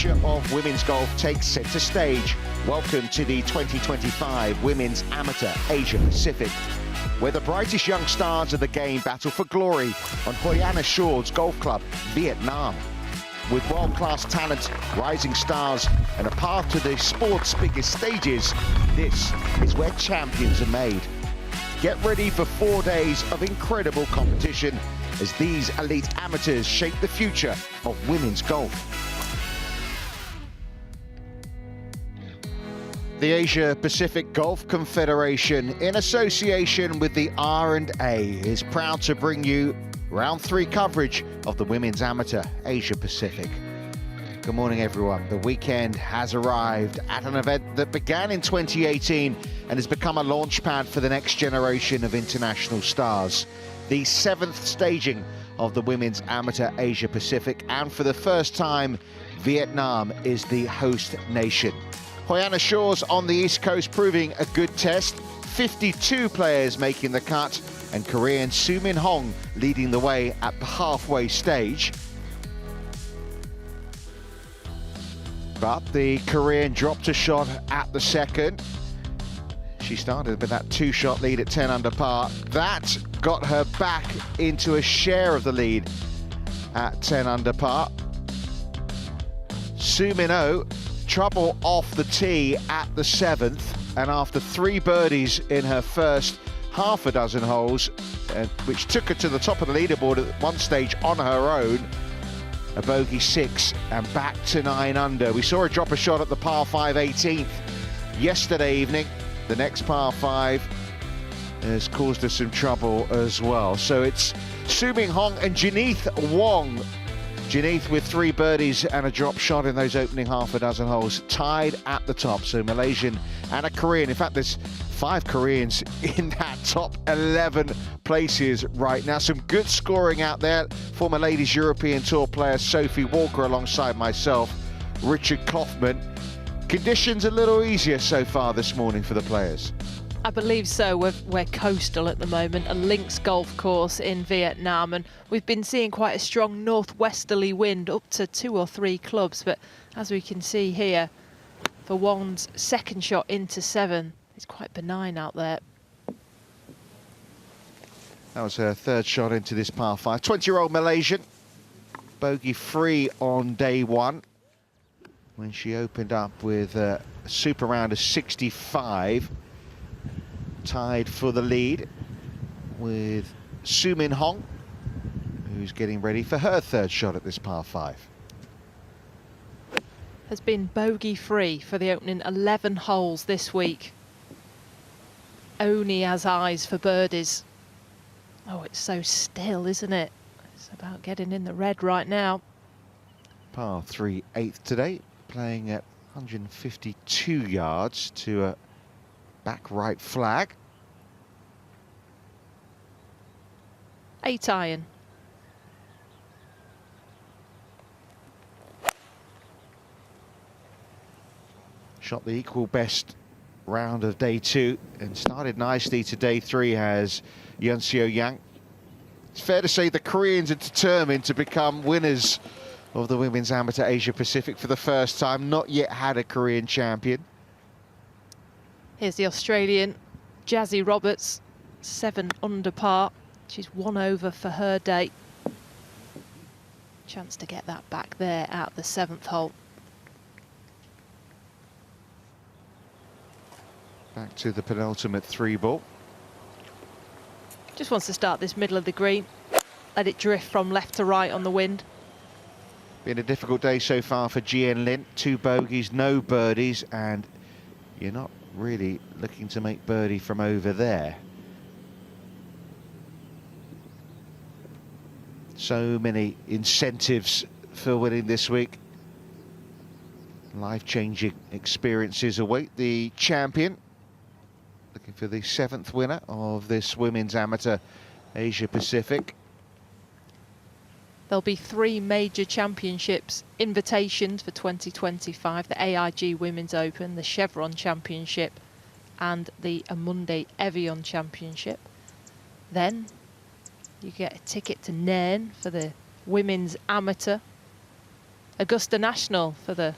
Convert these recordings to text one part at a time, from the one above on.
future of women's golf takes centre stage. Welcome to the 2025 Women's Amateur Asia Pacific, where the brightest young stars of the game battle for glory on Hoi An Shores Golf Club, Vietnam. With world-class talent, rising stars, and a path to the sport's biggest stages, this is where champions are made. Get ready for 4 days of incredible competition as these elite amateurs shape the future of women's golf. The Asia Pacific Golf Confederation, in association with the R&A, is proud to bring you round 3 coverage of the Women's Amateur Asia Pacific. Good morning, everyone. The weekend has arrived at an event that began in 2018 and has become a launchpad for the next generation of international stars. The 7th staging of the Women's Amateur Asia Pacific, and for the first time, Vietnam is the host nation. Hoi An Shores on the East Coast proving a good test. 52 players making the cut, and Korean Soo Min Hong leading the way at the halfway stage. But the Korean dropped a shot at the second. She started with that 2-shot lead at 10 under par. That got her back into a share of the lead at 10 under par. Soo Min Ho, trouble off the tee at the 7th, and after 3 birdies in her first half a dozen holes, which took her to the top of the leaderboard at one stage on her own, a bogey 6 and back to 9 under. We saw her drop a shot at the par 5 18th yesterday evening. The next par 5 has caused her some trouble as well. So it's Soo Min Hong and Janeth Wong. Janeth with 3 birdies and a drop shot in those opening half a dozen holes, tied at the top. So Malaysian and a Korean. In fact, there's 5 Koreans in that top 11 places right now. Some good scoring out there. Former Ladies European Tour player Sophie Walker alongside myself, Richard Kaufman. Conditions a little easier so far this morning for the players. I believe so. We're coastal at the moment, a links golf course in Vietnam, and we've been seeing quite a strong northwesterly wind up to 2 or 3 clubs. But as we can see here, for Wong's second shot into 7, it's quite benign out there. That was her 3rd shot into this par 5. 20-year-old Malaysian, bogey free on day 1 when she opened up with a super round of 65. Tied for the lead with Soo Min Hong, who's getting ready for her 3rd shot at this par 5. Has been bogey free for the opening 11 holes this week. Only has eyes for birdies. Oh, it's so still, isn't it? It's about getting in the red right now. Par 3 8th today, playing at 152 yards to a back right flag. 8 iron. Shot the equal best round of day 2 and started nicely to day 3 has Yeon Seo Yang. It's fair to say the Koreans are determined to become winners of the Women's Amateur Asia Pacific for the first time. Not yet had a Korean champion. Here's the Australian, Jazzy Roberts, 7 under par. She's 1 over for her day. Chance to get that back there at the 7th hole. Back to the penultimate 3 ball. Just wants to start this middle of the green. Let it drift from left to right on the wind. Been a difficult day so far for Jien Lin. 2 bogeys, no birdies, and you're not really looking to make birdie from over there. So many incentives for winning this week. Life-changing experiences await the champion. Looking for the 7th winner of this Women's Amateur Asia Pacific. There'll be 3 major championships invitations for 2025, the AIG Women's Open, the Chevron Championship and the Amundi Evian Championship. Then you get a ticket to Nairn for the Women's Amateur Augusta National for the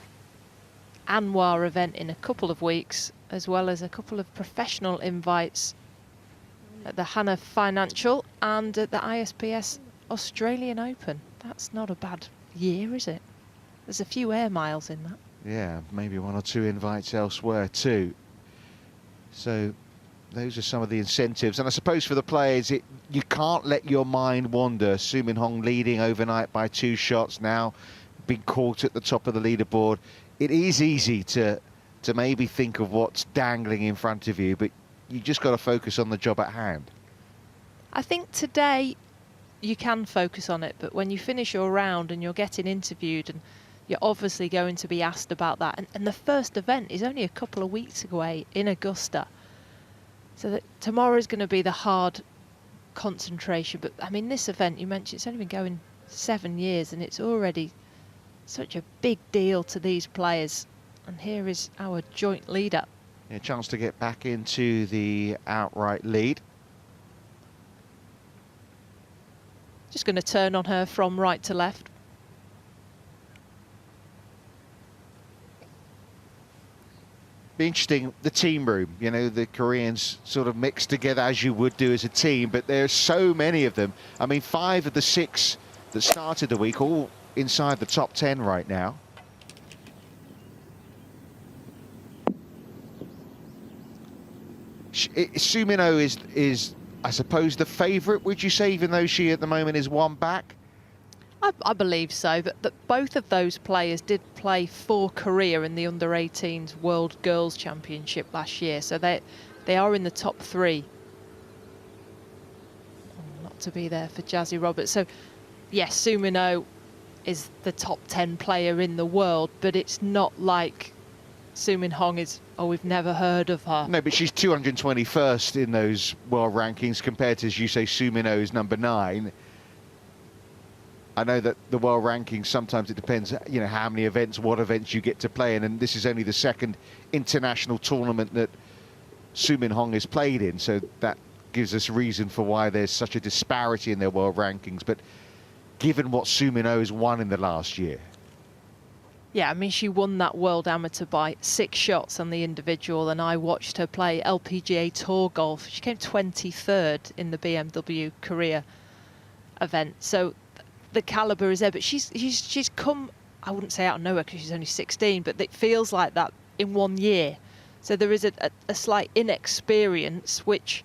Anwar event in a couple of weeks, as well as a couple of professional invites at the Hannah Financial and at the ISPS Australian Open. That's not a bad year, is it? There's a few air miles in that. Yeah, maybe 1 or 2 invites elsewhere too. So those are some of the incentives. And I suppose for the players, you can't let your mind wander. Su Min Hong leading overnight by 2 shots now, being caught at the top of the leaderboard. It is easy to maybe think of what's dangling in front of you, but you just got to focus on the job at hand. I think today you can focus on it, but when you finish your round and you're getting interviewed, and you're obviously going to be asked about that, and the first event is only a couple of weeks away in Augusta, so that tomorrow is going to be the hard concentration. But I mean, this event, you mentioned, it's only been going 7 years, and it's already such a big deal to these players. And here is our joint leader. A chance to get back into the outright lead. Just going to turn on her from right to left. Be interesting, the team room, you know, the Koreans sort of mixed together as you would do as a team, but there's so many of them. I mean, 5 of the 6 that started the week, all inside the top 10 right now. Su Min Oh is, I suppose, the favourite, would you say, even though she at the moment is 1 back? I believe so, but both of those players did play for Korea in the Under-18s World Girls Championship last year, so they are in the top 3. Not to be there for Jazzy Roberts. So, yes, Su Min Oh is the top 10 player in the world, but it's not like Su Min Hong is, oh, we've never heard of her. No, but she's 221st in those world rankings compared to, as you say, Su Min Oh is number 9. I know that the world rankings, sometimes it depends, you know, how many events, what events you get to play in, and this is only the 2nd international tournament that Su Min Hong has played in, so that gives us reason for why there's such a disparity in their world rankings. But given what Su Min Oh has won in the last year. Yeah, I mean, she won that World Amateur by 6 shots on the individual, and I watched her play LPGA Tour golf. She came 23rd in the BMW Korea event, so the calibre is there. But she's come, I wouldn't say out of nowhere because she's only 16, but it feels like that in 1 year. So there is a slight inexperience, which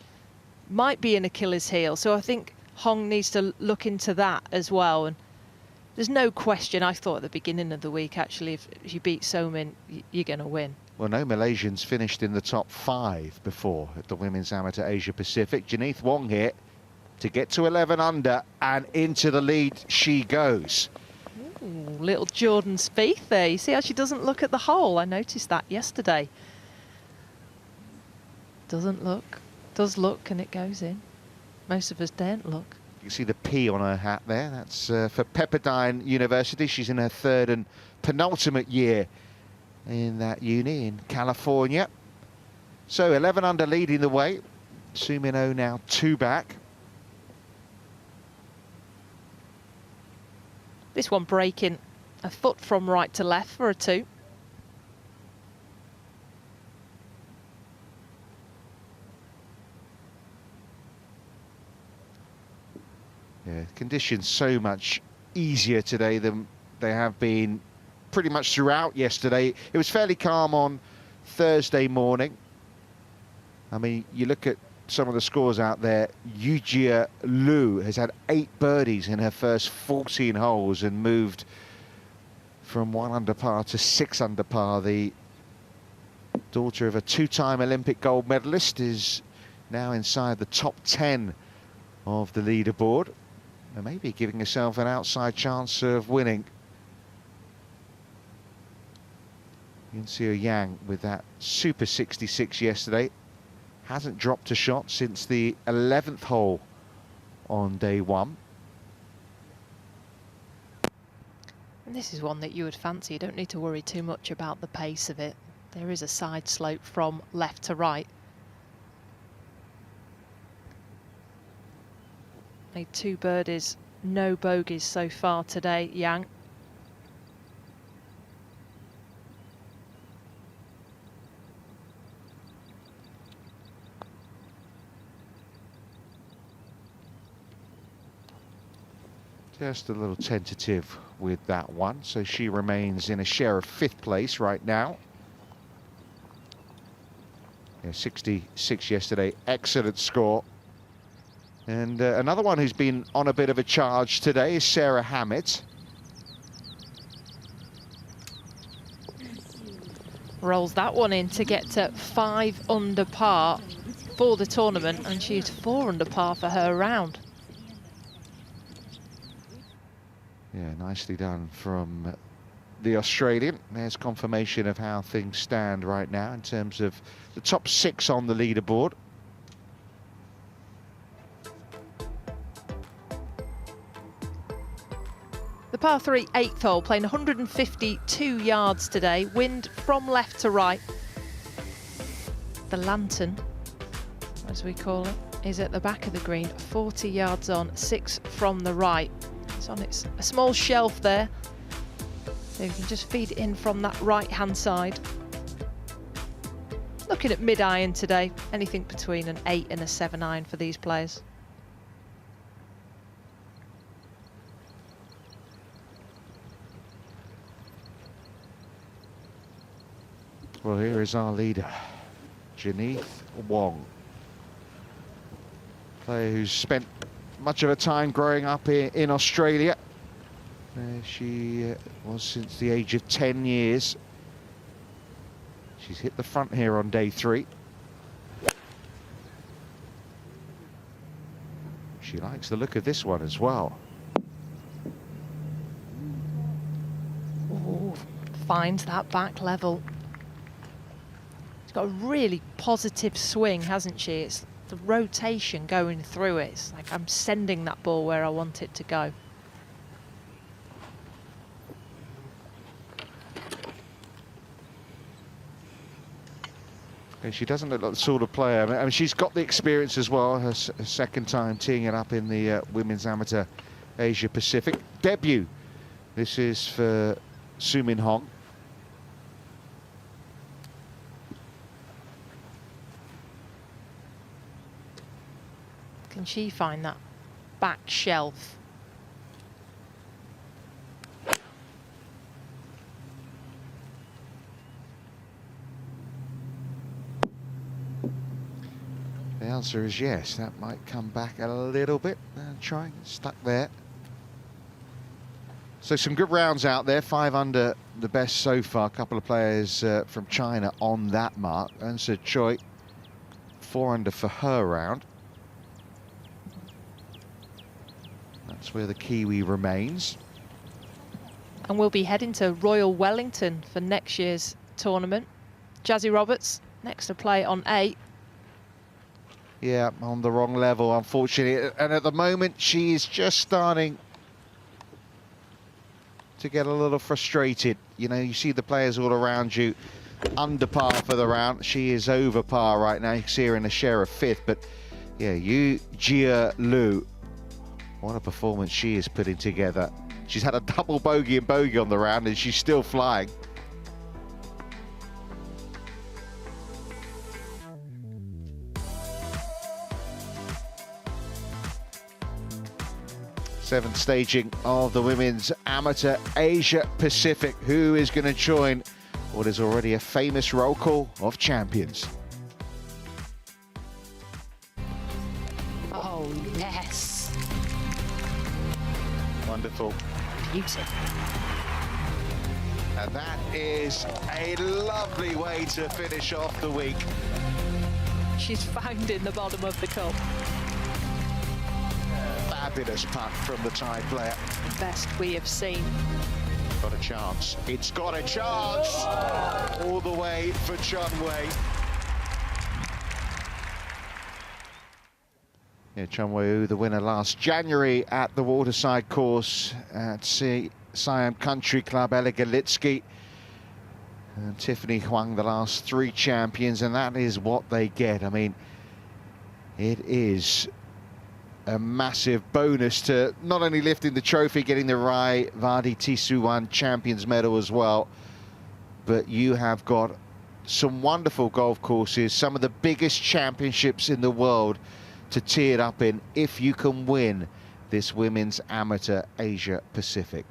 might be an Achilles heel. So I think Hong needs to look into that as well. And there's no question, I thought at the beginning of the week, actually, if you beat So Min, you're going to win. Well, no Malaysians finished in the top 5 before at the Women's Amateur Asia Pacific. Janeth Wong here to get to 11 under, and into the lead she goes. Ooh, little Jordan Spieth there. You see how she doesn't look at the hole? I noticed that yesterday. Doesn't look. Does look, and it goes in. Most of us don't look. You can see the P on her hat there. That's for Pepperdine University. She's in her 3rd and penultimate year in that uni in California. So 11 under leading the way. Su Min Oh now 2 back. This one breaking a foot from right to left for a 2. Yeah, conditions so much easier today than they have been pretty much throughout yesterday. It was fairly calm on Thursday morning. I mean, you look at some of the scores out there. Yujia Liu has had 8 birdies in her first 14 holes and moved from 1 under par to 6 under par. The daughter of a 2-time Olympic gold medalist is now inside the top 10 of the leaderboard, and maybe giving herself an outside chance of winning. Yunsiu Yang with that super 66 yesterday. Hasn't dropped a shot since the 11th hole on day 1. And this is one that you would fancy. You don't need to worry too much about the pace of it. There is a side slope from left to right. Made 2 birdies, no bogeys so far today, Yang. Just a little tentative with that one, so she remains in a share of 5th place right now. Yeah, 66 yesterday, excellent score. And another one who's been on a bit of a charge today is Sarah Hammett. Rolls that one in to get to 5 under par for the tournament, and she's 4 under par for her round. Yeah, nicely done from the Australian. There's confirmation of how things stand right now in terms of the top 6 on the leaderboard. The par 3 8th hole, playing 152 yards today. Wind from left to right. The lantern, as we call it, is at the back of the green, 40 yards on, 6 from the right. It's on a small shelf there, so you can just feed it in from that right-hand side. Looking at mid-iron today, anything between an 8 and a 7 iron for these players. Well, here is our leader, Janeth Wong. Player who's spent much of her time growing up in Australia. She was since the age of 10 years. She's hit the front here on day 3. She likes the look of this one as well. Ooh, finds that back level. She's got a really positive swing, hasn't she? It's the rotation going through it. It's like I'm sending that ball where I want it to go. And she doesn't look like the sort of player. I mean, she's got the experience as well. Her second time teeing it up in the Women's Amateur Asia Pacific debut. This is for Su Min Hong. Can she find that back shelf? The answer is yes. That might come back a little bit. Trying, stuck there. So some good rounds out there. 5 under the best so far. A couple of players from China on that mark. And so Choi, 4 under for her round. That's where the Kiwi remains. And we'll be heading to Royal Wellington for next year's tournament. Jazzy Roberts next to play on 8. Yeah, on the wrong level, unfortunately. And at the moment, she is just starting to get a little frustrated. You know, you see the players all around you under par for the round. She is over par right now. You can see her in a share of 5th. But, yeah, Yu Jia Lu, what a performance she is putting together. She's had a double bogey and bogey on the round, and she's still flying. Seventh staging of the Women's Amateur Asia Pacific. Who is going to join what is already a famous roll call of champions? Oh, yes. Wonderful. Beauty. And that is a lovely way to finish off the week. She's found in the bottom of the cup. Fabulous putt from the Thai player. The best we have seen. Got a chance. It's got a chance. All the way for Chun Wei. Yeah, Chun Wei, the winner last January at the Waterside course at Siam Country Club, Ella Galitsky. And Tiffany Huang, the last 3 champions, and that is what they get. I mean, it is a massive bonus to not only lifting the trophy, getting the Rai Vardi Tisuwan Champions Medal as well, but you have got some wonderful golf courses, some of the biggest championships in the world to tee it up in if you can win this Women's Amateur Asia Pacific.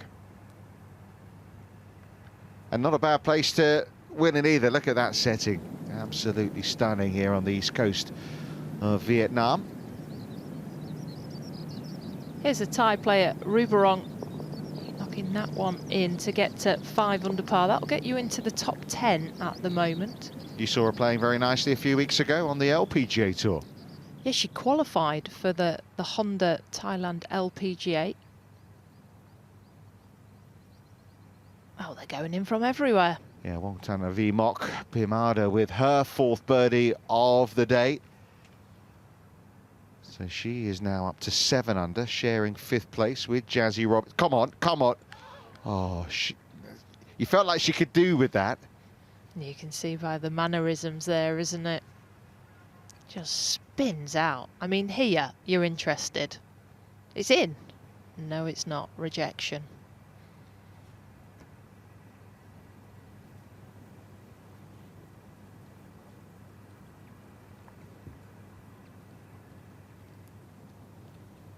And not a bad place to win it either. Look at that setting. Absolutely stunning here on the east coast of Vietnam. Here's a Thai player, Rubarong, knocking that one in to get to 5 under par. That'll get you into the top 10 at the moment. You saw her playing very nicely a few weeks ago on the LPGA Tour. Yeah, she qualified for the Honda Thailand LPGA. Oh, they're going in from everywhere. Yeah, Wongtana V Mok Pimada with her 4th birdie of the day. So she is now up to 7 under, sharing 5th place with Jazzy Roberts. Come on, come on. Oh, you felt like she could do with that. You can see by the mannerisms there, isn't it? Just spins out. I mean, here, you're interested. It's in. No, it's not. Rejection.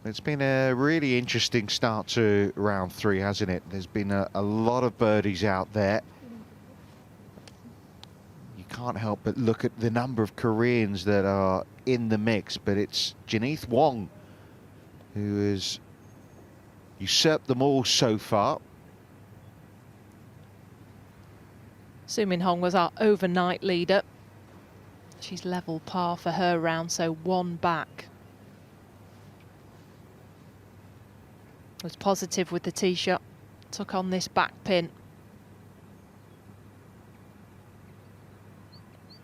It's been a really interesting start to round 3, hasn't it? There's been a lot of birdies out there. You can't help but look at the number of Koreans that are in the mix, but it's Janeth Wong who has usurped them all so far. Soo Min Hong was our overnight leader. She's level par for her round, so 1 back. Was positive with the tee shot, took on this back pin.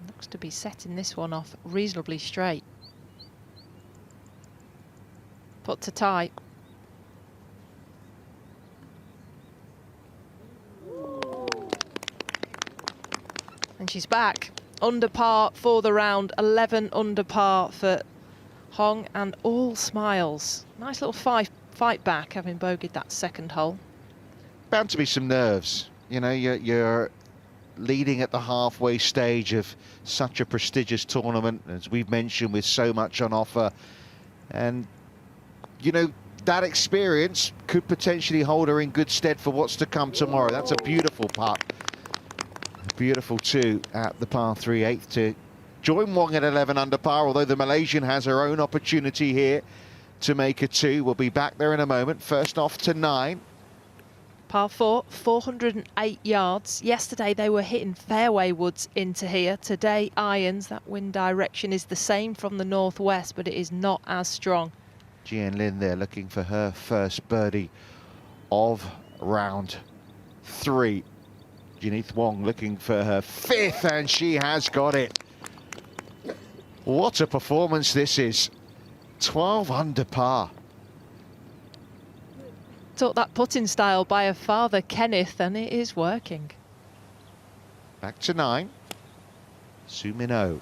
Looks to be setting this one off reasonably straight. Put to tie. And she's back. Under par for the round, 11 under par for Hong, and all smiles. Nice little fight back, having bogeyed that 2nd hole. Bound to be some nerves. You know, you're leading at the halfway stage of such a prestigious tournament, as we've mentioned, with so much on offer. And, you know, that experience could potentially hold her in good stead for what's to come tomorrow. That's a beautiful putt. Beautiful 2 at the par 3, 8th to join Wong at 11 under par, although the Malaysian has her own opportunity here to make a 2. We'll be back there in a moment. First off to 9. Par 4, 408 yards. Yesterday they were hitting fairway woods into here. Today irons. That wind direction is the same from the northwest, but it is not as strong. Jian Lin there looking for her first birdie of round 3. Janeth Wong looking for her 5th, and she has got it. What a performance this is. 12 under par. Taught that putting style by her father, Kenneth, and it is working. Back to 9. Soo Min Oh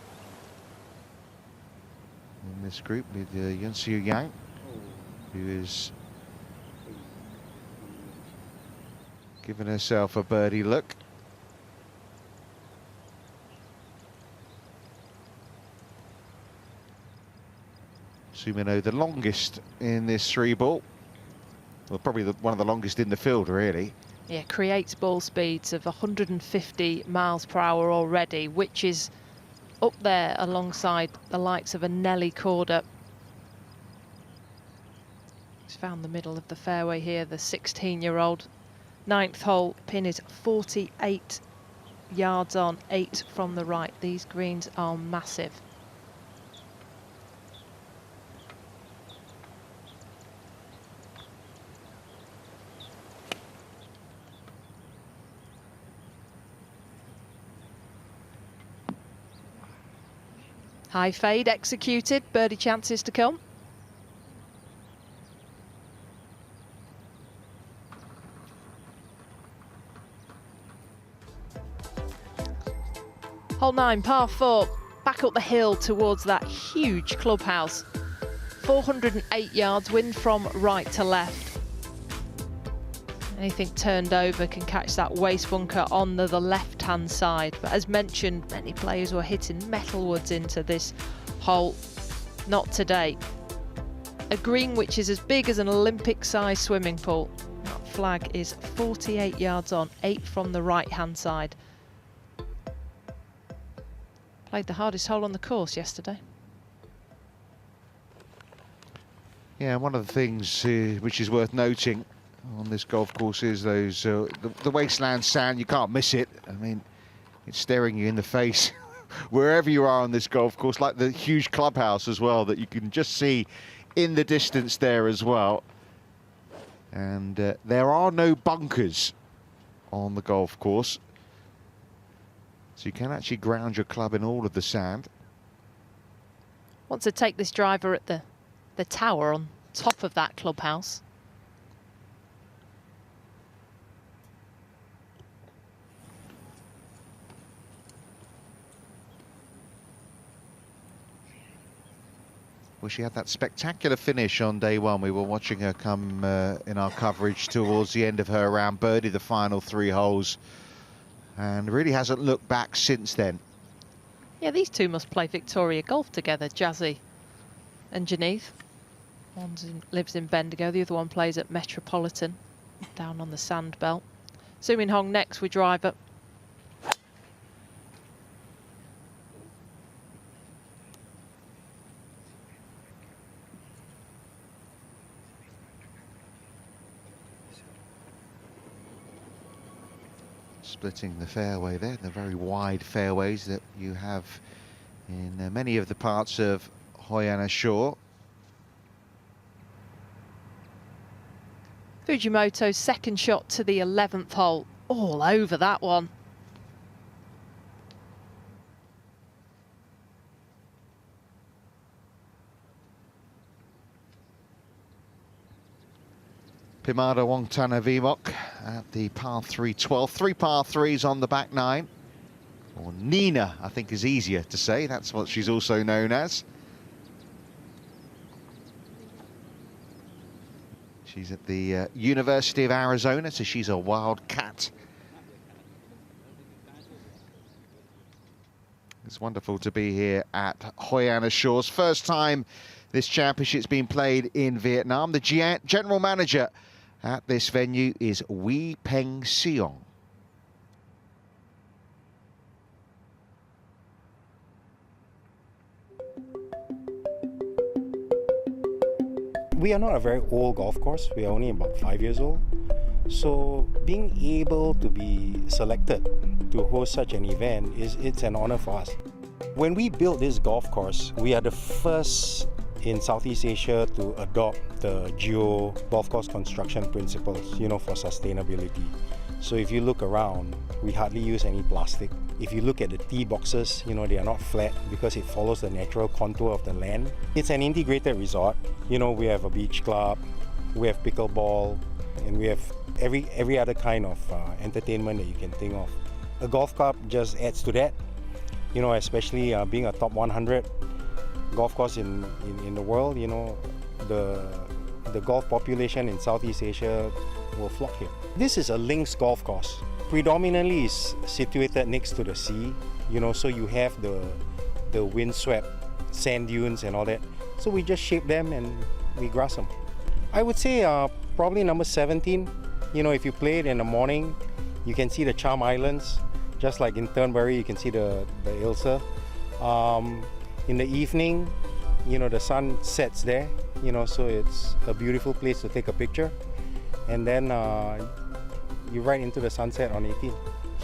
in this group with Yun Siu Yang, who is giving herself a birdie look. Soo Min Oh, the longest in this 3-ball. Well, probably one of the longest in the field, really. Yeah, creates ball speeds of 150 miles per hour already, which is up there alongside the likes of a Nelly Corder. She's found the middle of the fairway here, the 16-year-old. 9th hole, pin is 48 yards on, 8 from the right. These greens are massive. High fade executed, birdie chances to come. Hole 9, par 4, back up the hill towards that huge clubhouse. 408 yards, wind from right to left. Anything turned over can catch that waste bunker on the left-hand side. But as mentioned, many players were hitting metalwoods into this hole. Not today. A green which is as big as an Olympic-sized swimming pool. That flag is 48 yards on, 8 from the right-hand side. Played the hardest hole on the course yesterday. Yeah, one of the things which is worth noting on this golf course is those the wasteland sand. You can't miss it. I mean, it's staring you in the face wherever you are on this golf course, like the huge clubhouse as well that you can just see in the distance there as well. And there are no bunkers on the golf course, so you can actually ground your club in all of the sand. Want to take this driver at the tower on top of that clubhouse. Well, she had that spectacular finish on day one. We were watching her come in our coverage towards the end of her round, birdie the final 3 holes, and really hasn't looked back since then. Yeah, these two must play Victoria Golf together, Jazzy and Genevieve. One lives in Bendigo, the other one plays at Metropolitan, down on the sand belt. Soo-min Hong next with driver. Splitting the fairway there, the very wide fairways that you have in many of the parts of Hoi An Shore. Fujimoto's second shot to the 11th hole, all over that one. Pimada Wongtana Vimok at the par 3 12th. 3 par 3s on the back 9. Or Nina, I think is easier to say. That's what she's also known as. She's at the University of Arizona, so she's a Wildcat. It's wonderful to be here at Hoi An Shores. First time this championship's been played in Vietnam. The general manager at this venue is Wee Peng Seong. We are not a very old golf course. We are only about 5 years old. So being able to be selected to host such an event it's an honor for us. When we built this golf course, we are the first in Southeast Asia to adopt the GEO golf course construction principles, for sustainability. So if you look around, we hardly use any plastic. If you look at the tee boxes, they are not flat because it follows the natural contour of the land. It's an integrated resort. We have a beach club, we have pickleball, and we have every other kind of entertainment that you can think of. A golf club just adds to that, especially being a top 100 golf course in the world. The golf population in Southeast Asia will flock here. This is a links golf course. Predominantly is situated next to the sea, so you have the windswept sand dunes and all that. So we just shape them and we grass them. I would say probably number 17. If you play it in the morning, you can see the Charm Islands, just like in Turnberry, you can see the Ilsa. In the evening, the sun sets there, so it's a beautiful place to take a picture. And then you right into the sunset on 18.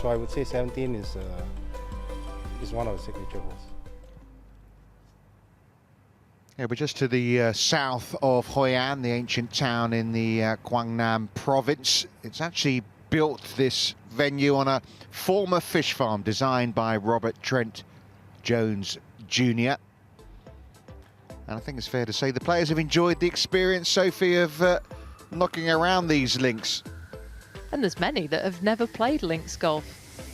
So I would say 17 is one of the signature holes. Yeah, we're just to the south of Hoi An, the ancient town in the Quang Nam province. It's actually built, this venue, on a former fish farm designed by Robert Trent Jones Jr. And I think it's fair to say the players have enjoyed the experience, Sophie, of knocking around these links. And there's many that have never played links golf.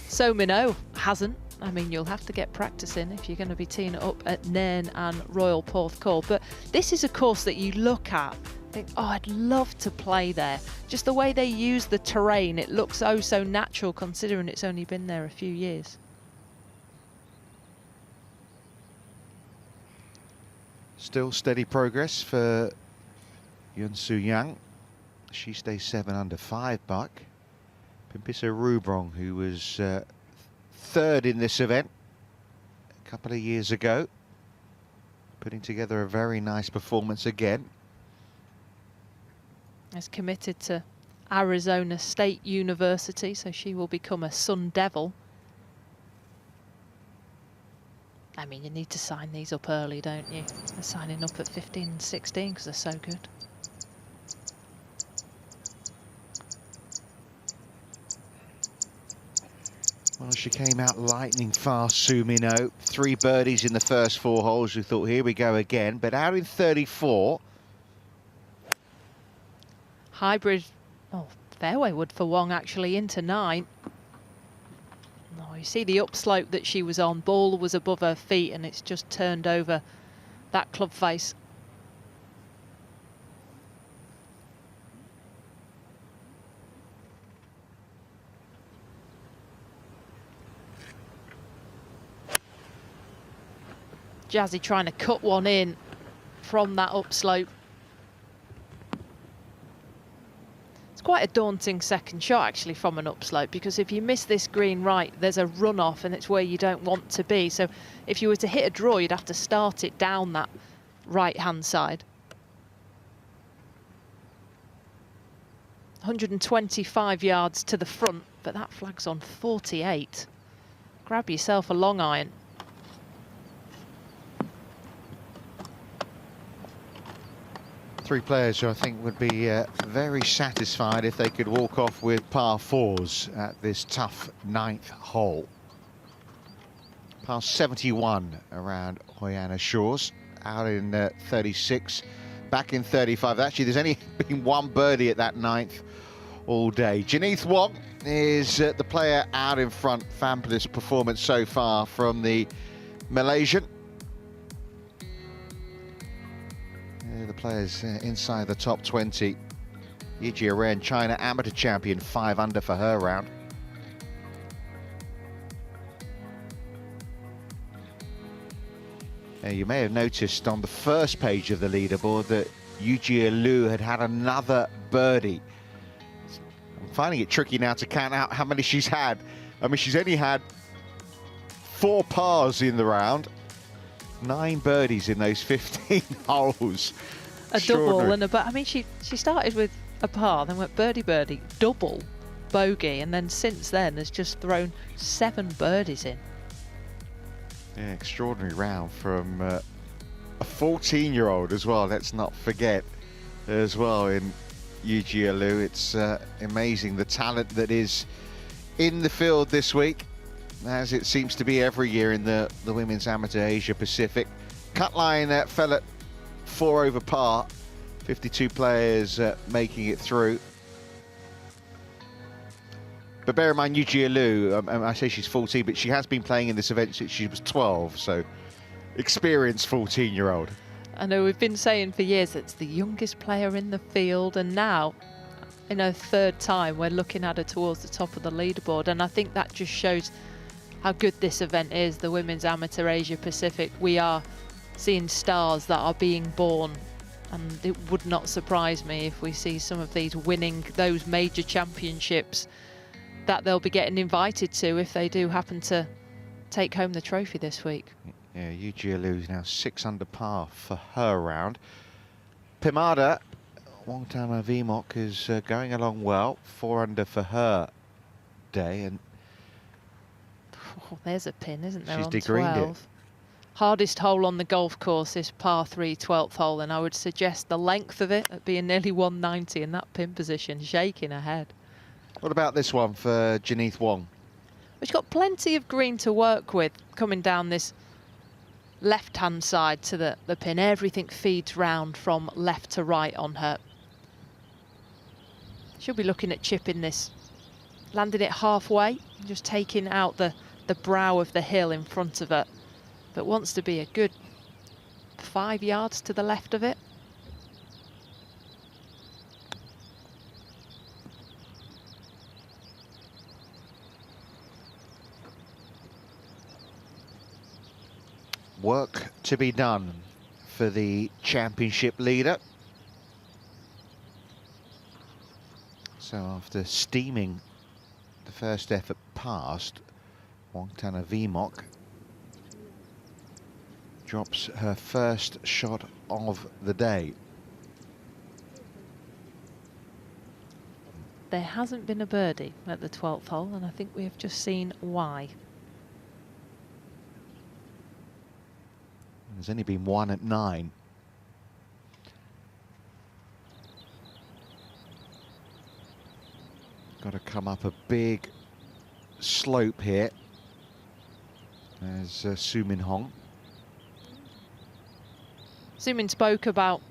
Soo-min Ho hasn't. I mean, you'll have to get practicing if you're going to be teeing it up at Nairn and Royal Porthcawl. But this is a course that you look at, think, oh, I'd love to play there. Just the way they use the terrain, it looks oh so natural considering it's only been there a few years. Still steady progress for Yun-Soo Yang. She stays 7 under 5 buck. Pimpisa Rubrong, who was third in this event a couple of years ago, putting together a very nice performance again. Is committed to Arizona State University, so she will become a Sun Devil. I mean, you need to sign these up early, don't you? They're signing up at 15 and 16 because they're so good. Well, she came out lightning fast, Sue Minnow. 3 birdies in the first 4 holes. We thought, here we go again. But out in 34. Hybrid, oh, fairway wood for Wong actually into 9. Oh, you see the upslope that she was on. Ball was above her feet and it's just turned over that club face. Jazzy trying to cut one in from that upslope. It's quite a daunting second shot actually from an upslope, because if you miss this green right, there's a runoff and it's where you don't want to be. So if you were to hit a draw, you'd have to start it down that right-hand side. 125 yards to the front, but that flag's on 48. Grab yourself a long iron. Three players who I think would be very satisfied if they could walk off with par 4s at this tough 9th hole. Par 71 around Hoiana Shores, out in 36, back in 35. Actually, there's only been 1 birdie at that 9th all day. Janeth Wong is the player out in front. Fabulous performance so far from the Malaysian. The players inside the top 20. Yijia Ren, China amateur champion, 5 under for her round. You may have noticed on the first page of the leaderboard that Yujia Liu had another birdie. I'm finding it tricky now to count out how many she's had. I mean, she's only had 4 pars in the round. 9 birdies in those 15 holes. A double and a but. I mean, she started with a par, then went birdie, birdie, double, bogey, and then since then has just thrown 7 birdies in. Yeah, extraordinary round from a 14-year-old as well. Let's not forget as well in Yujia Liu. It's amazing the talent that is in the field this week, as it seems to be every year in the Women's Amateur Asia Pacific. Cut line fell at 4 over par, 52 players making it through. But bear in mind, Yujia Liu, I say she's 14, but she has been playing in this event since she was 12, so experienced 14-year-old. I know we've been saying for years it's the youngest player in the field, and now, in her 3rd time, we're looking at her towards the top of the leaderboard, and I think that just shows how good this event is, the Women's Amateur Asia Pacific. We are seeing stars that are being born, and it would not surprise me if we see some of these winning those major championships that they'll be getting invited to if they do happen to take home the trophy this week. Yeah, Yujia Liu is now 6 under par for her round. Pimada Wongtama Vimok is going along well, 4 under for her day, and oh, there's a pin, isn't there? She's on degreened 12. it. Hardest hole on the golf course is par 3, 12th hole, and I would suggest the length of it at being nearly 190 in that pin position, shaking her head. What about this one for Janeth Wong? She's got plenty of green to work with coming down this left-hand side to the pin. Everything feeds round from left to right on her. She'll be looking at chipping this, landing it halfway, just taking out the brow of the hill in front of her, but wants to be a good 5 yards to the left of it. Work to be done for the championship leader. So after steaming the first effort past, Wongtana Vmok drops her first shot of the day. There hasn't been a birdie at the 12th hole, and I think we have just seen why. There's only been one at 9. Got to come up a big slope here. There's Su Min Hong. Su Min spoke about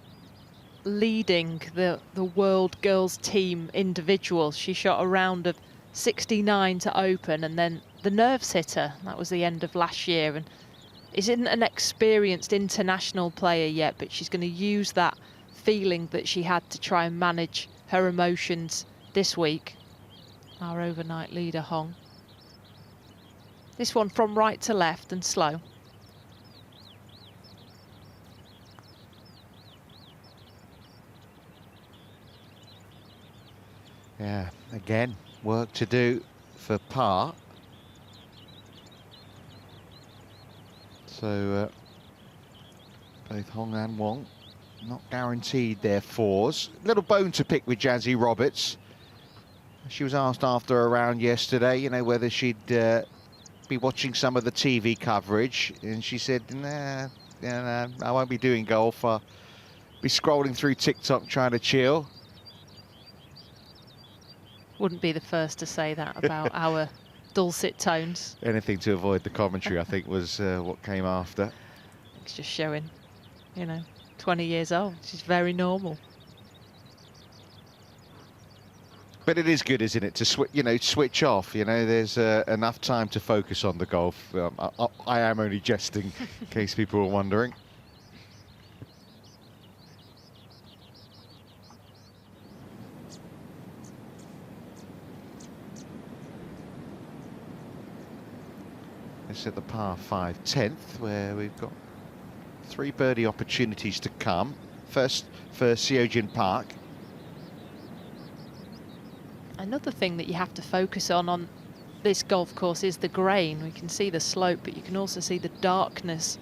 leading the world girls team individual. She shot a round of 69 to open, and then the nerves hit her. That was the end of last year, and isn't an experienced international player yet, but she's going to use that feeling that she had to try and manage her emotions this week. Our overnight leader, Hong. This one from right to left and slow. Yeah, again, work to do for par. So both Hong and Wong not guaranteed their 4s. Little bone to pick with Jazzy Roberts. She was asked after a round yesterday, you know, whether she'd be watching some of the TV coverage, and she said, nah, I won't be doing golf. I'll be scrolling through TikTok trying to chill. Wouldn't be the first to say that about our dulcet tones. Anything to avoid the commentary, I think, was what came after. It's just showing, you know, 20 years old. She's very normal. But it is good, isn't it, to switch off. You know, there's enough time to focus on the golf. I am only jesting, in case people were wondering. This is the par 5 10th, where we've got 3 birdie opportunities to come. First for Seojin Park. Another thing that you have to focus on this golf course is the grain. We can see the slope, but you can also see the darkness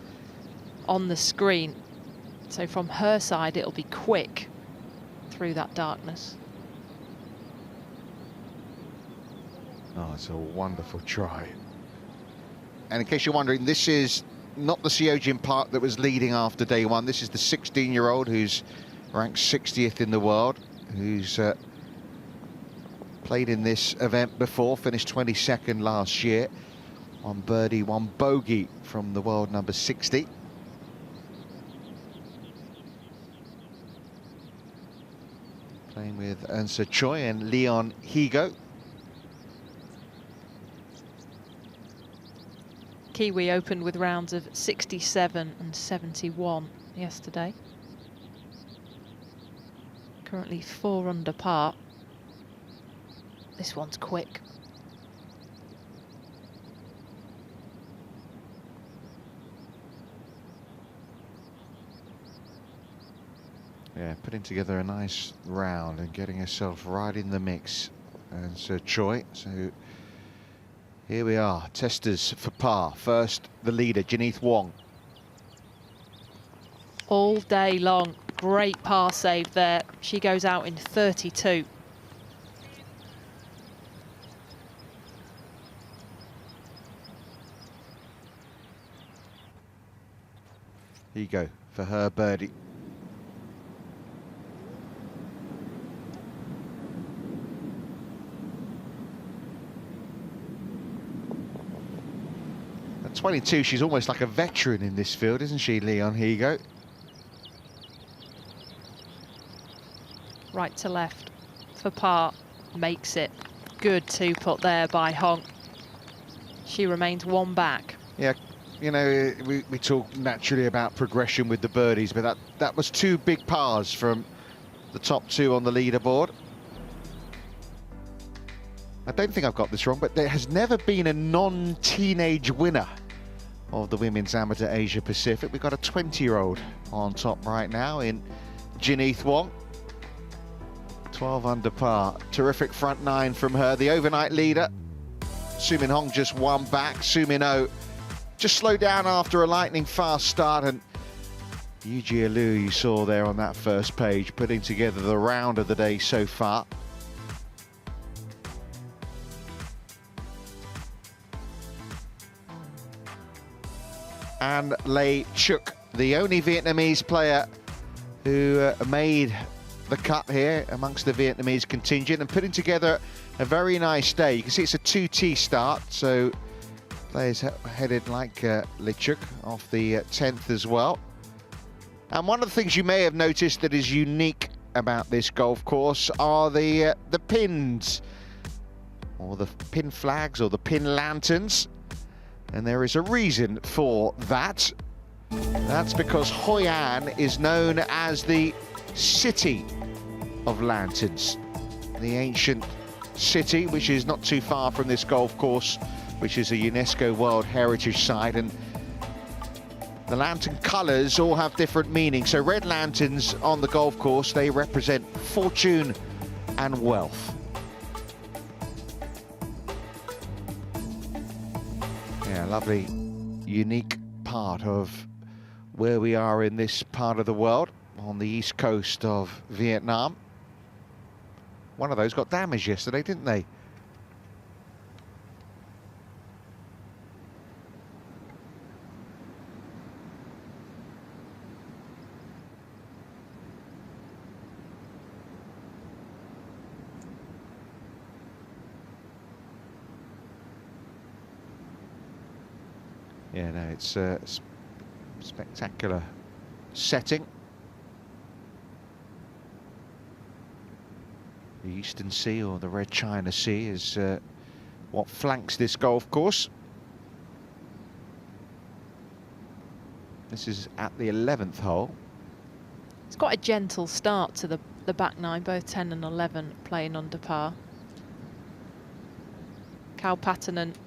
on the screen. So from her side, it'll be quick through that darkness. Oh, it's a wonderful try. And in case you're wondering, this is not the Seojin Park that was leading after day 1. This is the 16-year-old who's ranked 60th in the world, who's played in this event before, finished 22nd last year. 1 birdie, 1 bogey from the world number 60. Playing with Eunsa Choi and Leon Higo. Kiwi opened with rounds of 67 and 71 yesterday. Currently 4 under par. This one's quick. Yeah, putting together a nice round and getting herself right in the mix. And Sir Choi, so here we are, testers for par. First, the leader, Janeeth Wong. All day long, great par save there. She goes out in 32. Here you go for her birdie. At 22, she's almost like a veteran in this field, isn't she, Leon? Here you go. Right to left for par, makes it. Good 2-putt there by Hong. She remains 1 back. Yeah, you know, we talk naturally about progression with the birdies, but that was 2 big pars from the top 2 on the leaderboard. I don't think I've got this wrong, but there has never been a non-teenage winner of the Women's Amateur Asia Pacific. We've got a 20-year-old on top right now in Janeeth Wong. 12 under par. Terrific front nine from her. The overnight leader, Su Min Hong, just one back. Su Min Oh just slowed down after a lightning fast start, and Yu Jia Liu, you saw there on that first page, putting together the round of the day so far. And Lei Chuk, the only Vietnamese player who made the cut here amongst the Vietnamese contingent, and putting together a very nice day. You can see it's a 2T start, so players headed like Lei Chuk off the 10th as well. And one of the things you may have noticed that is unique about this golf course are the pins, or the pin flags, or the pin lanterns. And there is a reason for that. That's because Hoi An is known as the City of Lanterns, the ancient city, which is not too far from this golf course, which is a UNESCO World Heritage Site. And the lantern colours all have different meanings. So red lanterns on the golf course, they represent fortune and wealth. Yeah, lovely, unique part of where we are in this part of the world, on the east coast of Vietnam. One of those got damaged yesterday, didn't they? Yeah, no, it's a spectacular setting. The Eastern Sea, or the Red China Sea, is what flanks this golf course. This is at the 11th hole. It's quite a gentle start to the back nine, both 10 and 11 playing under par. Cal Patton and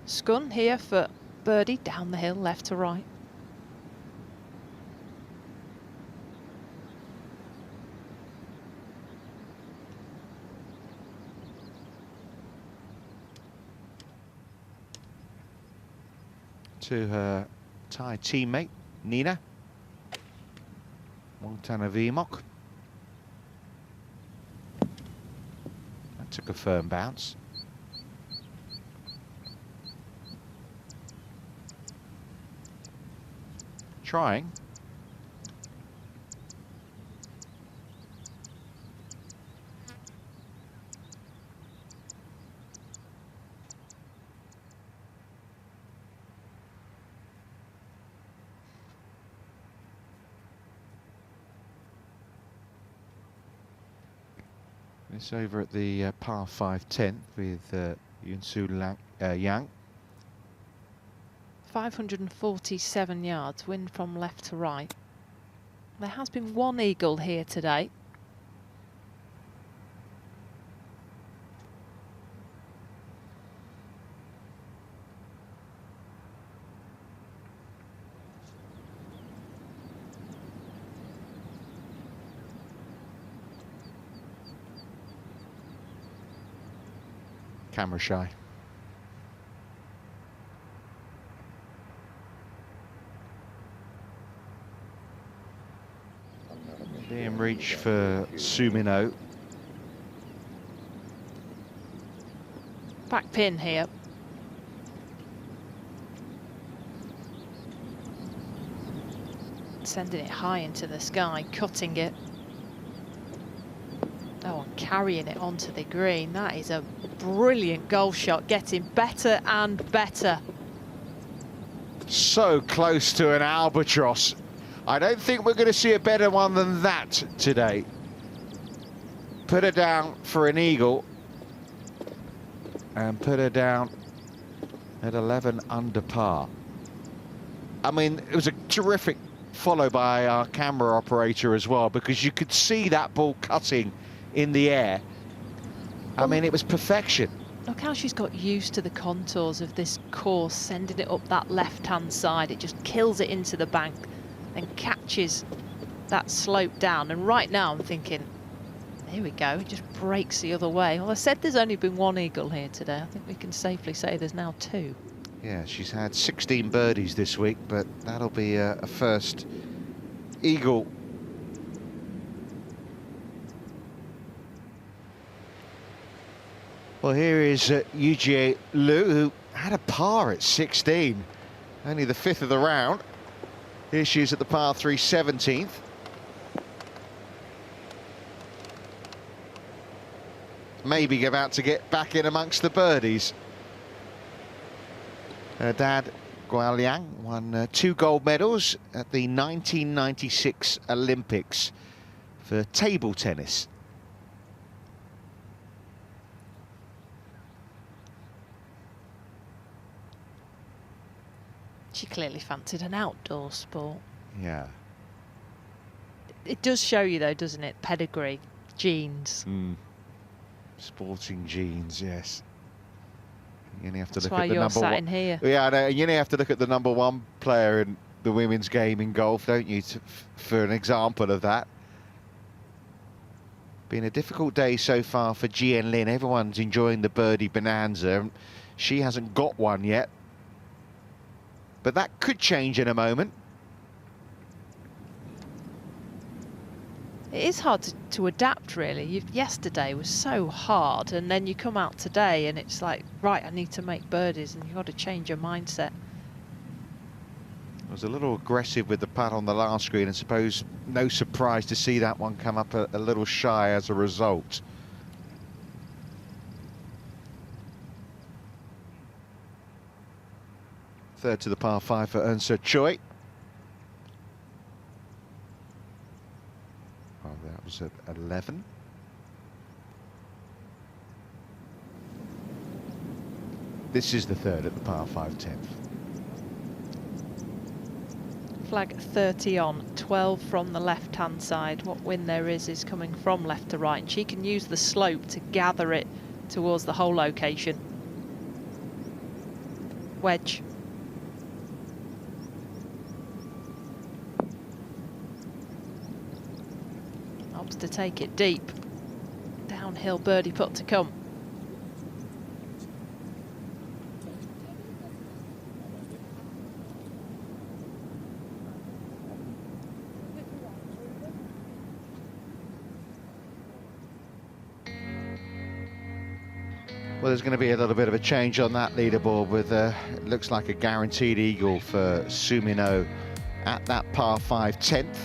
Scun here for birdie down the hill, left to right. To her Thai teammate, Nina. Montana Vimok. That took a firm bounce. Trying. This over at the par 5 10th with Yun Su Yang. 547 yards, wind from left to right. There has been one eagle here today. Camera shy. Being reached for Su Min Oh. Back pin here. Sending it high into the sky, cutting it. Oh, and carrying it onto the green. That is a brilliant golf shot, getting better and better. So close to an albatross. I don't think we're going to see a better one than that today. Put her down for an eagle and put her down at 11 under par. I mean, it was a terrific follow by our camera operator as well, because you could see that ball cutting in the air. I mean, it was perfection. Look how she's got used to the contours of this course, sending it up that left-hand side. It just kills it into the bank and catches that slope down. And right now I'm thinking, Here we go, it just breaks the other way. Well, I said there's only been one eagle here today. I think we can safely say there's now 2. Yeah, she's had 16 birdies this week, but that'll be a first eagle. Well, here is Yujie Liu, who had a par at 16, only the 5th of the round. Here she is at the par 3 17th. Maybe about to get back in amongst the birdies. Her dad, Guo Liang, won 2 gold medals at the 1996 Olympics for table tennis. She clearly fancied an outdoor sport. Yeah. It does show you though, doesn't it? Pedigree, genes. Sporting genes, yes. You only have to That's look why at the you're number sat one. in here. Yeah, I know, and you only have to look at the #1 player in the women's game in golf, don't you, for an example of that. Been a difficult day so far for Jian Lin. Everyone's enjoying the birdie bonanza. She hasn't got one yet. But that could change in a moment. It is hard to adapt, really. Yesterday was so hard, and then you come out today and it's like, right, I need to make birdies, and you've got to change your mindset. I was a little aggressive with the putt on the last screen, and suppose no surprise to see that one come up a little shy as a result. Third to the par 5 for Eun Seo Choi. Oh, that was at 11. This is the third at the par 5 10th. Flag 30 on, 12 from the left-hand side. What wind there is coming from left to right, and she can use the slope to gather it towards the hole location. Wedge. Opts to take it deep. Downhill birdie putt to come. Well, there's going to be a little bit of a change on that leaderboard with, it looks like a guaranteed eagle for Sumino at that par 5 10th.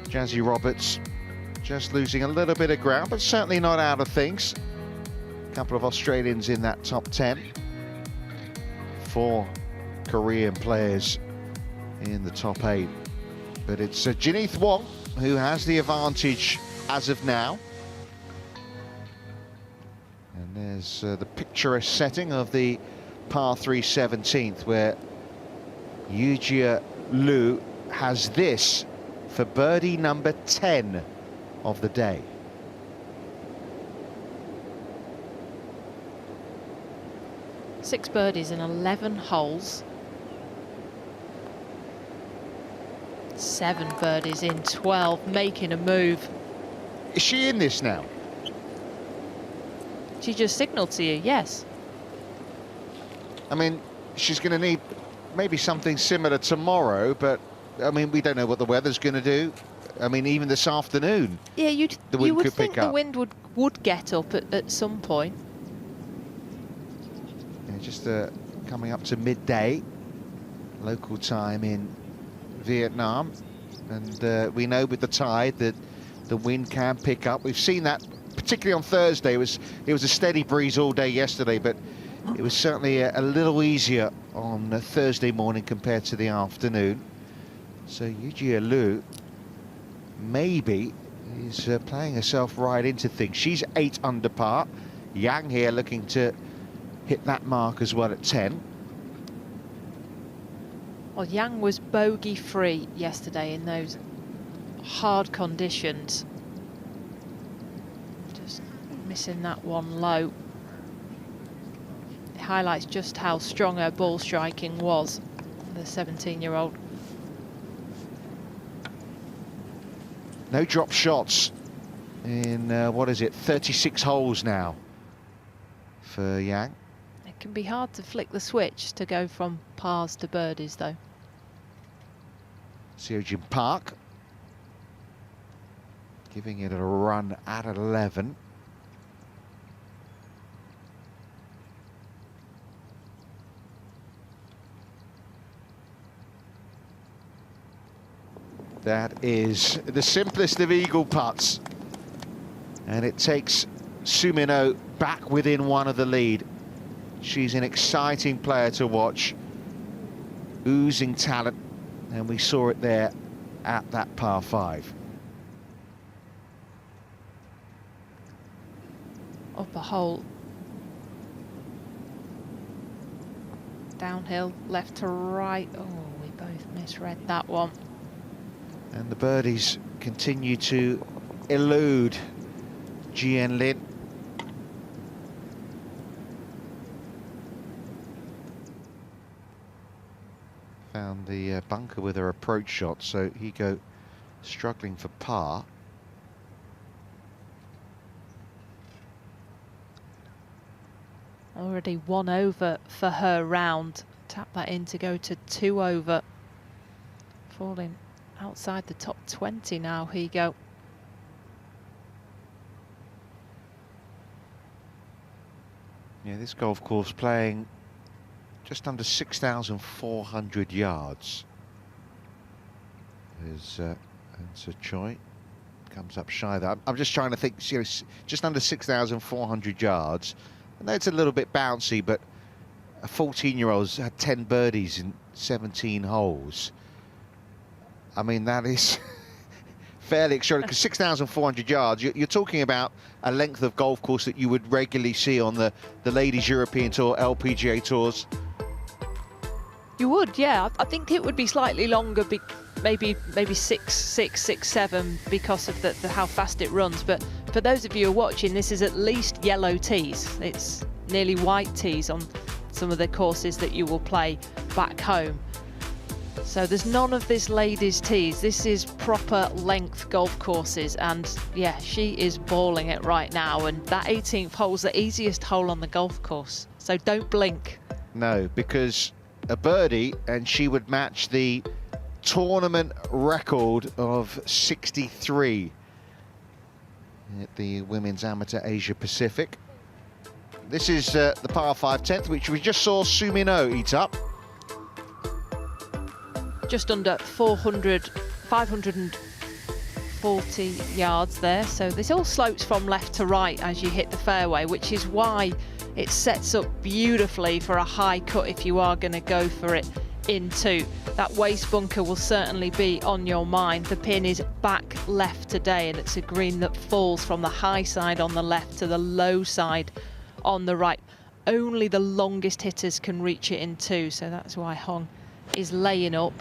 Jazzy Roberts just losing a little bit of ground, but certainly not out of things. A couple of Australians in that top 10. 4 Korean players in the top 8. But it's Jinith Wong who has the advantage as of now. And there's the picturesque setting of the par 3 17th, where Yujie Liu has this for birdie number 10 of the day. Six birdies in 11 holes. 7 birdies in 12, making a move. Is she in this now? She just signalled to you, yes. I mean, she's going to need maybe something similar tomorrow, but I mean, we don't know what the weather's going to do. I mean, even this afternoon, Yeah, you wind would could think pick the up. wind would get up at some point. Yeah, just coming up to midday, local time in Vietnam, and we know with the tide that the wind can pick up. We've seen that particularly on Thursday. It was a steady breeze all day yesterday, but it was certainly a little easier on Thursday morning compared to the afternoon. So Yujie Liu maybe is playing herself right into things. She's 8 under par. Yang here looking to hit that mark as well at 10. Well, Yang was bogey-free yesterday in those hard conditions. Just missing that one low. It highlights just how strong her ball striking was, the 17-year-old. No drop shots in, what is it, 36 holes now for Yang. It can be hard to flick the switch to go from pars to birdies, though. Seojin Park giving it a run at 11. That is the simplest of eagle putts. And it takes Sumino back within one of the lead. She's an exciting player to watch, oozing talent, and we saw it there at that par 5. Up a hole. Downhill, left to right. Oh, we both misread that one. And the birdies continue to elude Jian Lin. Found the bunker with her approach shot, so Higo struggling for par. Already 1 over for her round. Tap that in to go to 2 over. Falling outside the top 20 now, Higo. Yeah, this golf course playing just under 6,400 yards. There's Sir Choi comes up shy of that. I'm just trying to think, you know, just under 6,400 yards. I know it's a little bit bouncy, but a 14-year-old's had 10 birdies in 17 holes. I mean, that is fairly extraordinary, because 6,400 yards, you're talking about a length of golf course that you would regularly see on the Ladies European Tour, LPGA Tours. You would, yeah. I think it would be slightly longer, maybe 6, 7 because of the how fast it runs. But for those of you who are watching, this is at least yellow tees. It's nearly white tees on some of the courses that you will play back home. So there's none of this ladies' tees. This is proper length golf courses, and yeah, she is balling it right now. And that 18th hole's the easiest hole on the golf course, so don't blink. No, because a birdie and she would match the tournament record of 63 at the Women's Amateur Asia Pacific. This is the par 5 10th, which we just saw Sumino eat up. Just under 540 yards there. So this all slopes from left to right as you hit the fairway, which is why it sets up beautifully for a high cut if you are going to go for it into. That waste bunker will certainly be on your mind. The pin is back left today, and it's a green that falls from the high side on the left to the low side on the right. Only the longest hitters can reach it in two, so that's why Hong is laying up.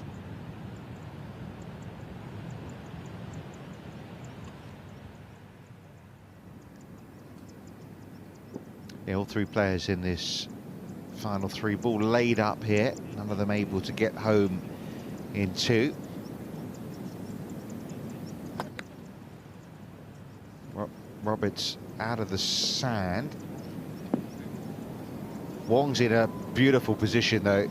Yeah, all three players in this final 3 ball laid up here. None of them able to get home in 2. Roberts out of the sand. Wong's in a beautiful position though.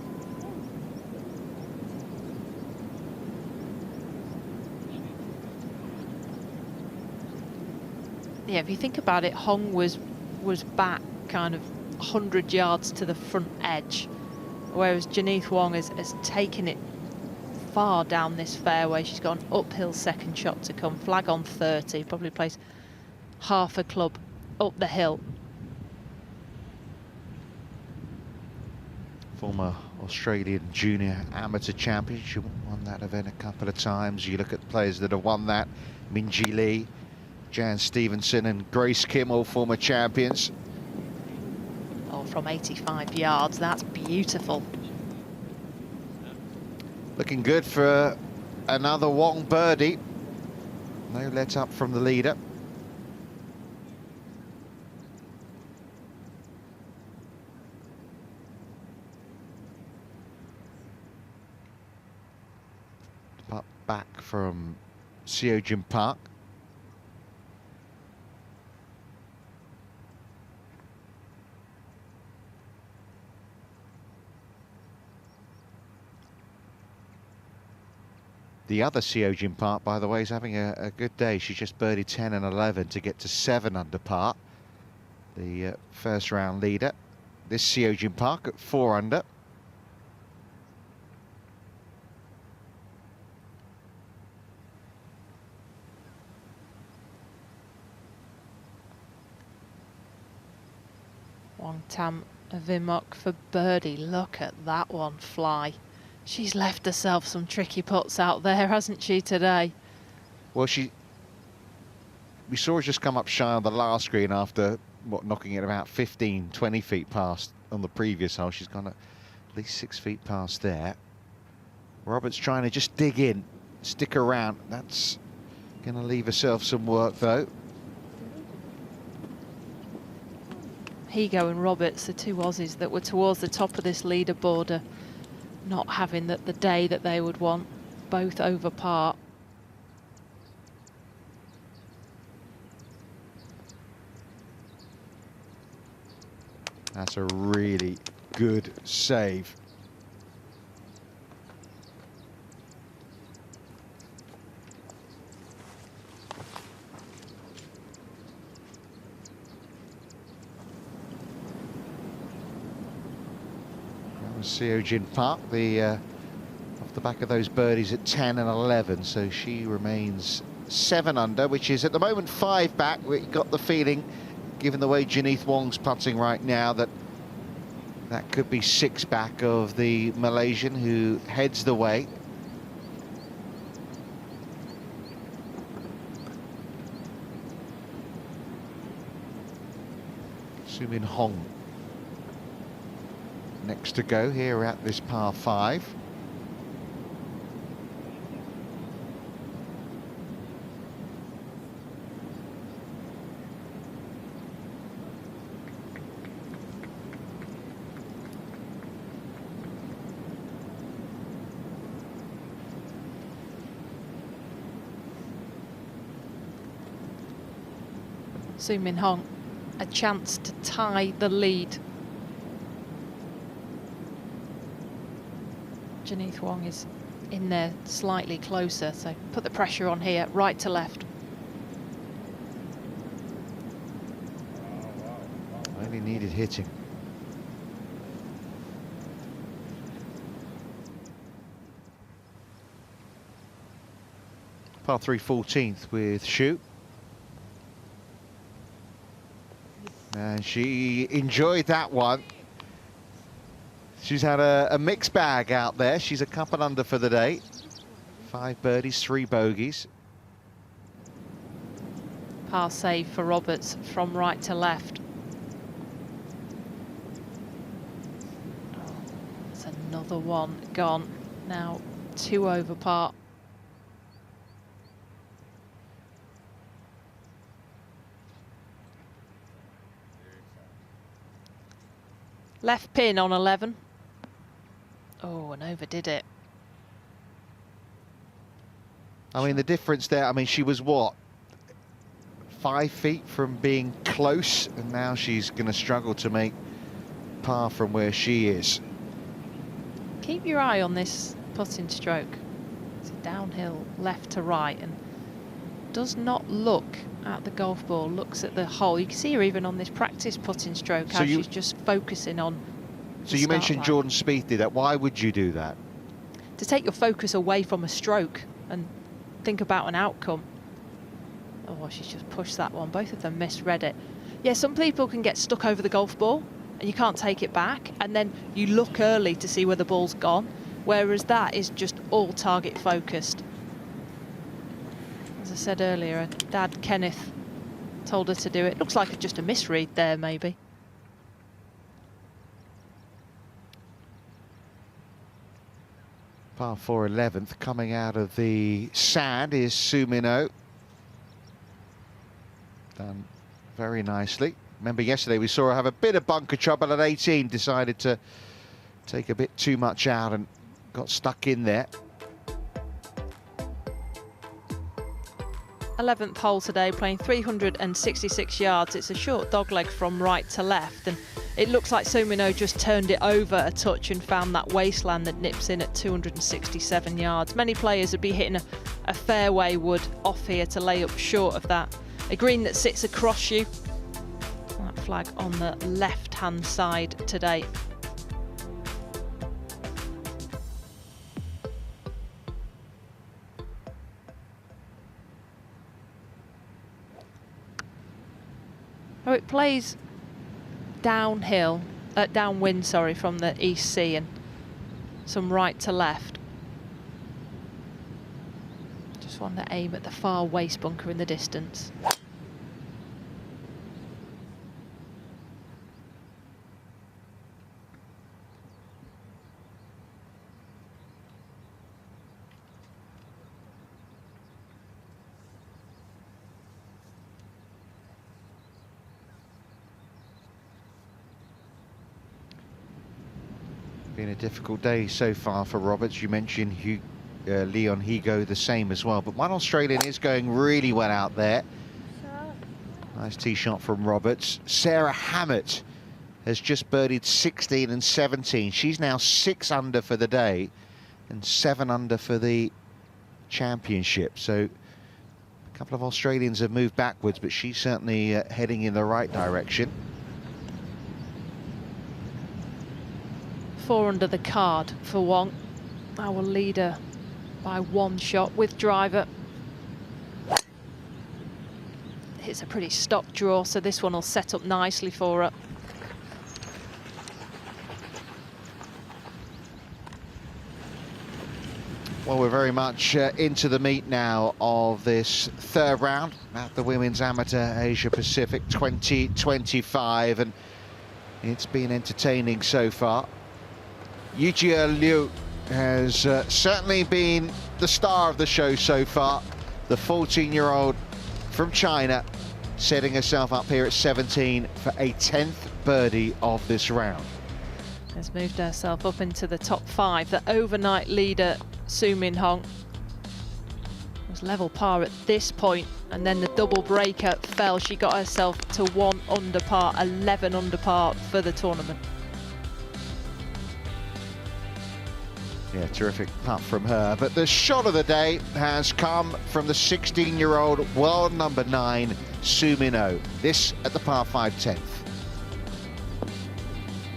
Yeah, if you think about it, Hong was back kind of 100 yards to the front edge, whereas Janeth Wong has taken it far down this fairway. She's got an uphill second shot to come. Flag on 30, probably plays half a club up the hill. Former Australian junior amateur champion. She won that event a couple of times. You look at the players that have won that: Minjee Lee, Jan Stevenson and Grace Kim, all former champions. Oh, from 85 yards, that's beautiful. Looking good for another Wong birdie. No let up from the leader. But back from Seojin Park. The other Seojin Park, by the way, is having a good day. She just birdied 10 and 11 to get to 7 under par. The first round leader. This Seojin Park at 4 under. Wang Tam Vimok for birdie. Look at that one fly. She's left herself some tricky putts out there, hasn't she, today? Well, we saw her just come up shy on the last green after, what, knocking it about 15, 20 feet past on the previous hole. She's gone at least 6 feet past there. Roberts trying to just dig in, stick around. That's going to leave herself some work, though. Higo and Roberts, the two Aussies that were towards the top of this leaderboard, are not having the day that they would want, both over par. That's a really good save. Seojin Park, off the back of those birdies at 10 and 11, so she remains 7 under, which is at the moment 5 back. We got the feeling, given the way Janith Wong's putting right now, that could be 6 back of the Malaysian who heads the way. Sumin Hong next to go here at this par 5. Sumin Hong, a chance to tie the lead. Janith Wong is in there slightly closer, so put the pressure on here, right to left. Really needed hitting. Par 3 14th with Shu. And she enjoyed that one. She's had a mixed bag out there. She's a couple under for the day. 5 birdies, 3 bogeys. Par save for Roberts from right to left. Oh, that's another one gone. Now 2 over par. Left pin on 11. Oh, and overdid it. I mean, the difference there, I mean, she was what? 5 feet from being close, and now she's going to struggle to make par from where she is. Keep your eye on this putting stroke. It's a downhill left to right and does not look at the golf ball, looks at the hole. You can see her even on this practice putting stroke, how she's just focusing on. So you mentioned Jordan Spieth did that. Why would you do that? To take your focus away from a stroke and think about an outcome. Oh, she's just pushed that one. Both of them misread it. Yeah, some people can get stuck over the golf ball and you can't take it back, and then you look early to see where the ball's gone, whereas that is just all target focused. As I said earlier, her dad Kenneth told her to do it. Looks like just a misread there, maybe. Par 4 11th, coming out of the sand is Sumino. Done very nicely. Remember yesterday we saw her have a bit of bunker trouble at 18, decided to take a bit too much out and got stuck in there. 11th hole today, playing 366 yards. It's a short dogleg from right to left, and it looks like Sumino just turned it over a touch and found that wasteland that nips in at 267 yards. Many players would be hitting a fairway wood off here to lay up short of that. A green that sits across you. That flag on the left-hand side today. Oh, it plays downhill, downwind, sorry, from the East Sea and some right to left. Just want to aim at the far waste bunker in the distance. Been a difficult day so far for Roberts. You mentioned Leon Higo the same as well, but one Australian is going really well out there. Nice tee shot from Roberts. Sarah Hammett has just birdied 16 and 17. She's now 6 under for the day and 7 under for the championship. So a couple of Australians have moved backwards, but she's certainly heading in the right direction. 4 under the card for Wong, our leader by 1 shot with driver. It's a pretty stock draw, so this one will set up nicely for her. Well, we're very much into the meat now of this 3rd round at the Women's Amateur Asia Pacific 2025, and it's been entertaining so far. Yujia Liu has certainly been the star of the show so far. The 14-year-old from China setting herself up here at 17 for a 10th birdie of this round. Has moved herself up into the top 5. The overnight leader, Su Min Hong, was level par at this point, and then the double breaker fell. She got herself to 1 under par, 11 under par for the tournament. Yeah, terrific putt from her. But the shot of the day has come from the 16-year-old world number 9, Su Min Oh. This at the par 5 10th.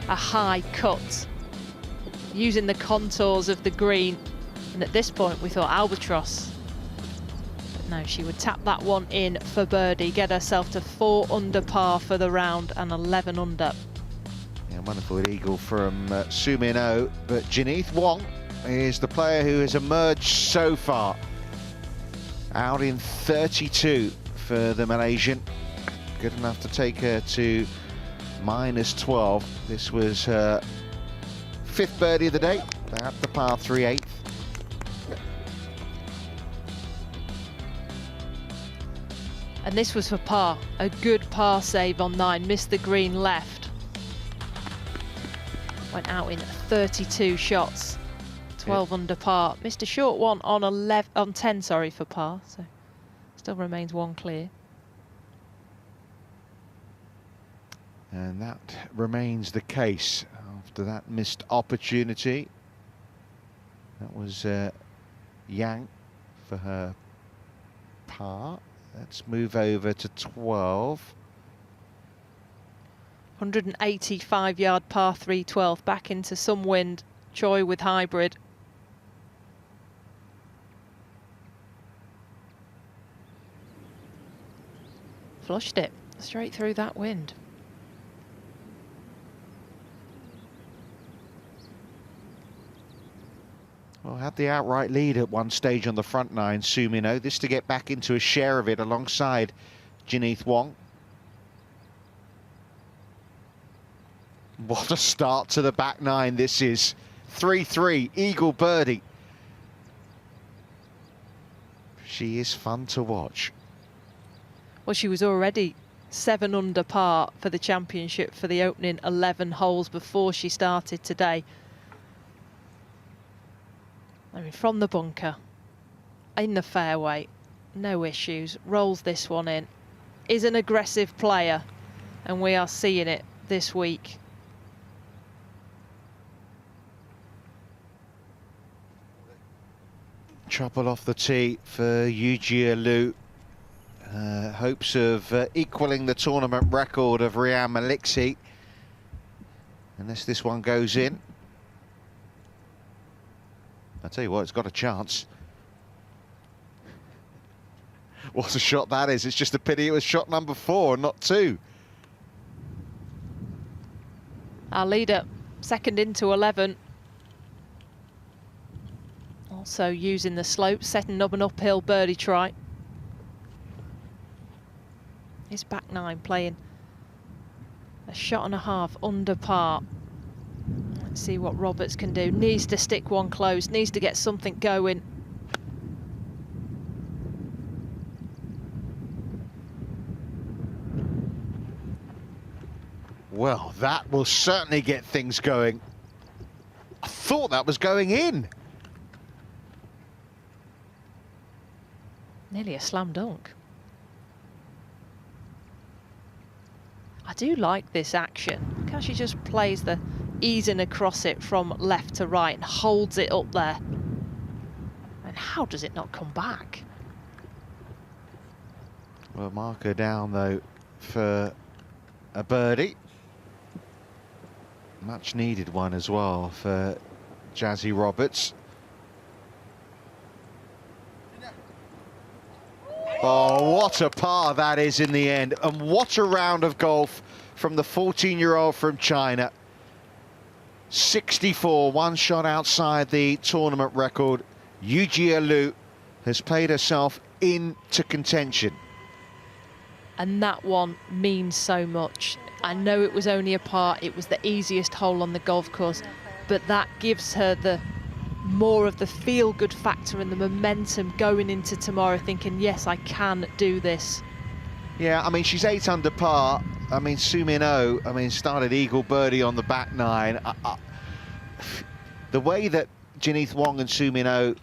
A high cut, using the contours of the green. And at this point, we thought albatross. But no, she would tap that one in for birdie, get herself to 4 under par for the round and 11 under. Yeah, wonderful eagle from Su Min Oh. But Janeth Wong is the player who has emerged so far, out in 32 for the Malaysian. Good enough to take her to -12. This was her 5th birdie of the day at the par 3 8th. And this was for par, a good par save on 9, missed the green left. Went out in 32 shots. 12 under par, missed a short one on 10, sorry, for par, so still remains 1 clear. And that remains the case after that missed opportunity. That was Yang for her par. Let's move over to 12. 185-yard par 3 12, back into some wind. Choi with hybrid. Flushed it straight through that wind. Well, had the outright lead at one stage on the front 9, Su Min Oh. This to get back into a share of it alongside Janeth Wong. What a start to the back 9 this is. 3-3, eagle birdie. She is fun to watch. Well, she was already 7 under par for the championship for the opening 11 holes before she started today. I mean, from the bunker, in the fairway, no issues, rolls this one in, is an aggressive player, and we are seeing it this week. Trouble off the tee for Yujia Liu. Hopes of equaling the tournament record of Riyad Maliksi, unless this one goes in. I tell you what, it's got a chance. What a shot that is. It's just a pity it was shot number 4 and not 2. Our leader, second into 11. Also using the slope, setting up an uphill birdie try. His back 9 playing a shot and a half under par. Let's see what Roberts can do. Needs to stick one close, needs to get something going. Well, that will certainly get things going. I thought that was going in. Nearly a slam dunk. I do like this action. Look how she just plays the easing across it from left to right and holds it up there. And how does it not come back? Well, mark her down though for a birdie. Much needed one as well for Jazzy Roberts. Oh, what a par that is in the end. And what a round of golf from the 14-year-old from China. 64, one shot outside the tournament record. Yujia Liu has played herself into contention. And that one means so much. I know it was only a par, it was the easiest hole on the golf course, but that gives her the more of the feel-good factor and the momentum going into tomorrow, thinking, yes, I can do this. Yeah, I mean, she's 8 under par. I mean, Su Min Oh, started eagle birdie on the back 9. The way that Janeth Wong and Su Min Oh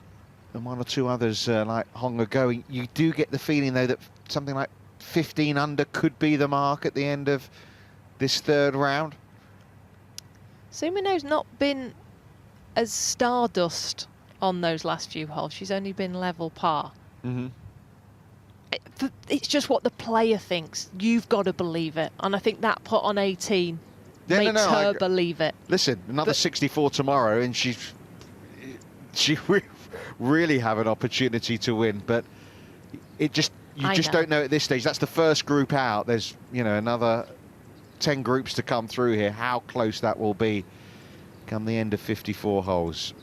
and one or two others like Hong are going, you do get the feeling, though, that something like 15 under could be the mark at the end of this third round. Su Min Oh's not been as stardust on those last few holes. She's only been level par. Mm-hmm. It's just what the player thinks. You've got to believe it. And I think that putt on 18 makes her believe it. Listen, another 64 tomorrow, and she really have an opportunity to win. But you just don't know at this stage. That's the first group out. There's, you know, another 10 groups to come through here. How close that will be come the end of 54 holes.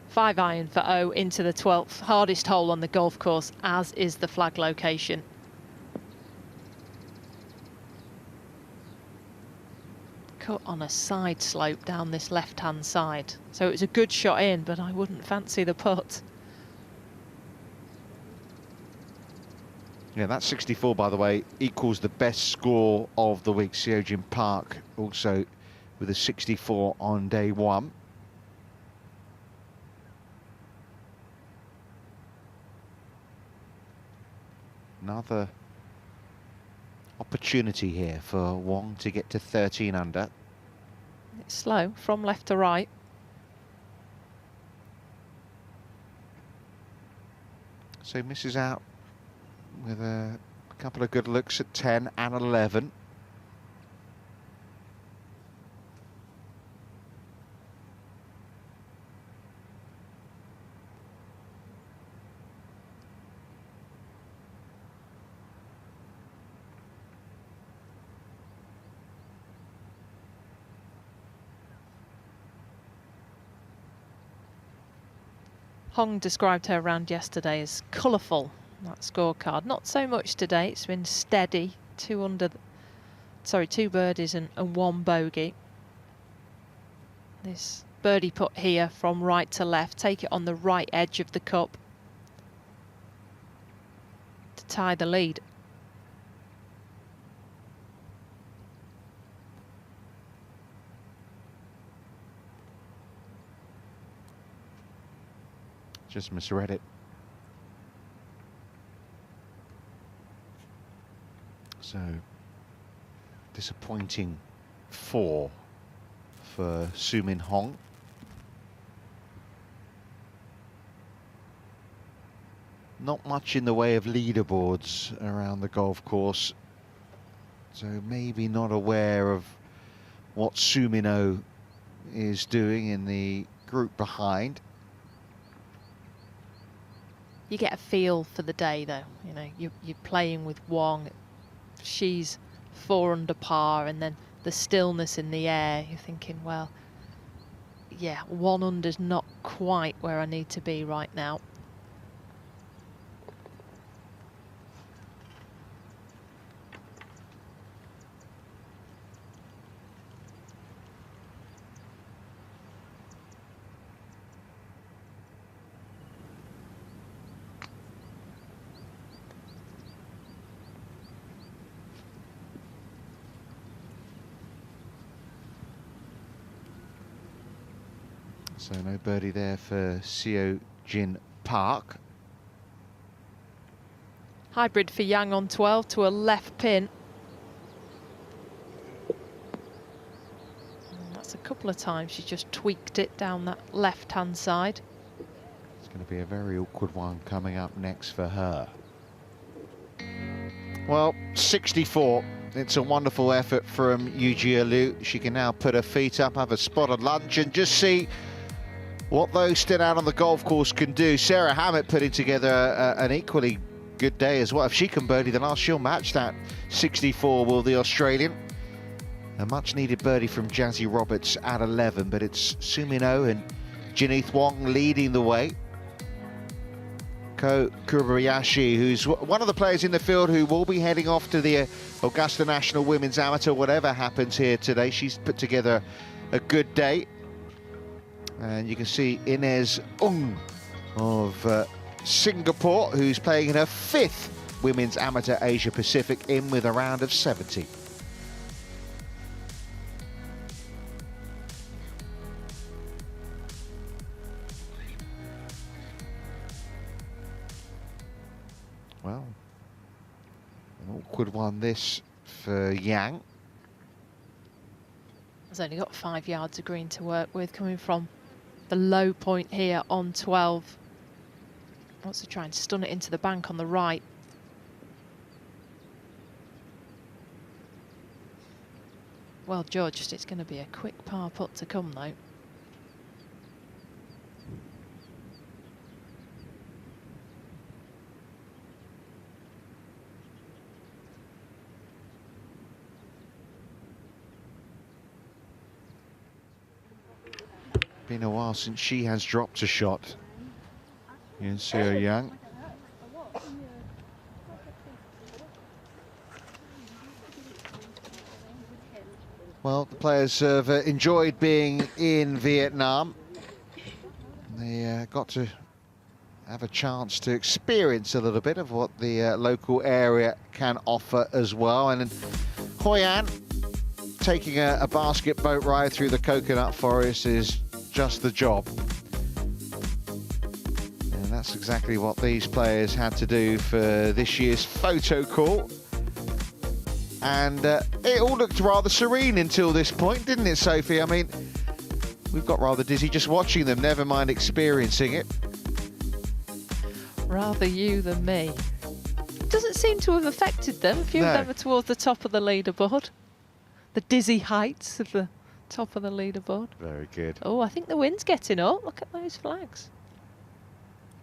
5 iron for O into the 12th. Hardest hole on the golf course, as is the flag location. Cut on a side slope down this left-hand side. So it was a good shot in, but I wouldn't fancy the putt. Yeah, that 64, by the way, equals the best score of the week. Seojin Park also with a 64 on day 1. Another opportunity here for Wong to get to 13 under. It's slow, from left to right. So misses out with a couple of good looks at 10 and 11. Hong described her round yesterday as colourful, that scorecard. Not so much today, it's been steady. 2 birdies and 1 bogey. This birdie putt here from right to left, take it on the right edge of the cup to tie the lead. Just misread it. So, disappointing 4 for Su Min Hong. Not much in the way of leaderboards around the golf course, so maybe not aware of what Su Min Oh is doing in the group behind. You get a feel for the day, though. You know, you're playing with Wong. She's 4 under par, and then the stillness in the air. You're thinking, well, yeah, 1 under's not quite where I need to be right now. So no birdie there for Seo Jin Park. Hybrid for Yang on 12 to a left pin. And that's a couple of times she's just tweaked it down that left-hand side. It's going to be a very awkward one coming up next for her. Well, 64. It's a wonderful effort from Yu Jia Liu. She can now put her feet up, have a spot of lunch, and just see what those still out on the golf course can do. Sarah Hammett putting together an equally good day as well. If she can birdie the last, she'll match that 64, will the Australian. A much needed birdie from Jazzy Roberts at 11, but it's Su Min Oh and Janeth Wong leading the way. Ko Kurobayashi, who's one of the players in the field who will be heading off to the Augusta National Women's Amateur, whatever happens here today. She's put together a good day. And you can see Inez Ung of Singapore, who's playing in her 5th Women's Amateur Asia Pacific, in with a round of 70. Well, an awkward one this for Yang. Has only got 5 yards of green to work with, coming from the low point here on 12. Wants to try and stun it into the bank on the right. Well judged. It's going to be a quick par putt to come, though. Been a while since she has dropped a shot. You can see her Yang. Well, the players have enjoyed being in Vietnam. They got to have a chance to experience a little bit of what the local area can offer as well. And Hoi An taking a basket boat ride through the coconut forest is just the job. And that's exactly what these players had to do for this year's photo call. And it all looked rather serene until this point, didn't it, Sophie? I mean, we've got rather dizzy just watching them, never mind experiencing it. Rather you than me. Doesn't seem to have affected them. A few of them are towards the top of the leaderboard. The dizzy heights of the top of the leaderboard. Very good. Oh, I think the wind's getting up. Look at those flags.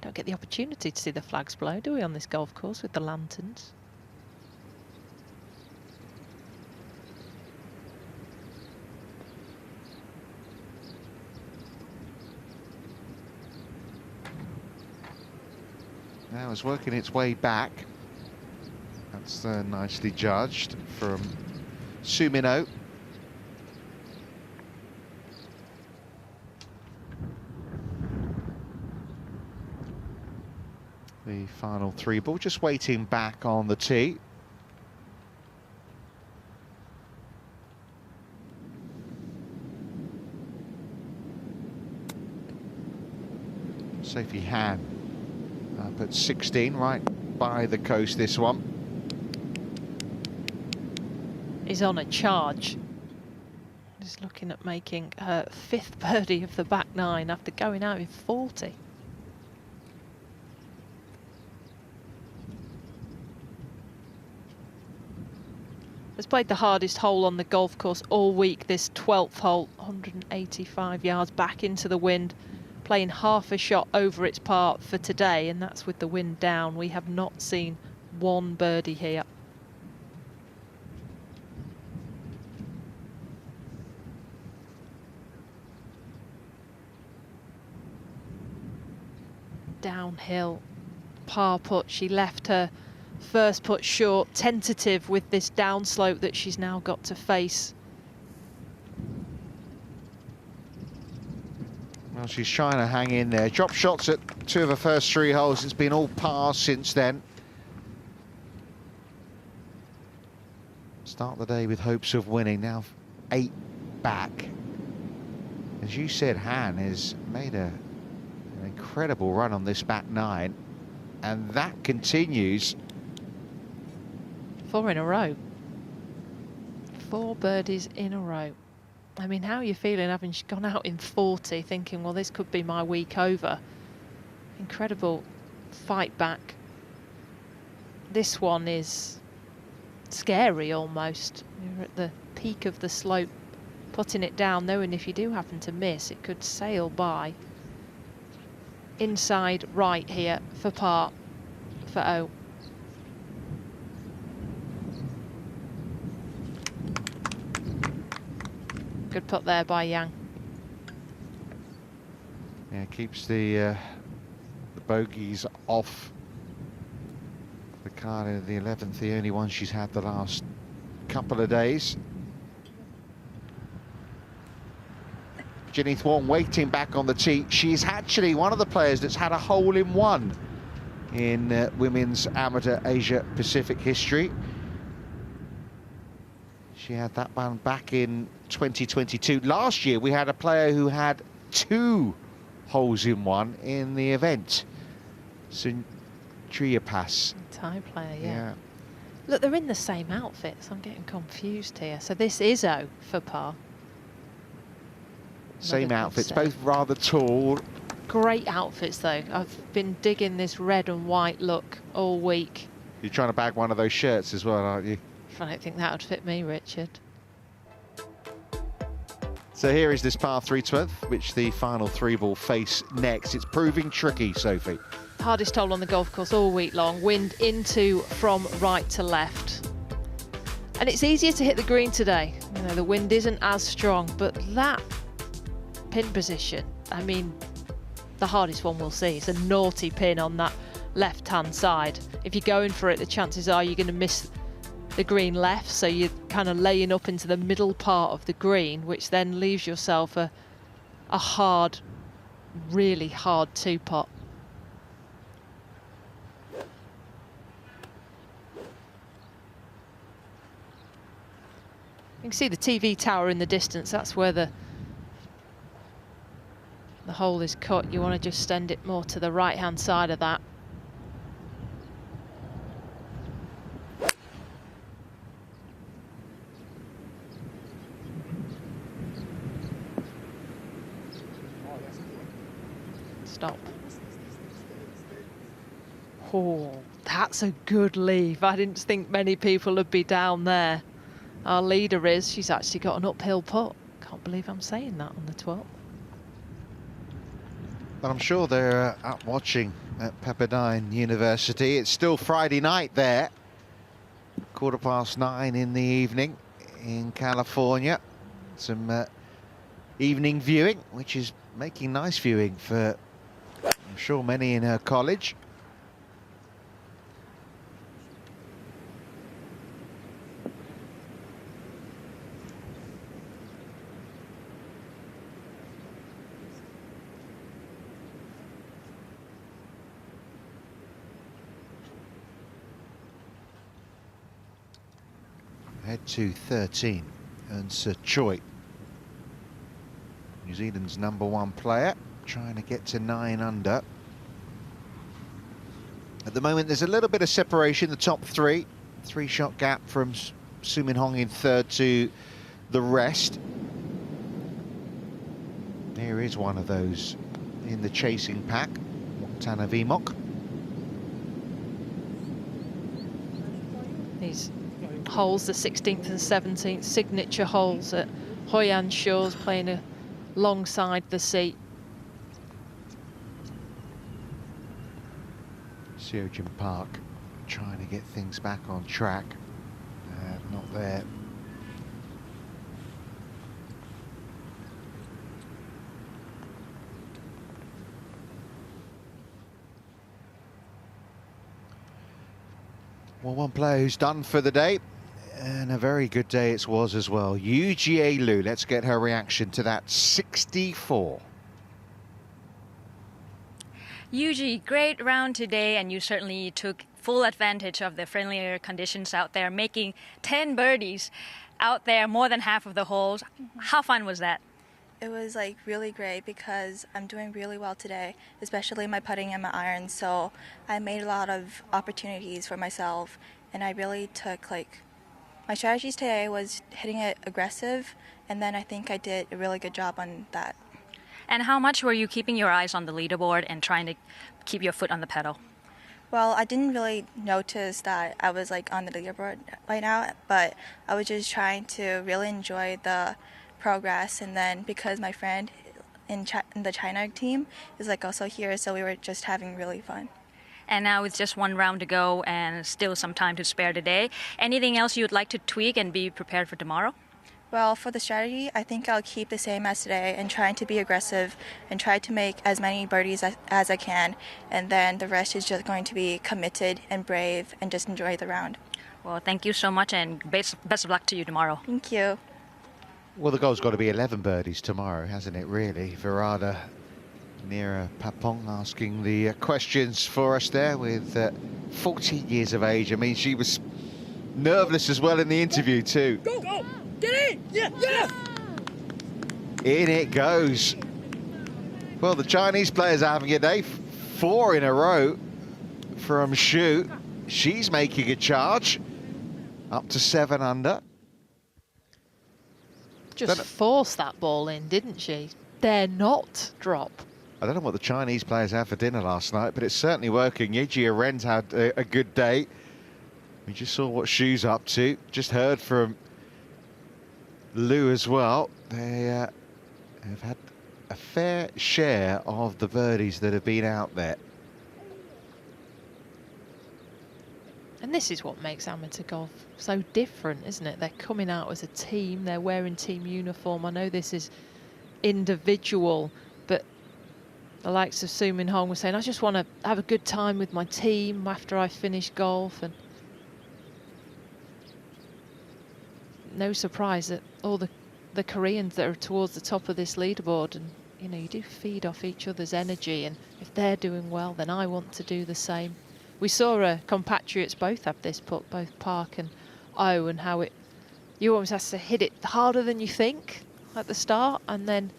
Don't get the opportunity to see the flags blow, do we, on this golf course with the lanterns? Now it's working its way back. That's nicely judged from Su Min Oh. The final 3 ball, just waiting back on the tee. Sophie Han up at 16, right by the coast this one. is on a charge. Just looking at making her 5th birdie of the back 9 after going out in 40. Has played the hardest hole on the golf course all week, this 12th hole, 185 yards back into the wind, playing half a shot over its par for today, and that's with the wind down. We have not seen one birdie here. Downhill par putt. She left her first putt short, tentative with this downslope that she's now got to face. Well, she's trying to hang in there. Dropped shots at 2 of her first 3 holes. It's been all pars since then. Start the day with hopes of winning. Now 8 back. As you said, Han has made an incredible run on this back 9, and that continues. 4 in a row. 4 birdies in a row. I mean, how are you feeling having gone out in 40, thinking, well, this could be my week over? Incredible fight back. This one is scary almost. You're at the peak of the slope, putting it down, knowing if you do happen to miss, it could sail by. Inside right here for par for O. Good putt there by Yang. Yeah, keeps the bogeys off the card of the 11th, the only one she's had the last couple of days. Ginny Thorne waiting back on the tee. She's actually one of the players that's had a hole-in-one in women's amateur Asia Pacific history. She had that one back in 2022. Last year, we had a player who had 2 holes-in-one in the event. Triapas. Thai player, yeah. Look, they're in the same outfits. I'm getting confused here. So this is O for par. Same outfits, both rather tall. Great outfits, though. I've been digging this red and white look all week. You're trying to bag one of those shirts as well, aren't you? I don't think that would fit me, Richard. So here is this par 3 12th, which the final 3 will face next. It's proving tricky, Sophie. Hardest hole on the golf course all week long. Wind into from right to left. And it's easier to hit the green today. You know, the wind isn't as strong, but that pin position, I mean, the hardest one we'll see. It's a naughty pin on that left-hand side. If you're going for it, the chances are you're going to miss the green left, so you're kind of laying up into the middle part of the green, which then leaves yourself a hard, really hard 2-pot. You can see the TV tower in the distance. That's where the hole is cut. You want to just send it more to the right-hand side of that. Stop. Oh, that's a good leave. I didn't think many people would be down there. Our leader is. She's actually got an uphill putt. Can't believe I'm saying that on the 12th. But I'm sure they're up watching at Pepperdine University. It's still Friday night there. 9:15 in the evening in California. Some evening viewing, which is making nice viewing for, I'm sure, many in her college. Head to 13, and Sir Choi, New Zealand's #1 player, trying to get to 9 under. At the moment, there's a little bit of separation. The top 3-shot gap from Su Min Hong in third to the rest. There is one of those in the chasing pack, Montana Vimok. These holes, the 16th and 17th, signature holes at Hoi An Shores, playing alongside the sea. Seojin Park trying to get things back on track. Not there. Well, one player who's done for the day, and a very good day it was as well. Yu Jie Lu, let's get her reaction to that 64. Yuji, great round today, and you certainly took full advantage of the friendlier conditions out there, making 10 birdies out there, more than half of the holes. How fun was that? It was like really great because I'm doing really well today, especially my putting and my irons. So I made a lot of opportunities for myself, and I really took my strategies today was hitting it aggressive, and then I think I did a really good job on that. And how much were you keeping your eyes on the leaderboard and trying to keep your foot on the pedal? Well, I didn't really notice that I was on the leaderboard right now, but I was just trying to really enjoy the progress. And then because my friend in the China team is also here, so we were just having really fun. And now it's just one round to go and still some time to spare today. Anything else you'd like to tweak and be prepared for tomorrow? Well, for the strategy, I think I'll keep the same as today and trying to be aggressive and try to make as many birdies as I can. And then the rest is just going to be committed and brave and just enjoy the round. Well, thank you so much, and best of luck to you tomorrow. Thank you. Well, the goal's got to be 11 birdies tomorrow, hasn't it, really? Virada Nira Papong asking the questions for us there with 14 years of age. I mean, she was nerveless as well in the interview, too. Go, go! Get in! Yeah, yeah! In it goes. Well, the Chinese players are having a day. 4 in a row from Xu. She's making a charge. Up to 7 under. Just forced that ball in, didn't she? Dare not drop. I don't know what the Chinese players had for dinner last night, but it's certainly working. Yijia Ren's had a good day. We just saw what Xu's up to. Just heard from Lu as well. They have had a fair share of the birdies that have been out there. And this is what makes amateur golf so different, isn't it? They're coming out as a team, they're wearing team uniform. I know this is individual, but the likes of Su Min Hong were saying, I just want to have a good time with my team after I finish golf. And no surprise that all the Koreans that are towards the top of this leaderboard, and you do feed off each other's energy, and if they're doing well, then I want to do the same. We saw compatriots both have this putt, both Park and O, and how you almost have to hit it harder than you think at the start, and then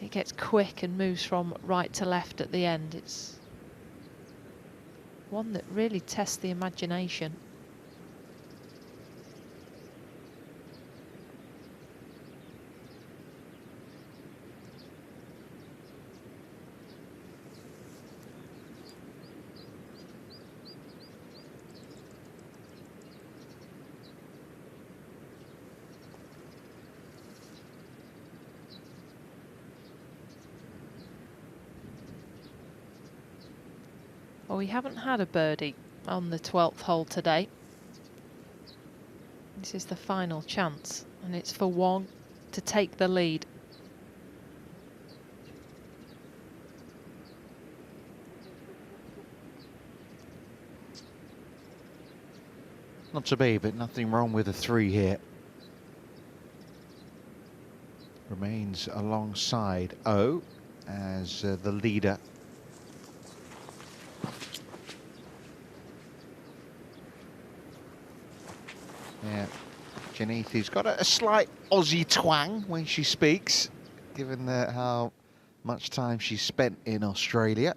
it gets quick and moves from right to left at the end. It's one that really tests the imagination. Well, we haven't had a birdie on the 12th hole today. This is the final chance, and it's for Wong to take the lead. Not to be, but nothing wrong with a 3 here. Remains alongside O as the leader. Yeah, Janith, who's got a slight Aussie twang when she speaks, given how much time she's spent in Australia.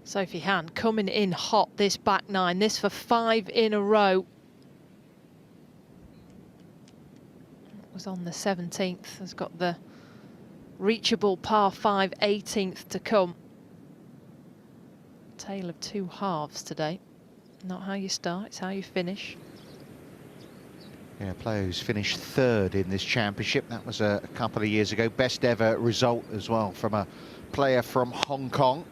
Sophie Han coming in hot this back nine, this for 5 in a row. It was on the 17th, has got the reachable par 5 18th to come. Tale of two halves today. Not how you start, it's how you finish. Yeah, a player who's finished 3rd in this championship. That was a couple of years ago. Best ever result as well from a player from Hong Kong.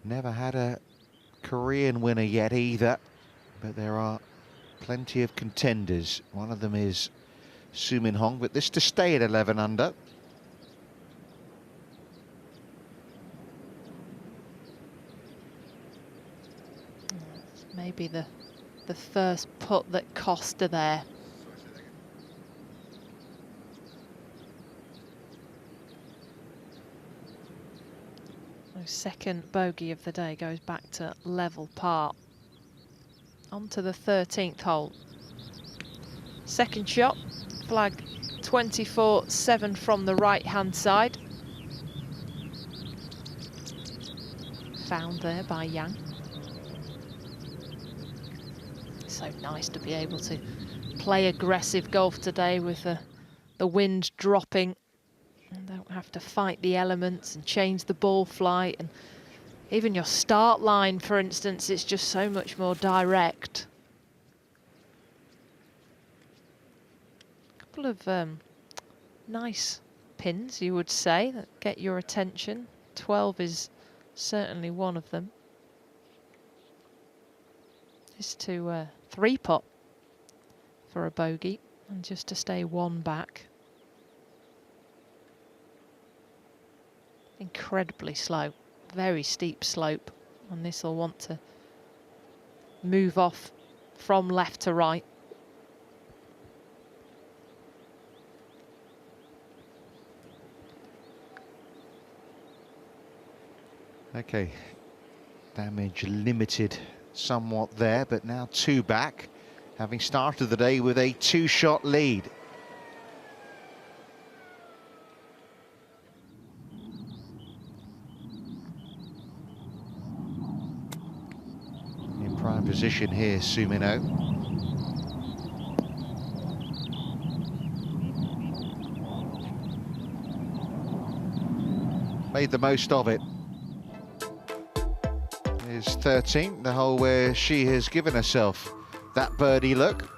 Never had a Korean winner yet either, but there are plenty of contenders. One of them is Su Min Hong, but this to stay at 11 under. Maybe the first putt that cost her there. So second bogey of the day goes back to level par. On to the 13th hole. Second shot, flag 24-7 from the right-hand side. Found there by Yang. So nice to be able to play aggressive golf today with the wind dropping. And don't have to fight the elements and change the ball flight. And even your start line, for instance, it's just so much more direct. Couple of nice pins, you would say, that get your attention. 12 is certainly one of them. Is to 3-putt for a bogey and just to stay 1 back. Incredibly slow, very steep slope, and this will want to move off from left to right. Okay, damage limited somewhat there, but now 2 back, having started the day with a 2-shot lead. In prime position here, Su Min Oh. Made the most of it. Is 13, the hole where she has given herself that birdie look.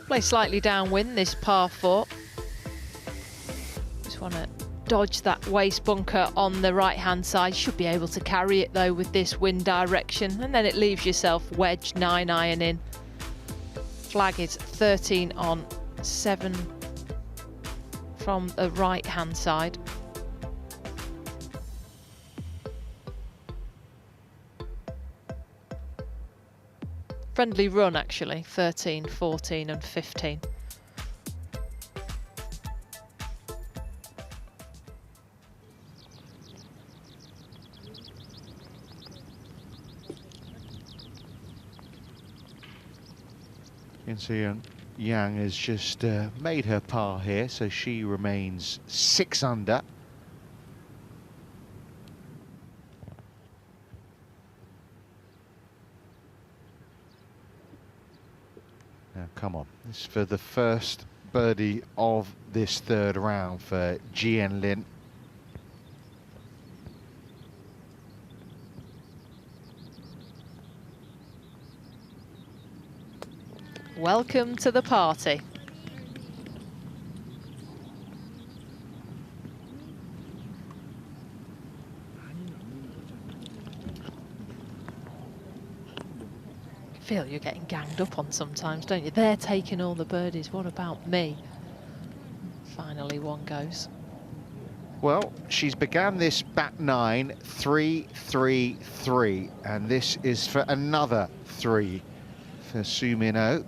Play slightly downwind, this par 4. Just want to dodge that waste bunker on the right-hand side. Should be able to carry it, though, with this wind direction. And then it leaves yourself wedge 9-iron in. Flag is 13 on 7 from the right-hand side. Friendly run, actually, 13, 14 and 15. You can see Yang has just made her par here, so she remains 6 under. Now, come on, this is for the first birdie of this 3rd round for Jian Lin. Welcome to the party. Feel you're getting ganged up on sometimes, don't you? They're taking all the birdies. What about me? Finally, one goes. Well, she's began this back nine 3-3-3, and this is for another 3 for Su Min Oh.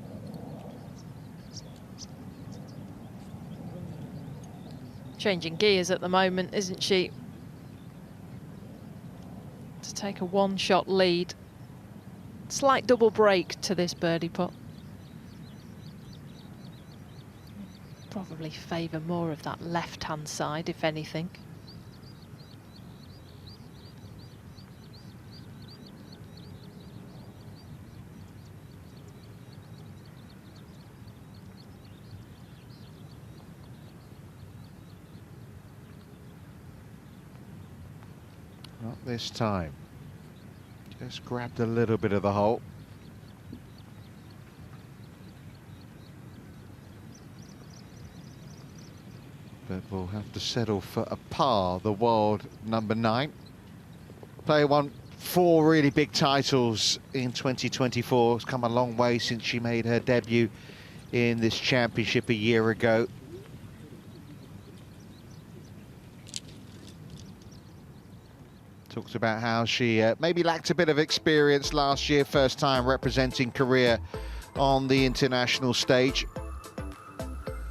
Changing gears at the moment, isn't she? To take a 1-shot lead. Slight double break to this birdie putt. Probably favour more of that left-hand side, if anything. Not this time. Just grabbed a little bit of the hole. But we'll have to settle for a par, the world number 9. Player won 4 really big titles in 2024. It's come a long way since she made her debut in this championship a year ago. Talks about how she maybe lacked a bit of experience last year, first time representing Korea on the international stage.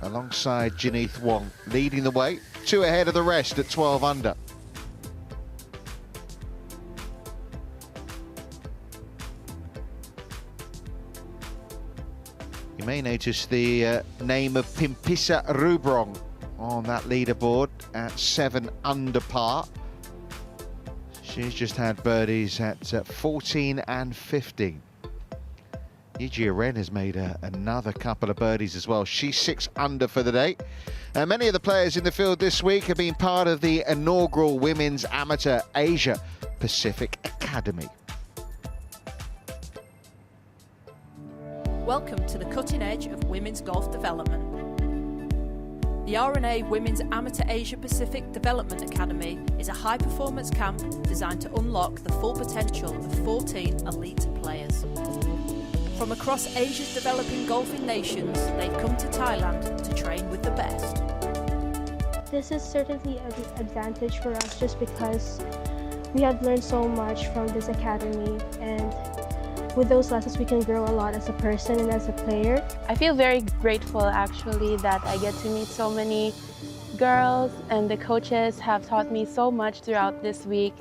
Alongside Janeth Wong, leading the way, 2 ahead of the rest at 12 under. You may notice the name of Pimpisa Rubrong on that leaderboard at 7 under par. She's just had birdies at 14 and 15. Yiji Ren has made another couple of birdies as well. She's 6 under for the day. And many of the players in the field this week have been part of the inaugural Women's Amateur Asia Pacific Academy. Welcome to the cutting edge of women's golf development. The R&A Women's Amateur Asia Pacific Development Academy is a high-performance camp designed to unlock the full potential of 14 elite players. From across Asia's developing golfing nations, they've come to Thailand to train with the best. This is certainly an advantage for us just because we have learned so much from this academy, and with those lessons we can grow a lot as a person and as a player. I feel very grateful actually that I get to meet so many girls, and the coaches have taught me so much throughout this week.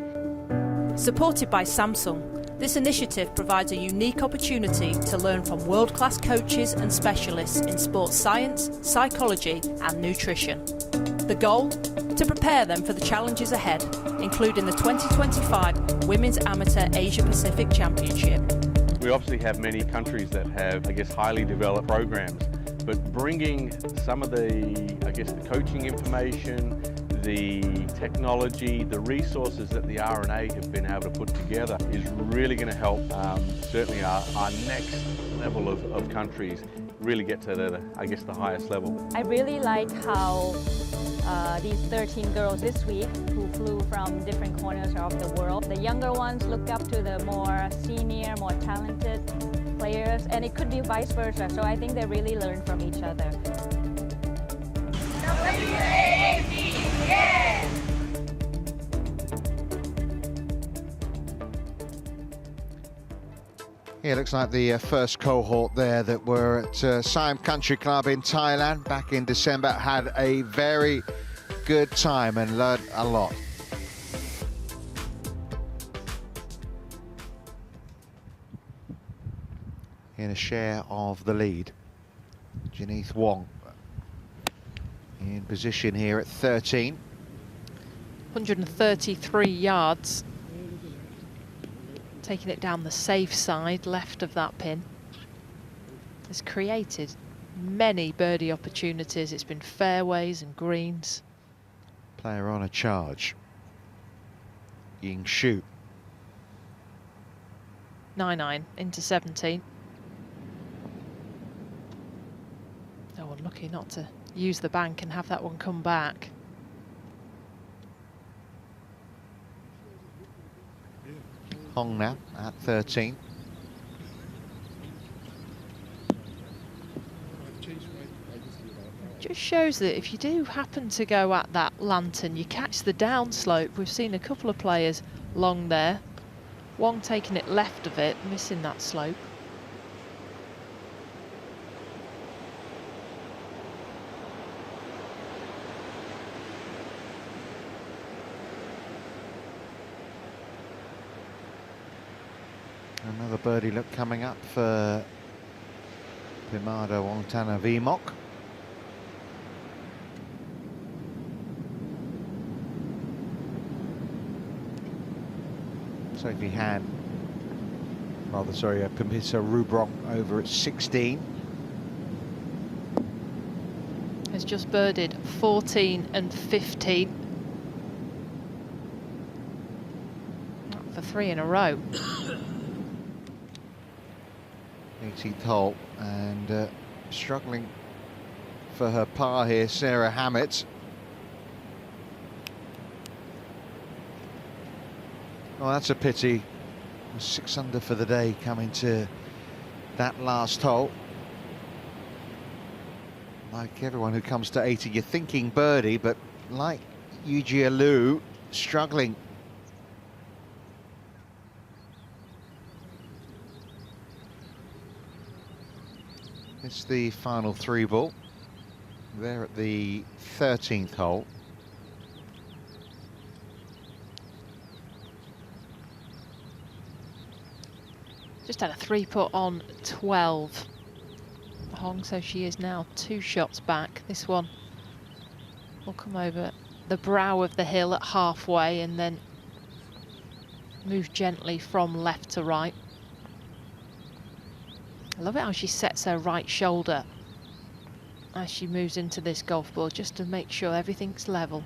Supported by Samsung, this initiative provides a unique opportunity to learn from world-class coaches and specialists in sports science, psychology and nutrition. The goal? To prepare them for the challenges ahead, including the 2025 Women's Amateur Asia Pacific Championship. We obviously have many countries that have, highly developed programs, but bringing some of the coaching information, the technology, the resources that the R&A have been able to put together is really going to help certainly our next level of countries really get to the highest level. I really like how these 13 girls this week who flew from different corners of the world, the younger ones looked up to the more senior, more talented players, and it could be vice versa. So I think they really learn from each other. Yeah, it looks like the first cohort there that were at Siam Country Club in Thailand back in December had a very good time and learned a lot. In a share of the lead, Janeth Wong in position here at 13. 133 yards. Taking it down the safe side, left of that pin. Has created many birdie opportunities. It's been fairways and greens. Player on a charge. Ying Shu. 9-9 into 17. Oh, unlucky not to use the bank and have that one come back. Hong now at 13. Just shows that if you do happen to go at that lantern, you catch the downslope. We've seen a couple of players long there. Wong taking it left of it, missing that slope. Another birdie look coming up for Pimado Wongtana Vmok. Sophie Han, Pimpisa Rubrong over at 16. Has just birdied 14 and 15. 3 in a row. 18th hole, and struggling for her par here, Sarah Hammett. Oh, that's a pity. 6 under for the day coming to that last hole. Like everyone who comes to 80, you're thinking birdie, but like Yujia Liu, struggling. It's the final 3 ball. They're at the 13th hole. Just had a 3-putt on 12. Hong, so she is now 2 shots back. This one will come over the brow of the hill at halfway and then move gently from left to right. I love it how she sets her right shoulder as she moves into this golf ball, just to make sure everything's level.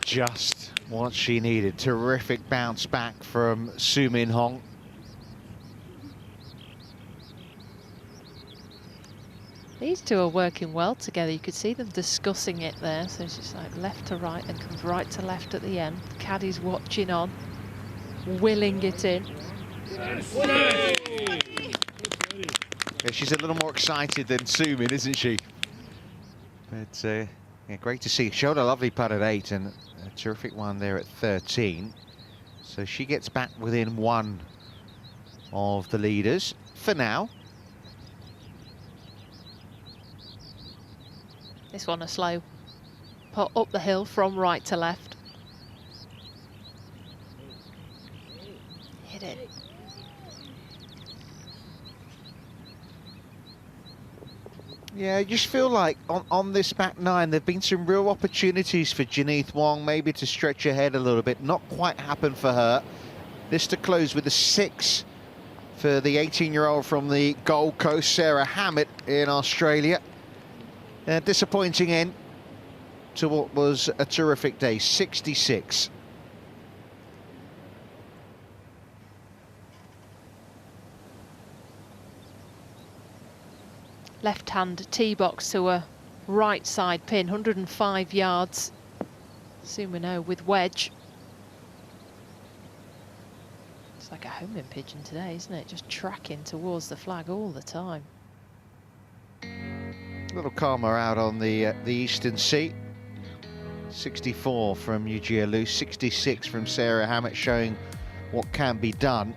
Just what she needed. Terrific bounce back from Su Min Hong. These two are working well together. You could see them discussing it there. So it's just like left to right and comes right to left at the end. The caddy's watching on, willing it in. Yeah, she's a little more excited than Su Min, isn't she? But yeah, great to see. Showed a lovely putt at 8 and a terrific one there at 13. So she gets back within 1 of the leaders for now. This one a slow putt up the hill from right to left. Hit it. Yeah, I just feel like on this back 9, there have been some real opportunities for Janeth Wong, maybe to stretch ahead a little bit. Not quite happened for her. This to close with a 6 for the 18-year-old from the Gold Coast, Sarah Hammett in Australia. Disappointing end to what was a terrific day, 66. Left-hand tee box to a right side pin, 105 yards. Soon we know with wedge. It's like a homing pigeon today, isn't it? Just tracking towards the flag all the time. A little calmer out on the Eastern Sea. 64 from Yujia Liu, 66 from Sarah Hammett, showing what can be done.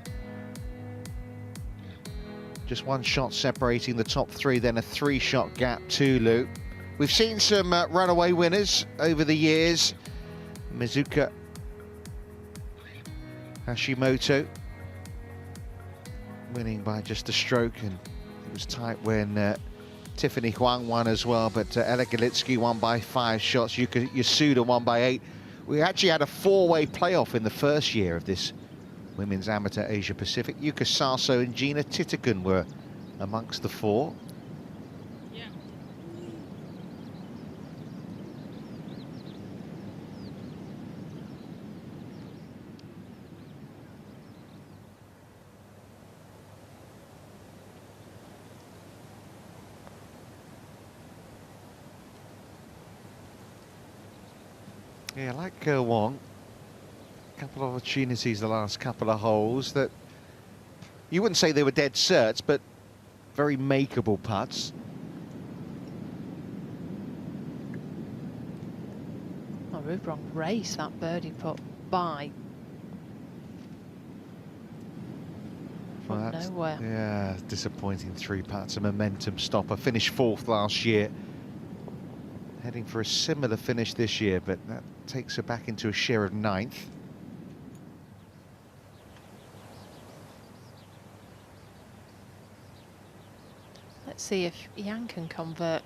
Just 1 shot separating the top 3, then a 3-shot gap to Liu. We've seen some runaway winners over the years. Mizuka Hashimoto winning by just a stroke, and it was tight when Tiffany Huang won as well, but Ella Galitsky won by 5 shots. Yuka Yasuda won by 8. We actually had a 4-way playoff in the first year of this Women's Amateur Asia Pacific. Yuka Saso and Gina Titigan were amongst the 4. Yeah, like Wong, a couple of opportunities the last couple of holes that you wouldn't say they were dead certs, but very makeable putts. Oh, moved wrong race, that birdie putt by. Well, From nowhere. Yeah, disappointing 3 putts, a momentum stopper. Finished 4th last year. Heading for a similar finish this year, but that takes her back into a share of 9th. Let's see if Yang can convert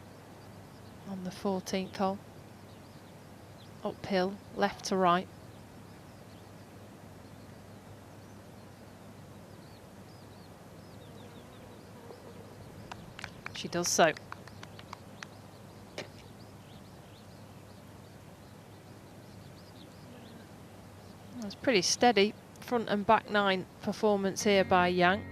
on the 14th hole. Uphill, left to right. she does so. That's pretty steady front and back nine performance here by Yang.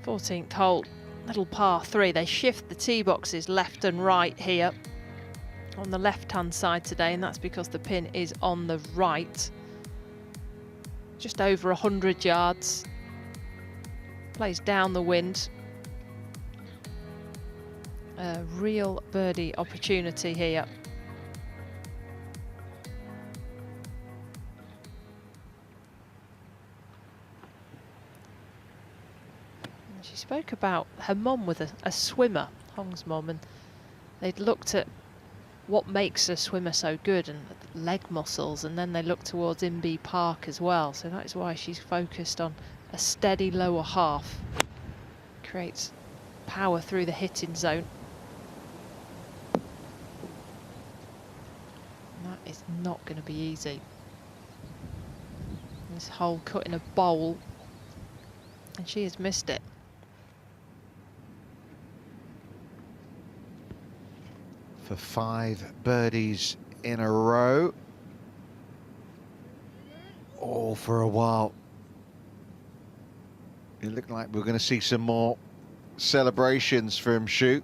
14th hole, little par 3. They shift the tee boxes left and right here on the left-hand side today, and that's because the pin is on the right. Just over 100 yards. Plays down the wind. A real birdie opportunity here. She spoke about her mum with a swimmer, Hong's mum, and they'd looked at what makes a swimmer so good and leg muscles, and then they look towards Inbee Park as well. So that is why she's focused on a steady lower half. Creates power through the hitting zone. And that is not going to be easy. This hole cut in a bowl, and she has missed it. For 5 birdies in a row. Oh, for a while. It looked like we're going to see some more celebrations from Xu.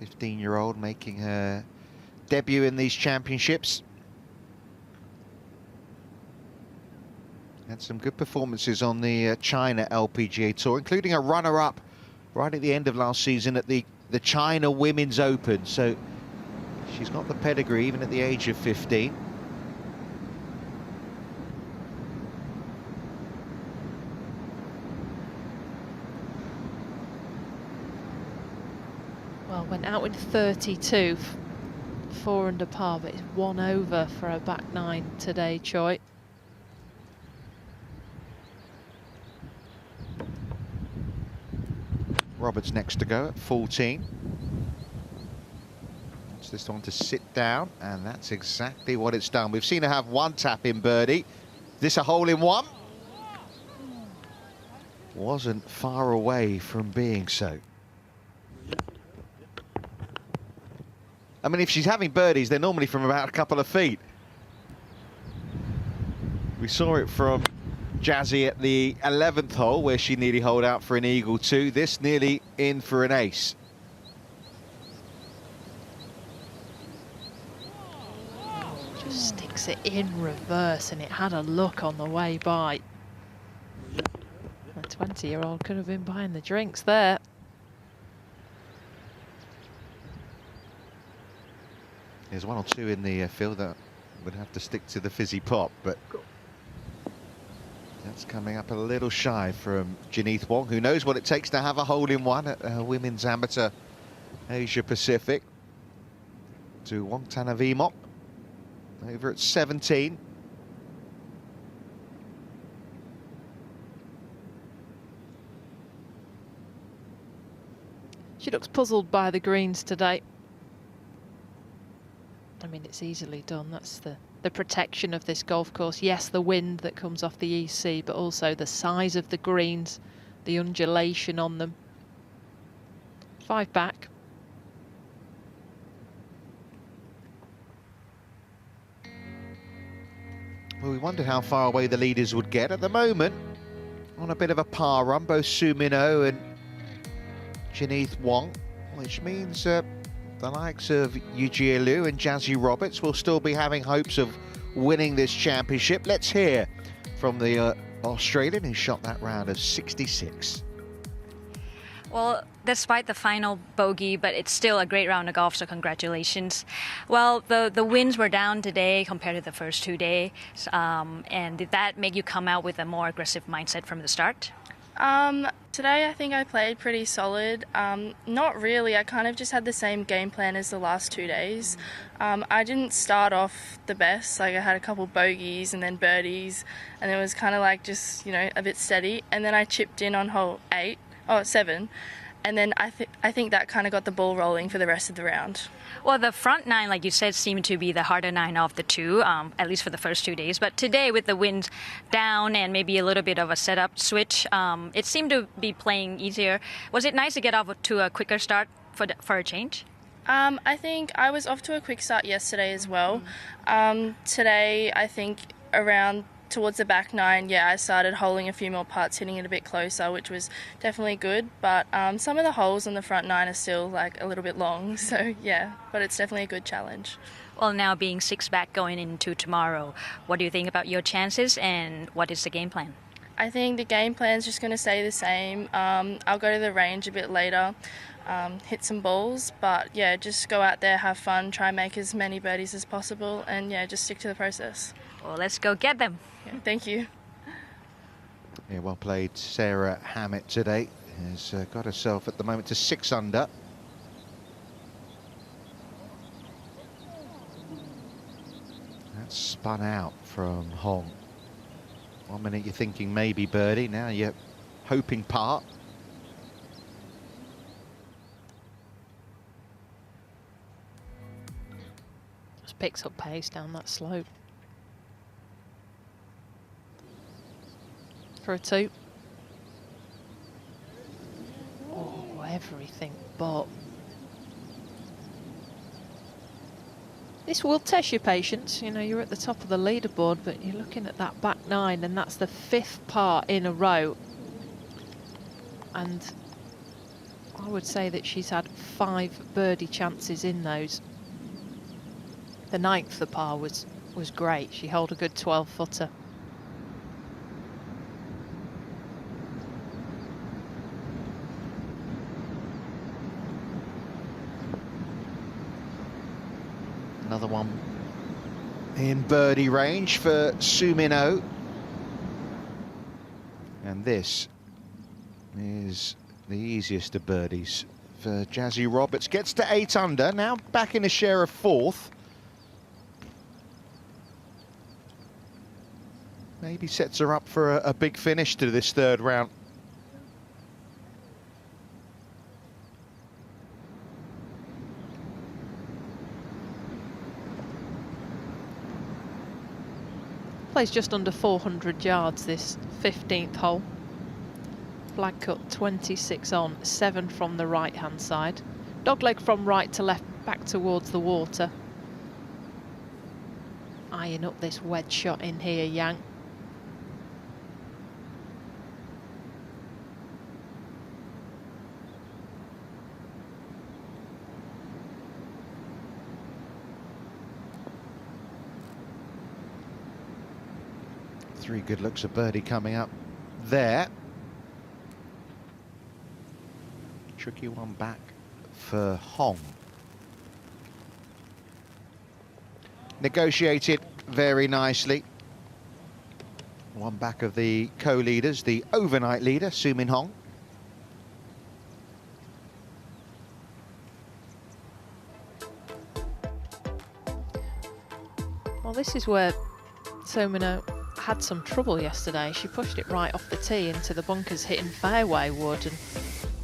15-year-old making her debut in these championships. Had some good performances on the China LPGA Tour, including a runner-up right at the end of last season at the China Women's Open. So she's got the pedigree even at the age of 15. Well, went out in 32, 4 under par, but it's 1 over for a back nine today, Choi. Roberts next to go at 14. Wants this one to sit down, and that's exactly what it's done. We've seen her have 1 tap in birdie. This a hole in 1? Wasn't far away from being so. I mean, if she's having birdies, they're normally from about a couple of feet. We saw it from Jazzy at the 11th hole, where she nearly holed out for an eagle too. This nearly in for an ace. Just sticks it in reverse, and it had a look on the way by. A 20-year-old could have been buying the drinks there. There's 1 or 2 in the field that would have to stick to the fizzy pop, but that's coming up a little shy from Janeth Wong, who knows what it takes to have a hole in 1 at Women's Amateur Asia Pacific. To Wong Tanavimok over at 17. She looks puzzled by the greens today. I mean, it's easily done. That's the protection of this golf course. Yes, the wind that comes off the EC, but also the size of the greens, the undulation on them. 5 back. Well, we wondered how far away the leaders would get. At the moment, on a bit of a par run, both Su Min-oh and Janeth Wong, which means the likes of Yu Jie Liu and Jazzy Roberts will still be having hopes of winning this championship. Let's hear from the Australian who shot that round of 66. Well, despite the final bogey, but it's still a great round of golf, so congratulations. Well, the winds were down today compared to the first 2 days, and did that make you come out with a more aggressive mindset from the start? Today I think I played pretty solid. Not really, I kind of just had the same game plan as the last 2 days. I didn't start off the best, like I had a couple bogeys and then birdies, and it was kind of like just, you know, a bit steady. And then I chipped in on hole 7, And then I think that kind of got the ball rolling for the rest of the round. Well, the front 9, like you said, seemed to be the harder 9 of the two, at least for the first 2 days. But today, with the wind down and maybe a little bit of a setup switch, it seemed to be playing easier. Was it nice to get off to a quicker start for a change? I think I was off to a quick start yesterday as well. Today, I think around towards the back 9, I started holing a few more putts, hitting it a bit closer, which was definitely good. But some of the holes on the front 9 are still like a little bit long, so yeah, but it's definitely a good challenge. Well, now being 6 back going into tomorrow, what do you think about your chances and what is the game plan? I think the game plan's just going to stay the same. I'll go to the range a bit later, hit some balls, but yeah, just go out there, have fun, try and make as many birdies as possible, and yeah, just stick to the process. Well, let's go get them. Yeah, thank you. Yeah, well played, Sarah Hammett today. Has got herself at the moment to 6 under. That's spun out from Hong. 1 minute you're thinking maybe birdie, now you're hoping par. Just picks up pace down that slope. For a 2. Oh, everything but. This will test your patience. You know, you're at the top of the leaderboard, but you're looking at that back 9, and that's the 5th par in a row. And I would say that she's had 5 birdie chances in those. The 9th, the par, was great. She held a good 12-footer. Another one in birdie range for Su Min Oh. And this is the easiest of birdies for Jazzy Roberts. Gets to 8 under, now back in a share of 4th. Maybe sets her up for a big finish to this 3rd round. Plays just under 400 yards, this 15th hole. Flag cut 26 on, 7 from the right-hand side. Dogleg from right to left, back towards the water. Eyeing up this wedge shot in here, Yang. Three good looks of birdie coming up there. Tricky one back for Hong. Negotiated very nicely. One back of the co-leaders, the overnight leader, Su Min Hong. Well, this is where Su Min Oh had some trouble yesterday. She pushed it right off the tee into the bunkers, hitting fairway wood, and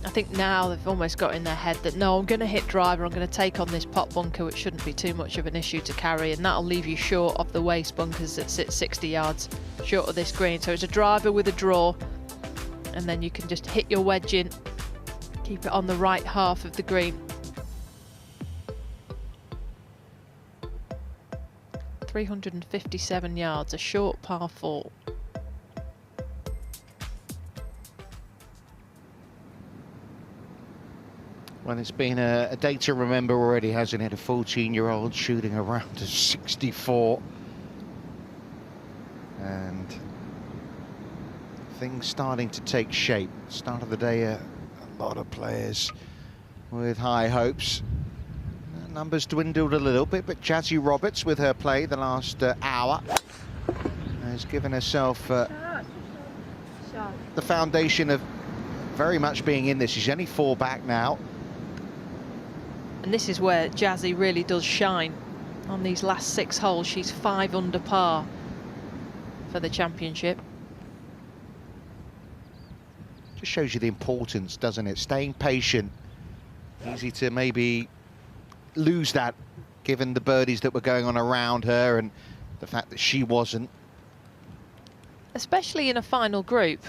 I think now they've almost got in their head that no, I'm going to hit driver, I'm going to take on this pot bunker, which shouldn't be too much of an issue to carry, and that'll leave you short of the waste bunkers that sit 60 yards short of this green. So it's a driver with a draw, and then you can just hit your wedge in, keep it on the right half of the green. 357 yards, a short par 4. Well, it's been a day to remember already, hasn't it? A 14-year-old shooting around a 64. And things starting to take shape. Start of the day, a lot of players with high hopes. Numbers dwindled a little bit, but Jazzy Roberts, with her play the last hour, has given herself the foundation of very much being in this. She's only 4 back now. And this is where Jazzy really does shine. On these last 6 holes, she's 5 under par for the championship. Just shows you the importance, doesn't it? Staying patient. Easy to maybe lose that, given the birdies that were going on around her and the fact that she wasn't. Especially in a final group,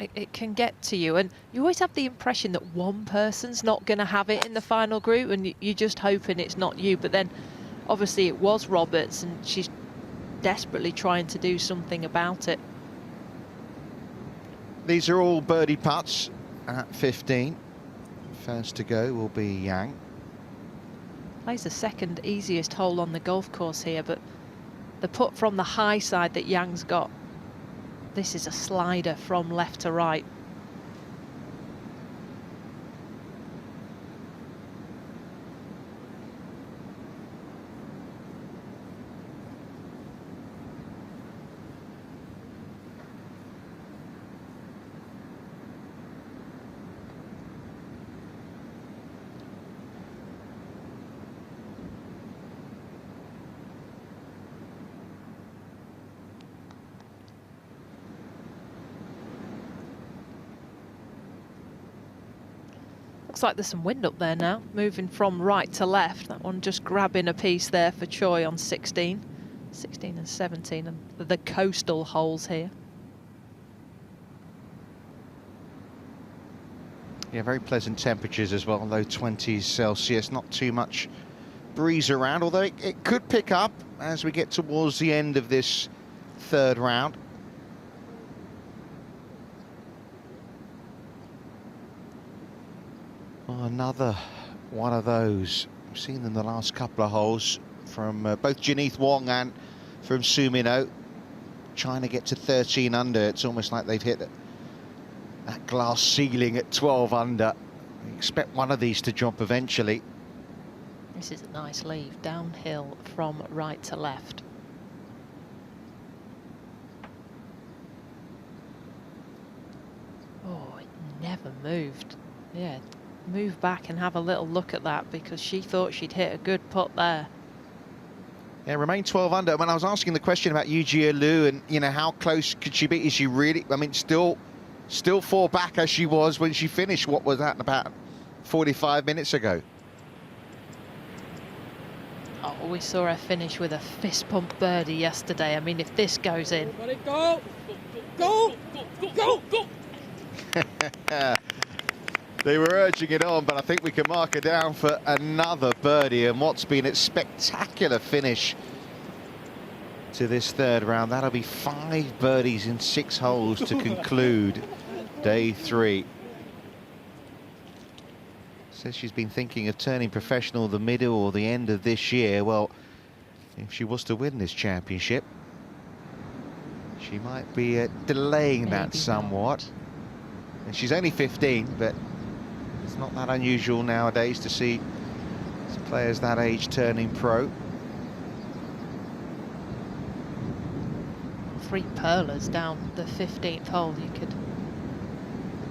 it can get to you, and you always have the impression that one person's not going to have it in the final group, and you're just hoping it's not you. But then obviously it was Roberts, and she's desperately trying to do something about it. These are all birdie putts at 15. First to go will be Yang. Plays the second easiest hole on the golf course here, but the putt from the high side that Yang's got, this is a slider from left to right. Looks like there's some wind up there now, moving from right to left. That one just grabbing a piece there for Choi on 16. 16 and 17, and the coastal holes here. Yeah, very pleasant temperatures as well, low 20s Celsius, not too much breeze around, although it could pick up as we get towards the end of this third round. Well, another one of those. We've seen them the last couple of holes from both Janeth Wong and from Sumino, trying to get to 13 under. It's almost like they've hit that glass ceiling at 12 under. We expect one of these to drop eventually. This is a nice leave, downhill from right to left. Oh, it never moved. Yeah, move back and have a little look at that, because she thought she'd hit a good putt there. Yeah, remain 12 under. When I was asking the question about Yujia Liu and, you know, how close could she be? Is she really, I mean, still 4 back as she was when she finished, what was that, about 45 minutes ago? Oh, we saw her finish with a fist pump birdie yesterday. I mean, if this goes in. Go! Go! Go! Go! They were urging it on, but I think we can mark her down for another birdie, and what's been a spectacular finish to this third round. That'll be 5 birdies in 6 holes to conclude day 3. Says she's been thinking of turning professional the middle or the end of this year. Well, if she was to win this championship, she might be delaying that somewhat. And she's only 15, but it's not that unusual nowadays to see players that age turning pro. 3 perlers down the 15th hole. You could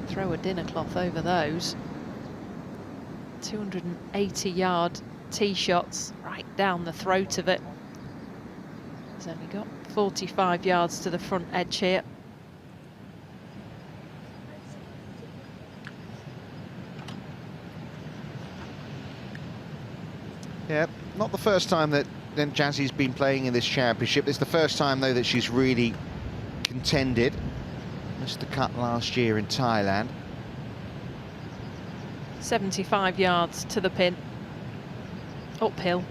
throw a dinner cloth over those. 280-yard tee shots right down the throat of it. He's only got 45 yards to the front edge here. Yeah, not the first time that Jazzy's been playing in this championship. It's the first time, though, that she's really contended. Missed the cut last year in Thailand. 75 yards to the pin. Uphill.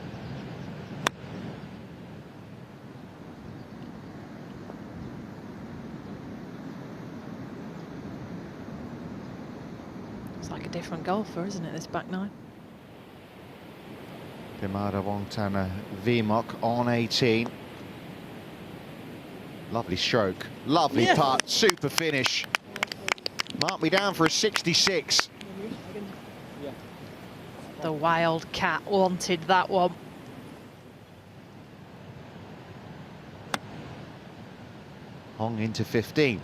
It's like a different golfer, isn't it, this back nine? Demada Wongtana Vimok on 18. Lovely stroke, lovely putt, super finish. Mark me down for a 66. The wild cat wanted that one. Hong into 15.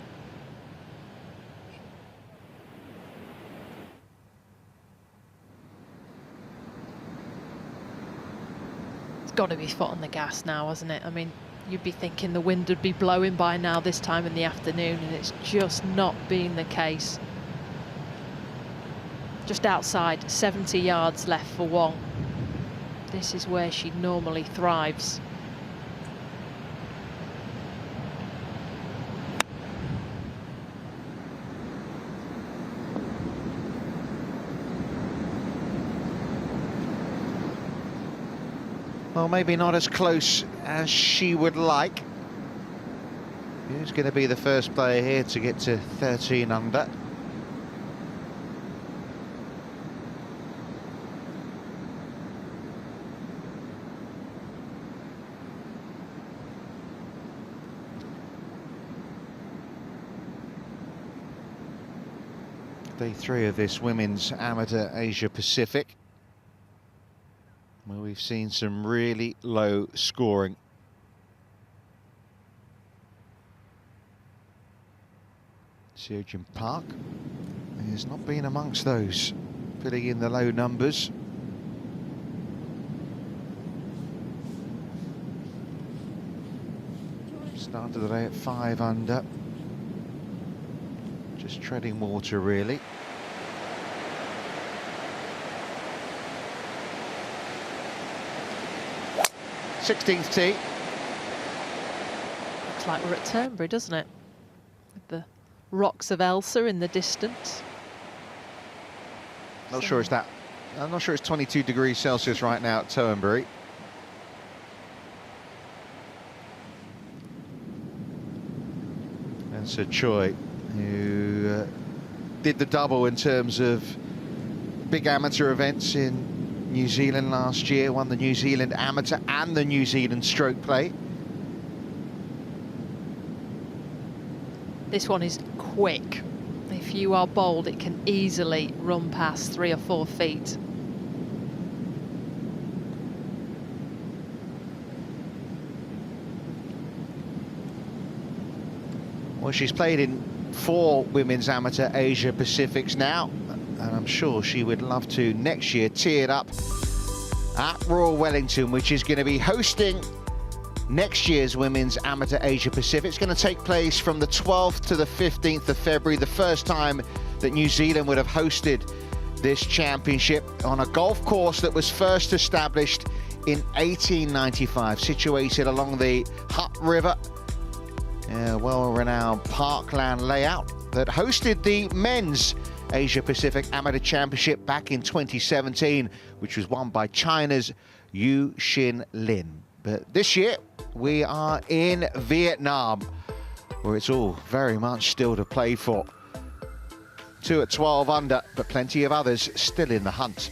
It's got to be foot on the gas now, hasn't it? I mean, you'd be thinking the wind would be blowing by now this time in the afternoon, and it's just not been the case. just outside 70 yards left for Wong. This is where she normally thrives. Well, maybe not as close as she would like. Who's going to be the first player here to get to 13 under? Day 3 of this Women's Amateur Asia Pacific, where we've seen some really low scoring. Seojin Park has not been amongst those putting in the low numbers. Started the day at 5 under. Just treading water, really. Sixteenth tee. Looks like we're at Turnberry, doesn't it? With the rocks of Elsa in the distance. Not sure it's that. I'm not sure it's 22 degrees Celsius right now at Turnberry. And Sir Choi, who did the double in terms of big amateur events in New Zealand last year, won the New Zealand Amateur and the New Zealand Stroke Play. This one is quick. If you are bold, it can easily run past 3 or 4 feet. Well, she's played in 4 Women's Amateur Asia Pacifics now, and I'm sure she would love to next year tee it up at Royal Wellington, which is going to be hosting next year's Women's Amateur Asia Pacific. It's going to take place from the 12th to the 15th of February, the first time that New Zealand would have hosted this championship on a golf course that was first established in 1895, situated along the Hutt River, a well-renowned parkland layout that hosted the men's Asia Pacific Amateur Championship back in 2017, which was won by China's Yu Xin Lin. But this year, we are in Vietnam, where it's all very much still to play for. 2 at 12 under, but plenty of others still in the hunt.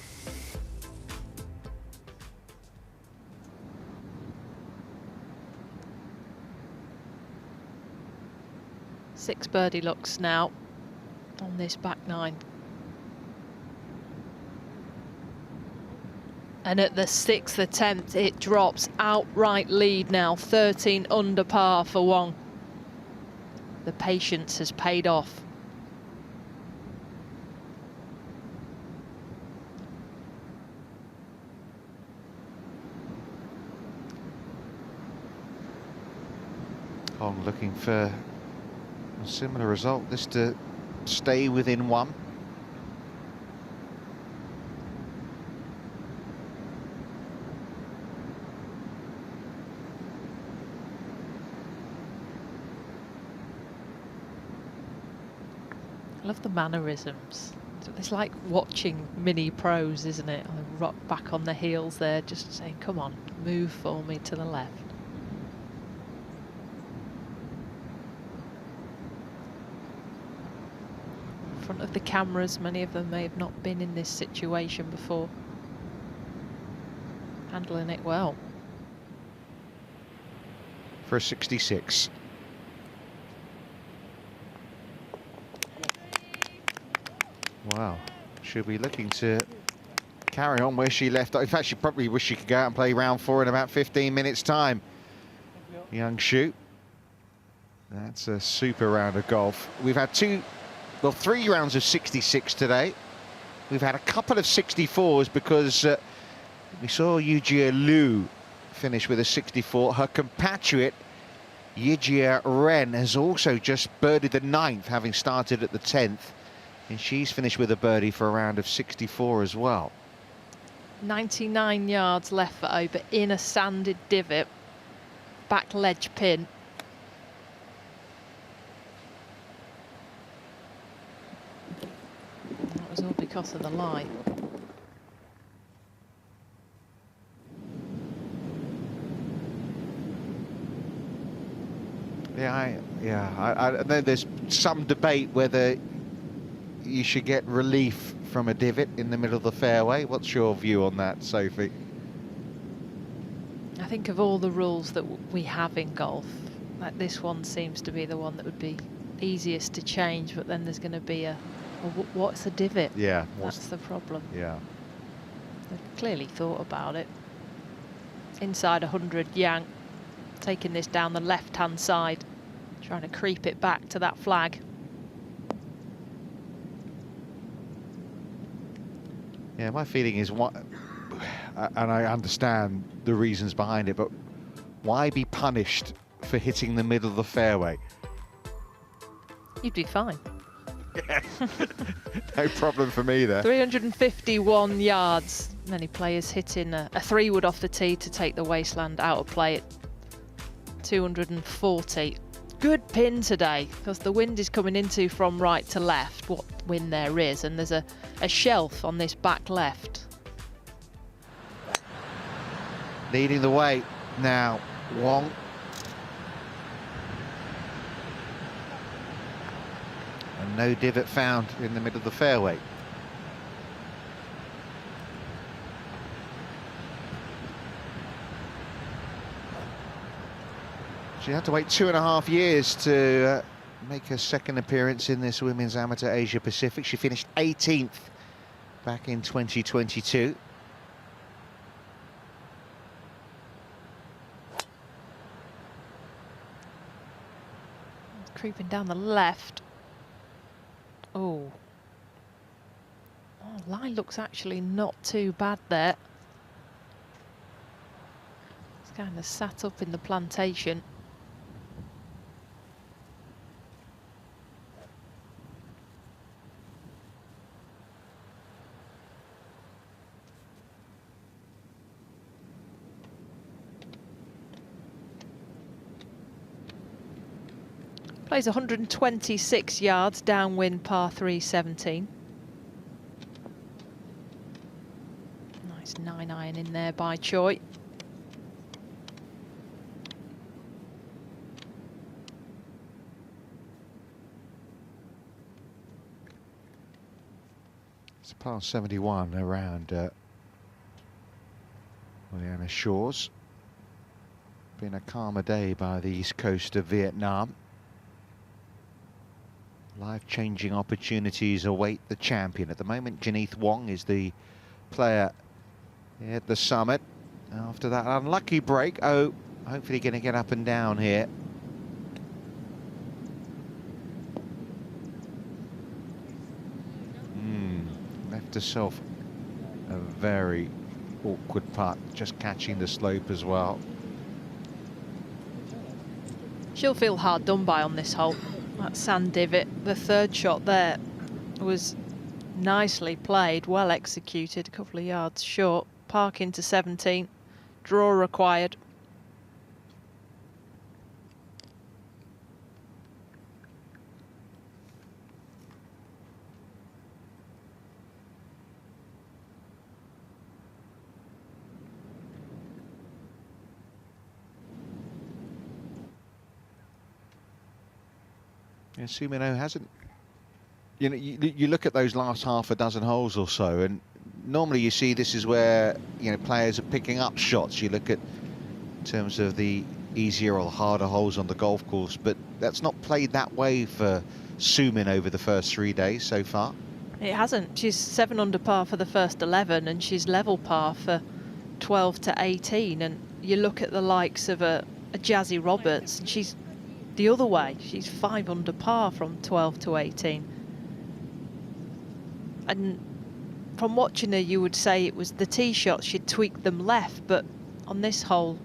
Six birdie looks now on this back 9. And at the 6th attempt, it drops. Outright lead now, 13 under par for Wong. The patience has paid off. Hong looking for a similar result, this to stay within 1. I love the mannerisms. It's like watching mini pros, isn't it? I rock back on the heels there, just saying, come on, move for me to the left. In front of the cameras, many of them may have not been in this situation before. Handling it well. For a 66. Wow, she'll be looking to carry on where she left. In fact, she probably wish she could go out and play round 4 in about 15 minutes' time. Young Shu. That's a super round of golf. We've had 3 rounds of 66 today. We've had a couple of 64s because we saw Yujia Liu finish with a 64. Her compatriot, Yijia Ren, has also just birdied the 9th, having started at the 10th. And she's finished with a birdie for a round of 64 as well. 99 yards left for O, but in a sanded divot. Back ledge pin. That was all because of the lie. I know there's some debate whether you should get relief from a divot in the middle of the fairway. What's your view on that, Sophie? I think of all the rules that we have in golf, like this one seems to be the one that would be easiest to change, but then there's going to be what's a divot? Yeah. That's the problem. Yeah. They've clearly thought about it. Inside 100, Yang taking this down the left-hand side, trying to creep it back to that flag. Yeah, my feeling is what, and I understand the reasons behind it, but why be punished for hitting the middle of the fairway? You'd be fine. Yeah. No problem for me there. 351 yards. Many players hitting a 3-wood off the tee to take the wasteland out of play at 240. Good pin today, because the wind is coming into from right to left, what wind there is, and there's a shelf on this back left. Leading the way now, Wong. And no divot found in the middle of the fairway. She had to wait 2.5 years to make her second appearance in this Women's Amateur Asia Pacific. She finished 18th back in 2022. Creeping down the left. Oh, line looks actually not too bad there. It's kind of sat up in the plantation. Plays 126 yards, downwind par 3 17. Nice 9-iron in there by Choi. It's par 71 around Liana Shores. Been a calmer day by the east coast of Vietnam. Life-changing opportunities await the champion. At the moment, Janeth Wong is the player at the summit. After that unlucky break, hopefully going to get up and down here. Left herself a very awkward putt, just catching the slope as well. She'll feel hard done by on this hole. That sand divot, the third shot there was nicely played, well executed, a couple of yards short. Park into 17, draw required. Yeah, Sumino hasn't. You know, you look at those last half a dozen holes or so, and normally you see this is where, you know, players are picking up shots. You look at in terms of the easier or harder holes on the golf course, but that's not played that way for Sumin over the first 3 days so far. It hasn't. She's 7 under par for the first 11, and she's level par for 12 to 18. And you look at the likes of a Jazzy Roberts, and she's the other way. She's 5 under par from 12 to 18. And from watching her, you would say it was the tee shots, she'd tweaked them left, but on this hole,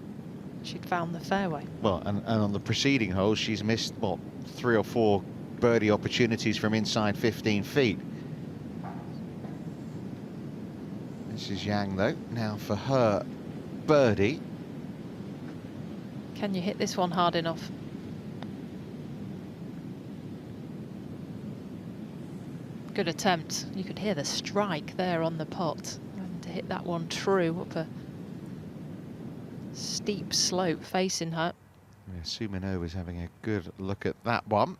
she'd found the fairway. Well, and on the preceding hole, she's missed, what, 3 or 4 birdie opportunities from inside 15 feet. This is Yang though, now for her birdie. Can you hit this one hard enough? Good attempt. You could hear the strike there on the pot. And to hit that one true up a steep slope facing her. Yeah, Sumino was having a good look at that one.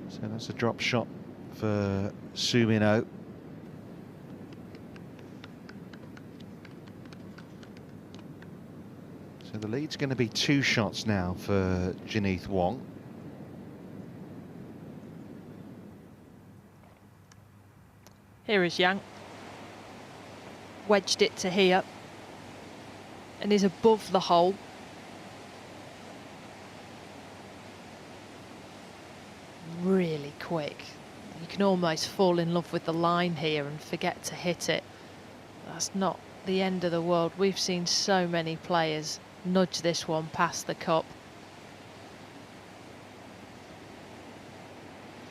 So that's a drop shot for Sumino. So the lead's going to be 2 shots now for Janeth Wong. Here is Yang. Wedged it to here. And is above the hole. Really quick. You can almost fall in love with the line here and forget to hit it. That's not the end of the world. We've seen so many players nudge this one past the cup.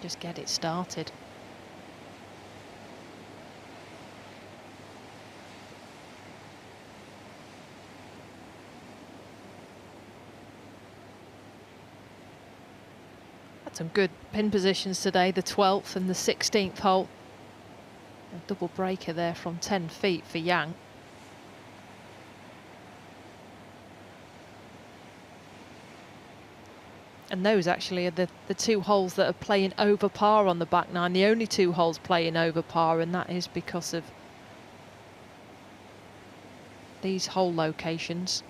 Just get it started. Some good pin positions today, the 12th and the 16th hole. A double breaker there from 10 feet for Yang. And those actually are the 2 holes that are playing over par on the back nine, the only 2 holes playing over par, and that is because of these hole locations.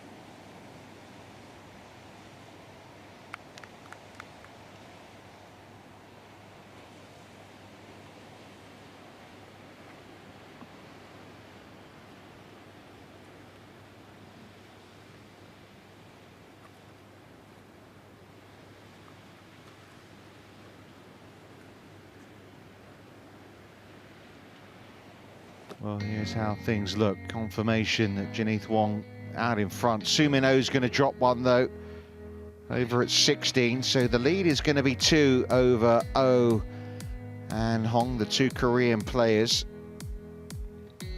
Well, here's how things look. Confirmation that Janeth Wong out in front. Sumino's going to drop one, though, over at 16. So the lead is going to be 2 over Oh and Hong, the 2 Korean players.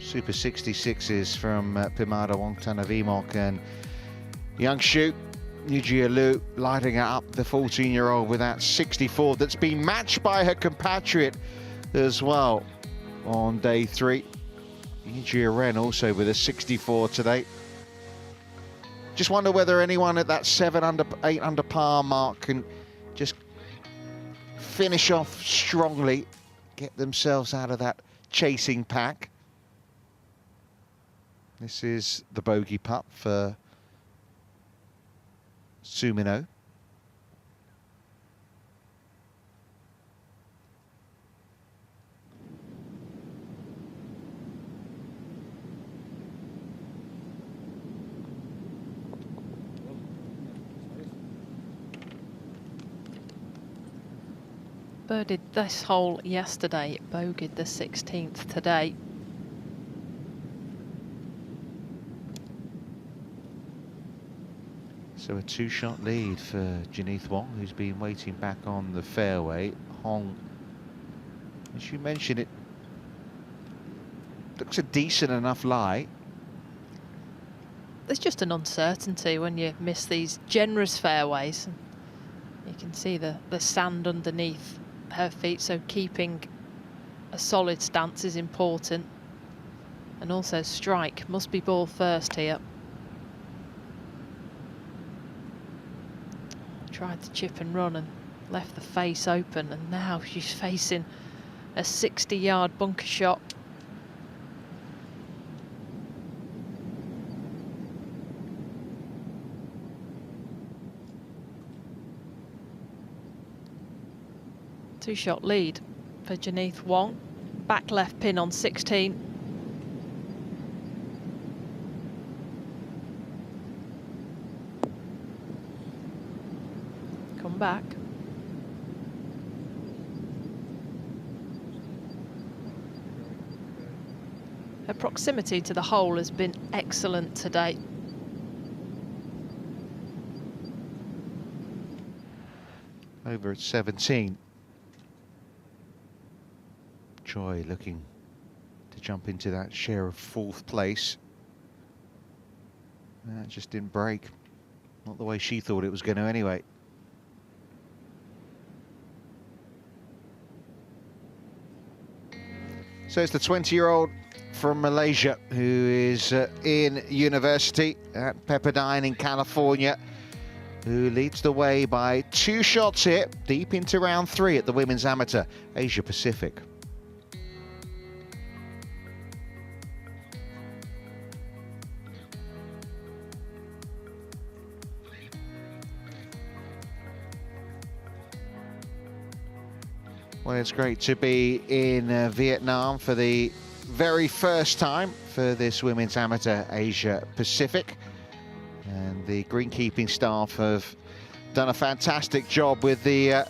Super 66s from Pimada Wongtanavimok and Youngshu. Yujia Liu lighting it up, the 14-year-old, with that 64 that's been matched by her compatriot as well on day 3. Yujia Ren also with a 64 today. Just wonder whether anyone at that 7 under, 8 under par mark can just finish off strongly, get themselves out of that chasing pack. This is the bogey putt for Sumino. Birdied this hole yesterday, bogeyed the 16th today. So a 2-shot lead for Janeth Wong, who's been waiting back on the fairway. Hong, as you mentioned, it looks a decent enough lie. There's just an uncertainty when you miss these generous fairways. You can see the sand underneath her feet, so keeping a solid stance is important. And also strike, must be ball first here. Tried to chip and run and left the face open, and now she's facing a 60-yard bunker shot. Two-shot lead for Janeth Wong. Back left pin on 16. Come back. Her proximity to the hole has been excellent today. over at 17. Joy looking to jump into that share of 4th place. That just didn't break. Not the way she thought it was going to anyway. So it's the 20-year-old from Malaysia who is in university at Pepperdine in California, who leads the way by 2 shots here, deep into round 3 at the Women's Amateur Asia Pacific. Well, it's great to be in Vietnam for the very first time for this Women's Amateur Asia Pacific. And the greenkeeping staff have done a fantastic job with the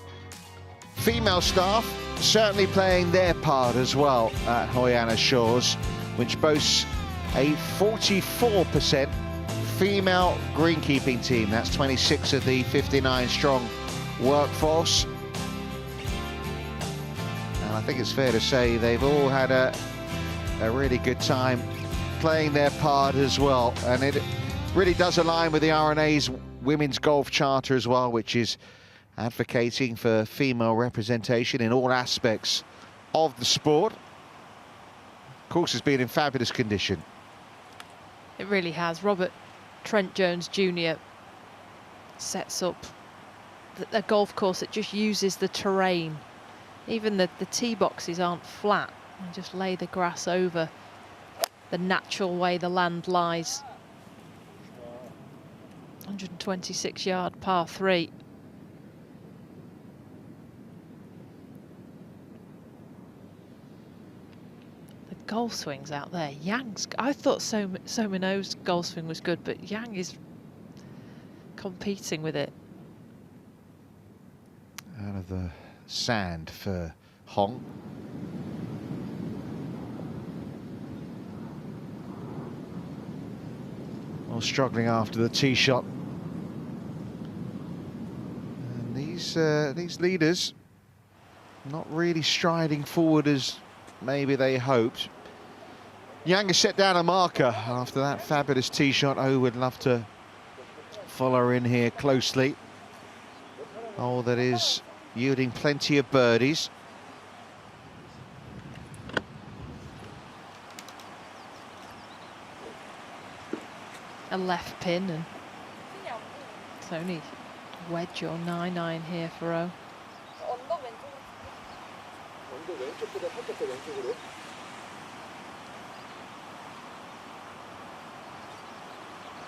female staff certainly playing their part as well at Hoi An Shores, which boasts a 44% female greenkeeping team. That's 26 of the 59 strong workforce. I think it's fair to say they've all had a really good time playing their part as well. And it really does align with the RNA's Women's Golf Charter as well, which is advocating for female representation in all aspects of the sport. Of course, it's been in fabulous condition. It really has. Robert Trent Jones Jr. sets up a golf course that just uses the terrain. Even the tee boxes aren't flat. They just lay the grass over the natural way the land lies. 126-yard par 3. The golf swings out there. Yang's. I thought So Minho's golf swing was good, but Yang is competing with it. Out of the sand for Hong. Well, struggling after the tee shot. And these leaders not really striding forward as maybe they hoped. Yang has set down a marker after that fabulous tee shot. Oh, would love to follow her in here closely. Oh, that is yielding plenty of birdies. A left pin, and it's only wedge or 9-iron here for O.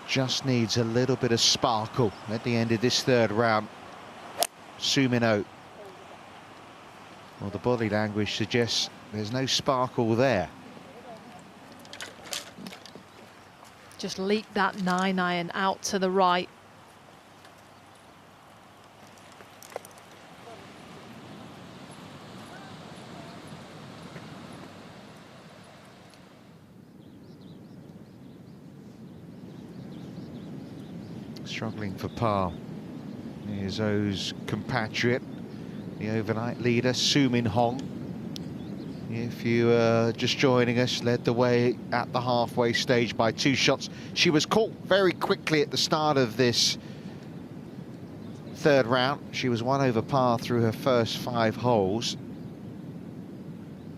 Just needs a little bit of sparkle at the end of this 3rd round. Su Min-ho. Well, the body language suggests there's no sparkle there. Just leaked that 9-iron out to the right. Struggling for par. Here's O's compatriot, the overnight leader, Su Min-hong. If you are just joining us, led the way at the halfway stage by 2 shots. She was caught very quickly at the start of this 3rd round. She was 1 over par through her first 5 holes.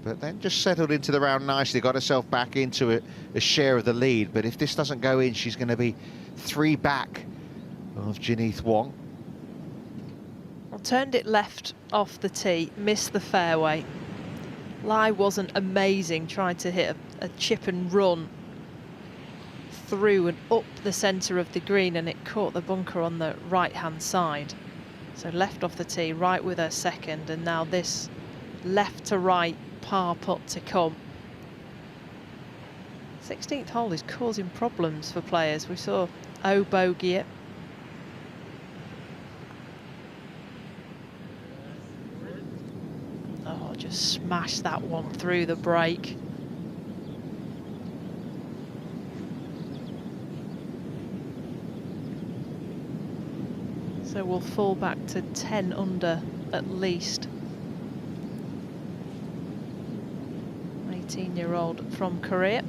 But then just settled into the round nicely, got herself back into a share of the lead. But if this doesn't go in, she's going to be 3 back of Janeth Wong. Well, turned it left off the tee, missed the fairway. Lie wasn't amazing, trying to hit a chip and run through and up the centre of the green, and it caught the bunker on the right-hand side. So left off the tee, right with her second, and now this left to right par putt to come. 16th hole is causing problems for players. We saw O bogey it. Oh, just smashed that one through the break. So we'll fall back to 10 under at least. 18-year-old from Korea.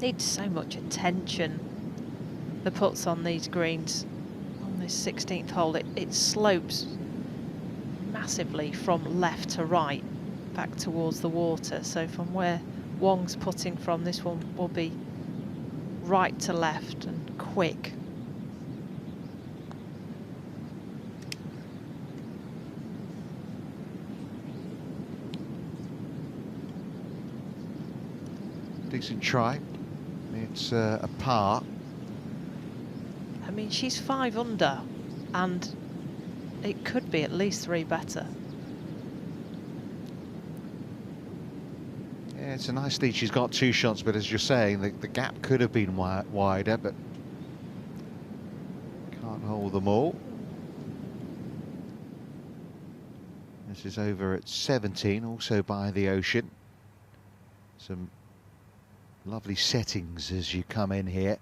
Needs so much attention, the putts on these greens. On this 16th hole, it slopes massively from left to right back towards the water. So from where Wong's putting from, this one will be right to left and quick. Decent try. It's a par. I mean, she's 5 under, and it could be at least 3 better. Yeah, it's a nice lead. She's got 2 shots, but as you're saying, the gap could have been wider, but can't hold them all. This is over at 17, also by the ocean. Some lovely settings as you come in here.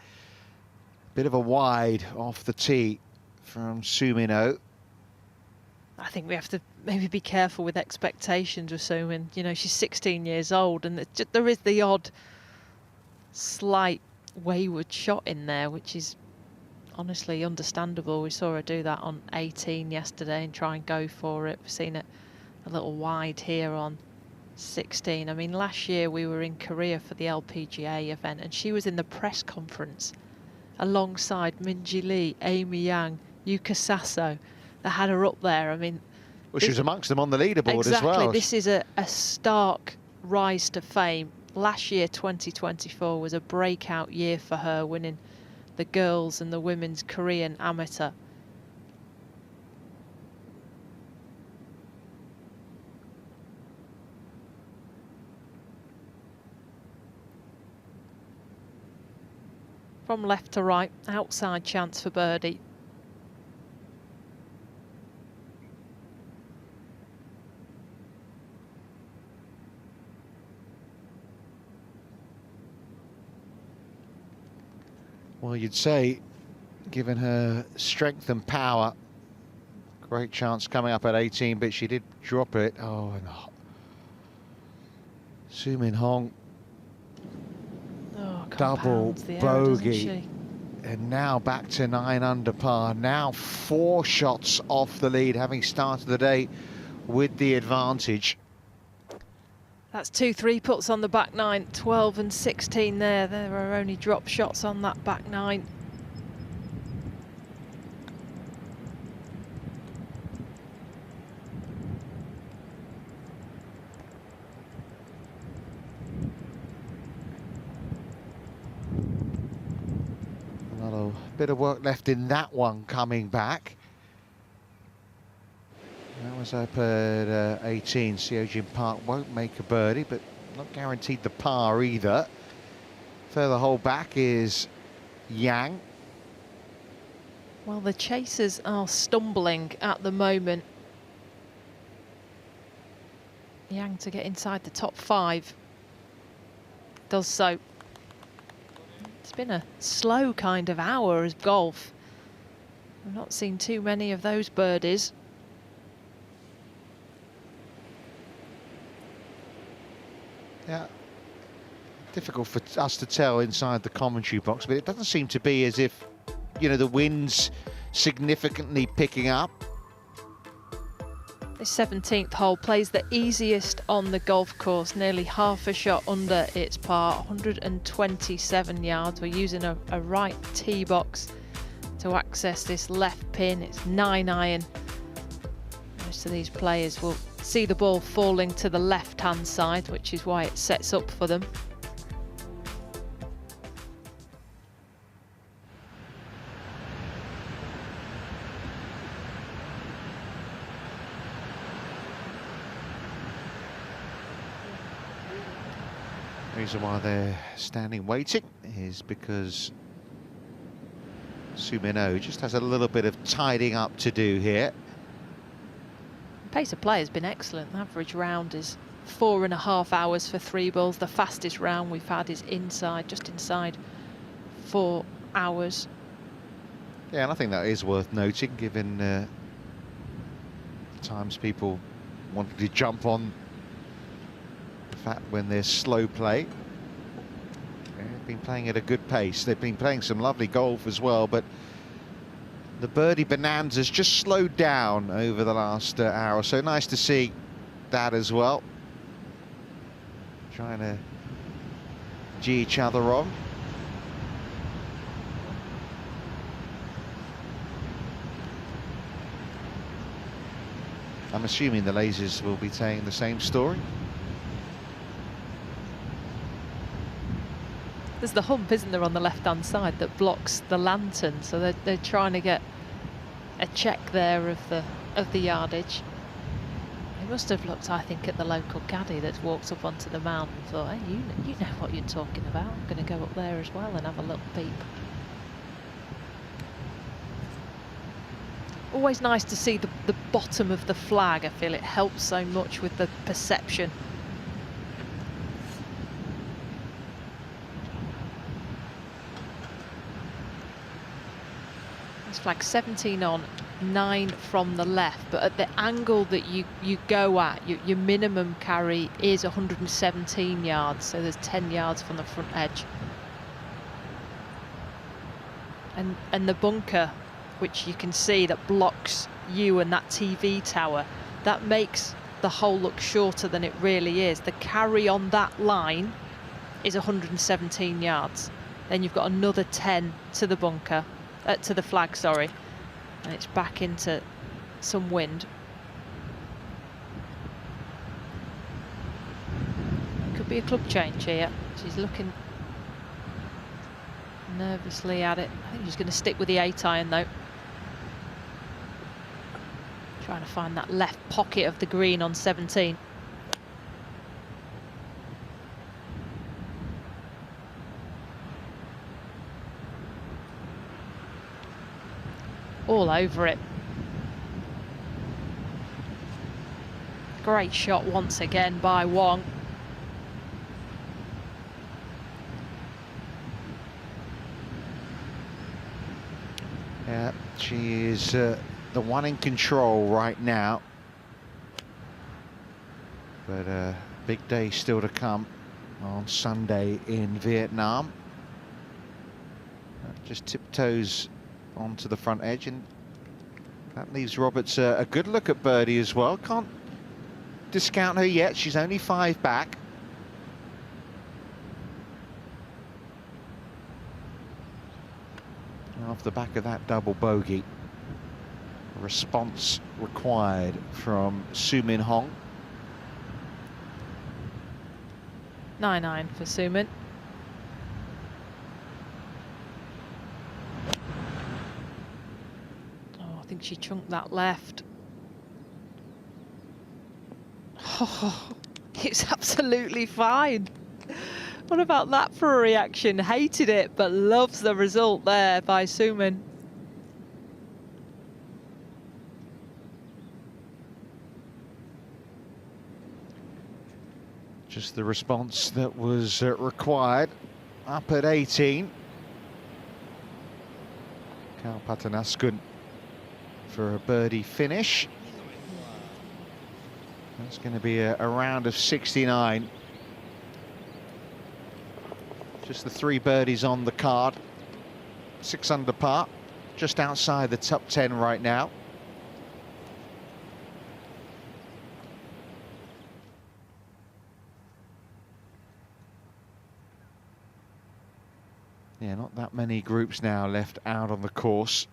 Bit of a wide off the tee from Sumino. I think we have to maybe be careful with expectations with Sumin. You know, she's 16 years old, and there is the odd slight wayward shot in there, which is honestly understandable. We saw her do that on 18 yesterday and try and go for it. We've seen it a little wide here on 16. I mean, last year we were in Korea for the LPGA event, and she was in the press conference alongside Minji Lee, Amy Yang, Yuka Sasso. They had her up there. I mean, well, she was amongst them on the leaderboard as well. Exactly. This is a stark rise to fame. Last year, 2024, was a breakout year for her, winning the girls and the women's Korean amateur. From left to right, outside chance for birdie. Well, you'd say, given her strength and power, great chance coming up at 18, but she did drop it. Oh, no. Sumin Hong. Double bogey, and now back to 9 under par. Now 4 shots off the lead, having started the day with the advantage. That's 2 3-putts on the back 9, 12 and 16 there. There are only drop shots on that back 9. Bit of work left in that one coming back. That was up at 18. Seojin Park won't make a birdie, but not guaranteed the par either. Further hole back is Yang. Well, the chasers are stumbling at the moment. Yang to get inside the top 5. Does so. It's been a slow kind of hour as golf. I've not seen too many of those birdies. Yeah, difficult for us to tell inside the commentary box, but it doesn't seem to be as if, you know, the wind's significantly picking up. This 17th hole plays the easiest on the golf course, nearly half a shot under its par, 127 yards. We're using a right tee box to access this left pin. It's 9 iron. Most of these players will see the ball falling to the left-hand side, which is why it sets up for them. The reason why they're standing waiting is because Sumino just has a little bit of tidying up to do here. Pace of play has been excellent. The average round is 4.5 hours for 3 balls. The fastest round we've had is just inside 4 hours. Yeah, and I think that is worth noting, given times people wanted to jump on the fact when there's slow play. They've been playing at a good pace. They've been playing some lovely golf as well, but the birdie bonanza's just slowed down over the last hour. So nice to see that as well. Trying to gee each other on. I'm assuming the lasers will be telling the same story. There's the hump, isn't there, on the left-hand side that blocks the lantern, so they're trying to get a check there of the yardage. They must have looked, I think, at the local caddy that's walked up onto the mound and thought, hey, you know what you're talking about. I'm going to go up there as well and have a little peep. Always nice to see the bottom of the flag. I feel it helps so much with the perception. This flag 17 on, 9 from the left, but at the angle that you go at, your minimum carry is 117 yards, so there's 10 yards from the front edge. And the bunker, which you can see that blocks you and that TV tower, that makes the hole look shorter than it really is. The carry on that line is 117 yards. Then you've got another 10 to the bunker, to the flag, sorry, and it's back into some wind. Could be a club change here. She's looking nervously at it. I think she's going to stick with the 8-iron though. Trying to find that left pocket of the green on 17. All over it. Great shot once again by Wong. Yeah, she is the one in control right now. But big day still to come on Sunday in Vietnam. Just tiptoes onto the front edge, and that leaves Roberts a good look at birdie as well. Can't discount her yet. She's only 5 back. Off the back of that double bogey, a response required from Su Min Hong. 9-9 for Su Min. Oh, I think she chunked that left. Oh, it's absolutely fine. What about that for a reaction? Hated it, but loves the result there by Su Min. Just the response that was required. Up at 18. Kal Patanaskun for a birdie finish. That's going to be a round of 69. Just the 3 birdies on the card. 6 under par, just outside the top 10 right now. Yeah, not that many groups now left out on the course.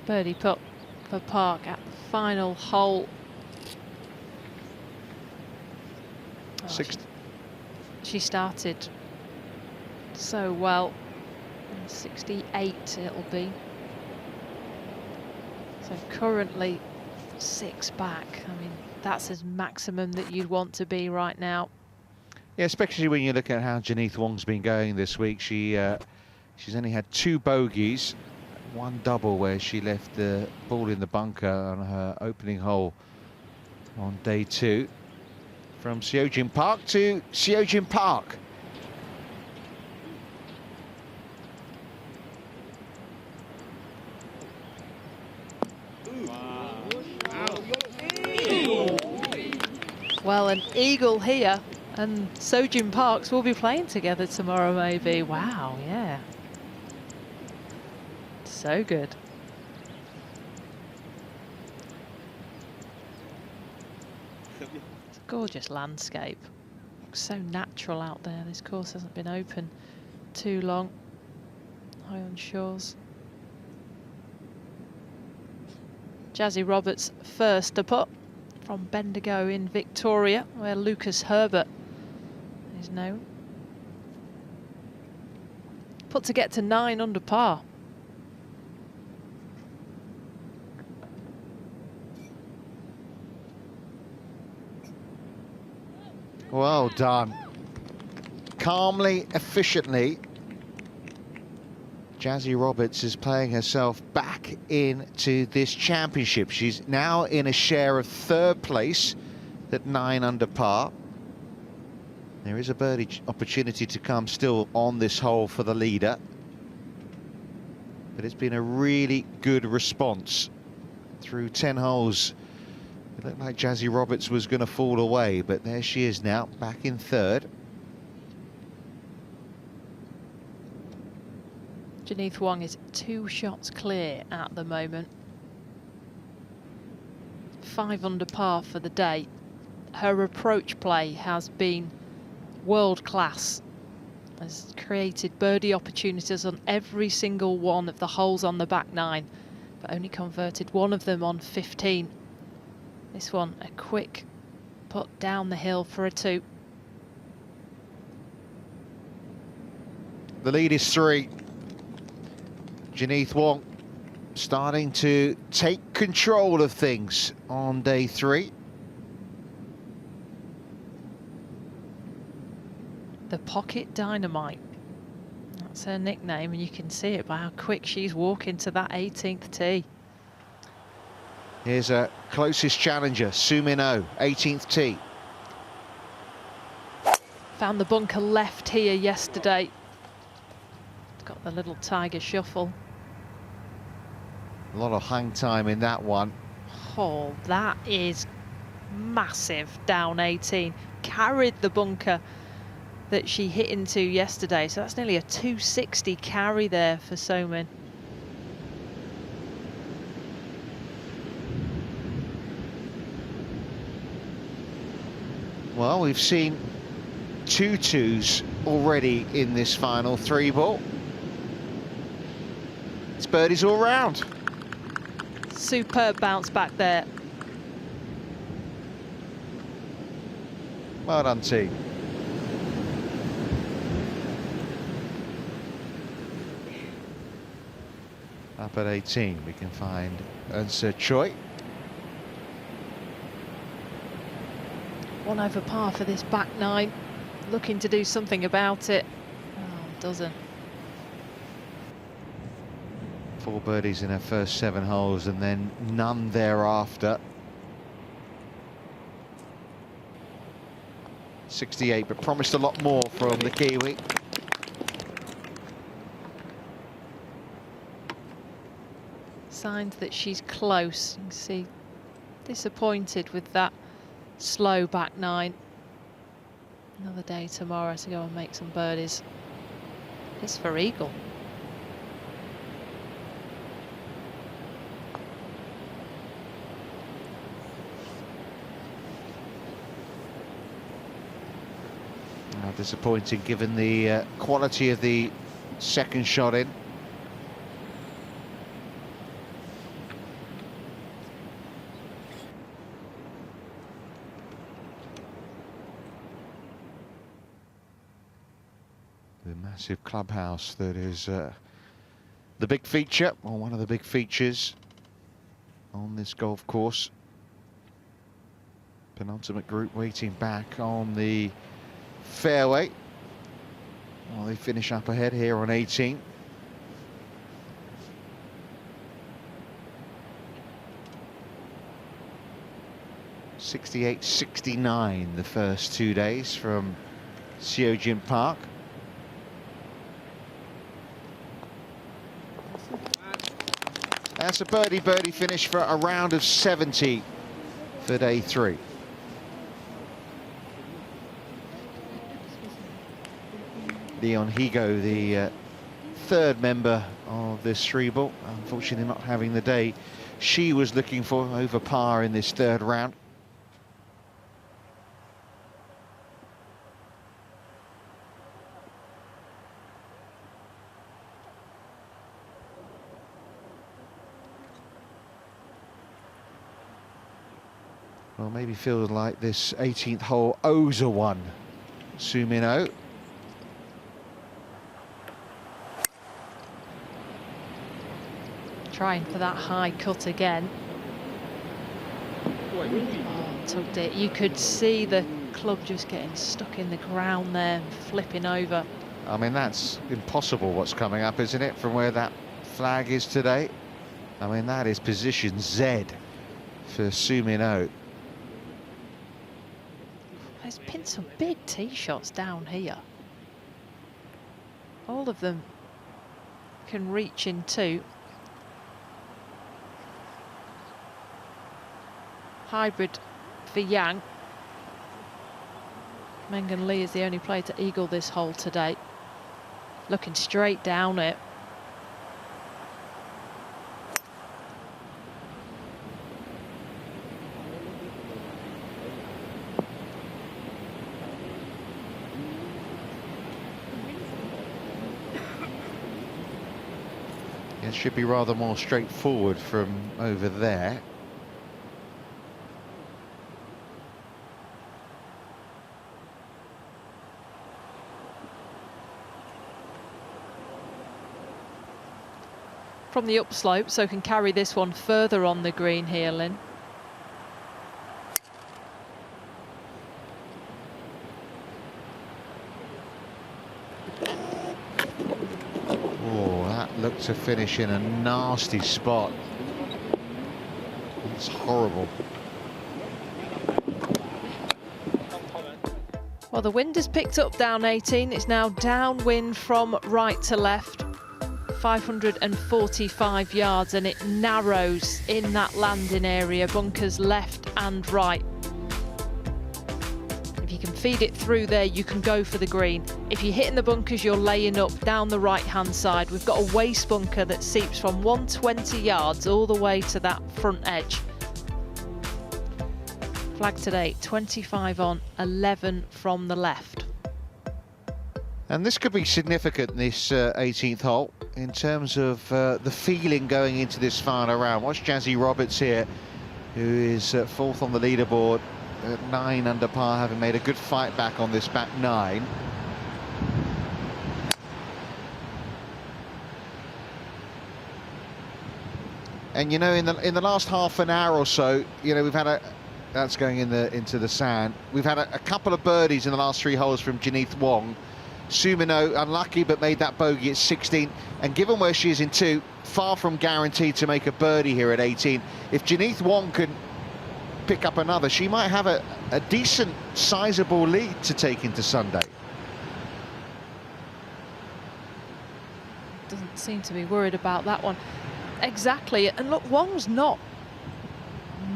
Birdie putt for Park at the final hole. Oh, she started so well. 68 it'll be. So currently 6 back. I mean, that's as maximum that you'd want to be right now. Yeah, especially when you look at how Janeth Wong's been going this week. She's only had 2 bogeys, 1 double where she left the ball in the bunker on her opening hole on day 2. From Seojin Park to Seojin Park. Well, an eagle here, and Seojin Parks will be playing together tomorrow, maybe. Wow, yeah. So good. It's a gorgeous landscape. Looks so natural out there. This course hasn't been open too long. High on shores. Jazzy Roberts first to putt from Bendigo in Victoria, where Lucas Herbert is known. Put to get to 9 under par. Well done. Calmly, efficiently. Jazzy Roberts is playing herself back into this championship. She's now in a share of 3rd place at 9 under par. There is a birdie opportunity to come still on this hole for the leader. But it's been a really good response through 10 holes. It looked like Jazzy Roberts was going to fall away, but there she is now, back in 3rd. Janeth Wong is 2 shots clear at the moment. 5 under par for the day. Her approach play has been world class. Has created birdie opportunities on every single one of the holes on the back 9, but only converted 1 of them on 15. This one, a quick putt down the hill for a 2. The lead is 3. Janeth Wong starting to take control of things on day 3. The Pocket Dynamite. That's her nickname, and you can see it by how quick she's walking to that 18th tee. Here's a closest challenger, Su Min Oh, 18th tee. Found the bunker left here yesterday. Got the little tiger shuffle. A lot of hang time in that one. Oh, that is massive down 18. Carried the bunker that she hit into yesterday, so that's nearly a 260 carry there for Somin. Well, we've seen 2 2s already in this final 3-ball. It's birdies all round. Superb bounce back there. Well done, team. Up at 18, we can find Eunse Choi. 1 over par for this back 9. Looking to do something about it. Oh, doesn't. 4 birdies in her first 7 holes and then none thereafter. 68, but promised a lot more from the Kiwi. Signs that she's close. You can see disappointed with that slow back 9. Another day tomorrow to go and make some birdies. It's for eagle. Disappointing given the quality of the second shot in. The massive clubhouse that is the big feature, or one of the big features on this golf course. Penultimate group waiting back on the fairway. Well, they finish up ahead here on 18. .68.69 the first 2 days from Seojin Park. That's a birdie finish for a round of 70 for day 3. Leon Higo, the third member of this three ball, unfortunately not having the day she was looking for, over par in this third round. Well, maybe feels like this 18th hole owes a one. Sumino. Trying for that high cut again. Oh, tugged it. You could see the club just getting stuck in the ground there, flipping over. I mean, that's impossible what's coming up, isn't it, from where that flag is today? I mean, that is position Z for Sumino. There's been some big tee shots down here. All of them can reach into. Hybrid for Yang. Mengan Lee is the only player to eagle this hole today. Looking straight down it. It should be rather more straightforward from over there. From the upslope, so can carry this one further on the green here, Lynn. Oh, that looked to finish in a nasty spot. It's horrible. Well, the wind has picked up down 18. It's now downwind from right to left. 545 yards, and it narrows in that landing area, bunkers left and right. If you can feed it through there, you can go for the green. If you're hitting the bunkers, you're laying up down the right hand side. We've got a waste bunker that seeps from 120 yards all the way to that front edge. Flag today, 25 on, 11 from the left. And this could be significant, this 18th hole, in terms of the feeling going into this final round. Watch Jazzy Roberts here, who is fourth on the leaderboard at 9 under par, having made a good fight back on this back 9. And you know, in the last half an hour or so, you know, we've had that's going into the sand. We've had a couple of birdies in the last 3 holes from Janeth Wong. Sumino unlucky, but made that bogey at 16, and given where she is in 2, far from guaranteed to make a birdie here at 18. If Janeth Wong can pick up another, she might have a decent sizable lead to take into Sunday. Doesn't seem to be worried about that one. Exactly, and look, Wong's not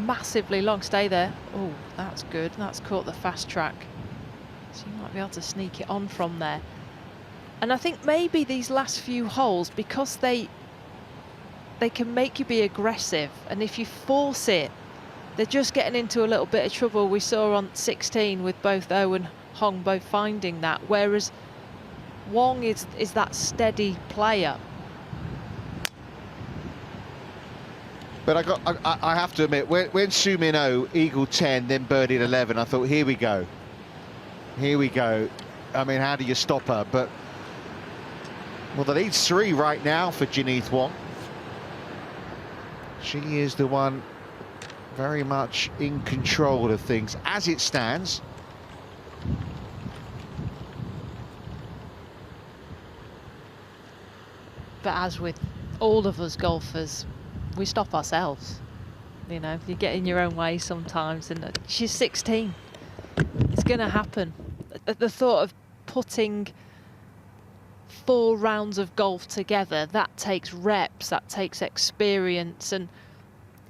massively long. Stay there. Oh, that's good. That's caught the fast track. So you might be able to sneak it on from there. And I think maybe these last few holes, because they can make you be aggressive, and if you force it, they're just getting into a little bit of trouble. We saw on 16 with both O and Hong both finding that, whereas Wong is that steady player. But I have to admit, when Sumino eagled 10, then birdied 11, I thought, here we go. Here we go. I mean, how do you stop her? But, well, the lead's 3 right now for Janeth Wong. She is the one very much in control of things as it stands. But as with all of us golfers, we stop ourselves. You know, you get in your own way sometimes, and she's 16. It's going to happen. The thought of putting 4 rounds of golf together, that takes reps, that takes experience, and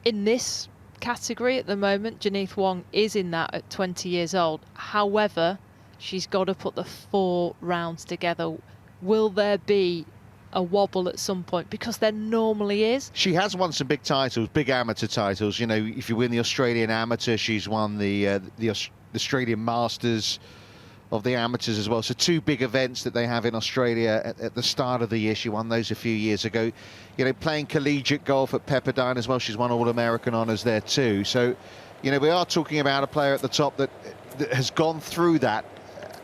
in this category at the moment, Janeth Wong is in that at 20 years old. However, she's got to put the 4 rounds together. Will there be a wobble at some point? Because there normally is. She has won some big titles, big amateur titles. You know, if you win the Australian Amateur, she's won the Australian Masters of the amateurs as well. So 2 big events that they have in Australia at the start of the year. She won those a few years ago. You know, playing collegiate golf at Pepperdine as well. She's won All-American honours there too. So, you know, we are talking about a player at the top that has gone through that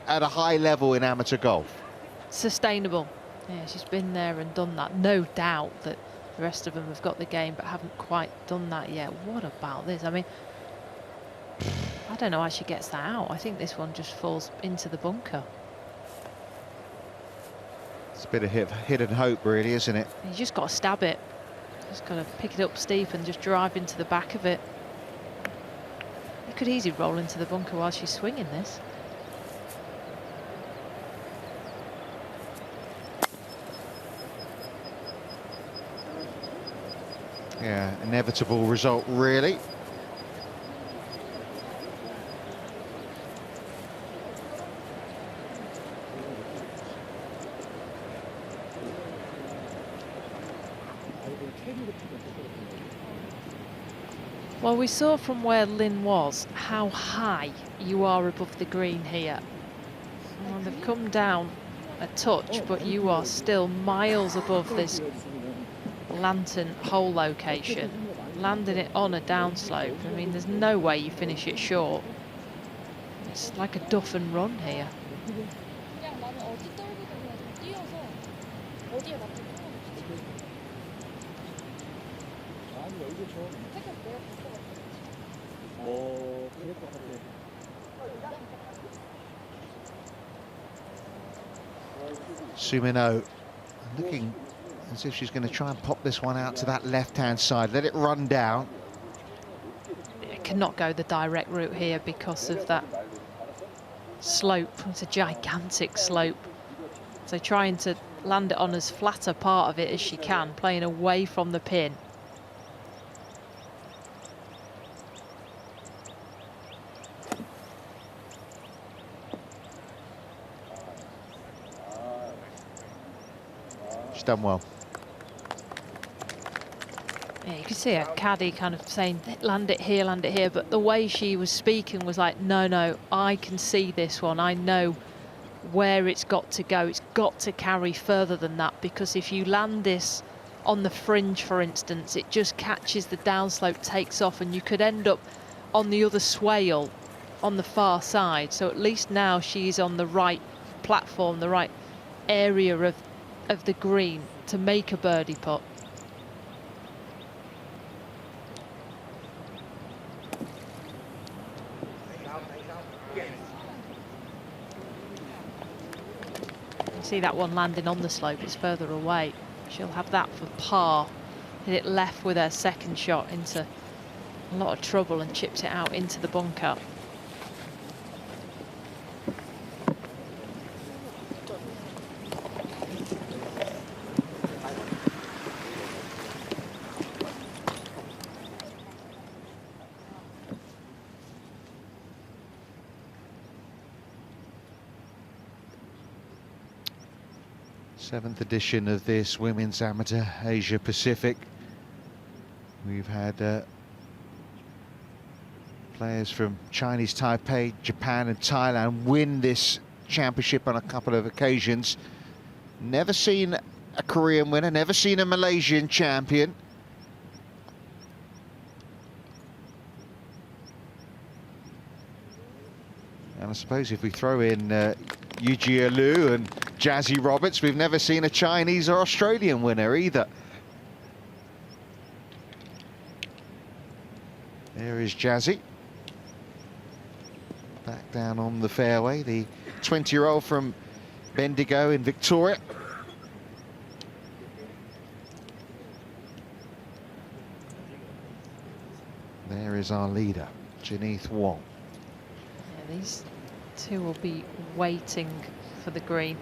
at a high level in amateur golf. Sustainable. Yeah, she's been there and done that. No doubt that the rest of them have got the game but haven't quite done that yet. What about this? I mean, I don't know how she gets that out. I think this one just falls into the bunker. It's a bit of hidden hope, really, isn't it? You just got to stab it. Just got to pick it up steep and just drive into the back of it. You could easily roll into the bunker while she's swinging this. Yeah, inevitable result, really. Well, we saw from where Lynn was how high you are above the green here. Well, they've come down a touch, but you are still miles above this lantern hole location, landing it on a downslope. I mean, there's no way you finish it short. It's like a duff and run here. Sumino looking as if she's going to try and pop this one out to that left-hand side. Let it run down. It cannot go the direct route here because of that slope. It's a gigantic slope. So trying to land it on as flat a part of it as she can, playing away from the pin. She's done well. Yeah, you could see her caddy kind of saying, land it here, but the way she was speaking was like, no, I can see this one. I know where it's got to go. It's got to carry further than that, because if you land this on the fringe, for instance, it just catches the downslope, takes off, and you could end up on the other swale on the far side. So at least now she's on the right platform, the right area of the green to make a birdie putt. See that one landing on the slope, it's further away. She'll have that for par. Hit it left with her second shot into a lot of trouble and chips it out into the bunker. Seventh edition of this Women's Amateur Asia Pacific. We've had players from Chinese Taipei, Japan and Thailand win this championship on a couple of occasions. Never seen a Korean winner, never seen a Malaysian champion. And I suppose if we throw in Yujia Liu and Jazzy Roberts, we've never seen a Chinese or Australian winner either. There is Jazzy. Back down on the fairway, the 20-year-old from Bendigo in Victoria. There is our leader, Janeth Wong. Yeah, these two will be waiting for the green.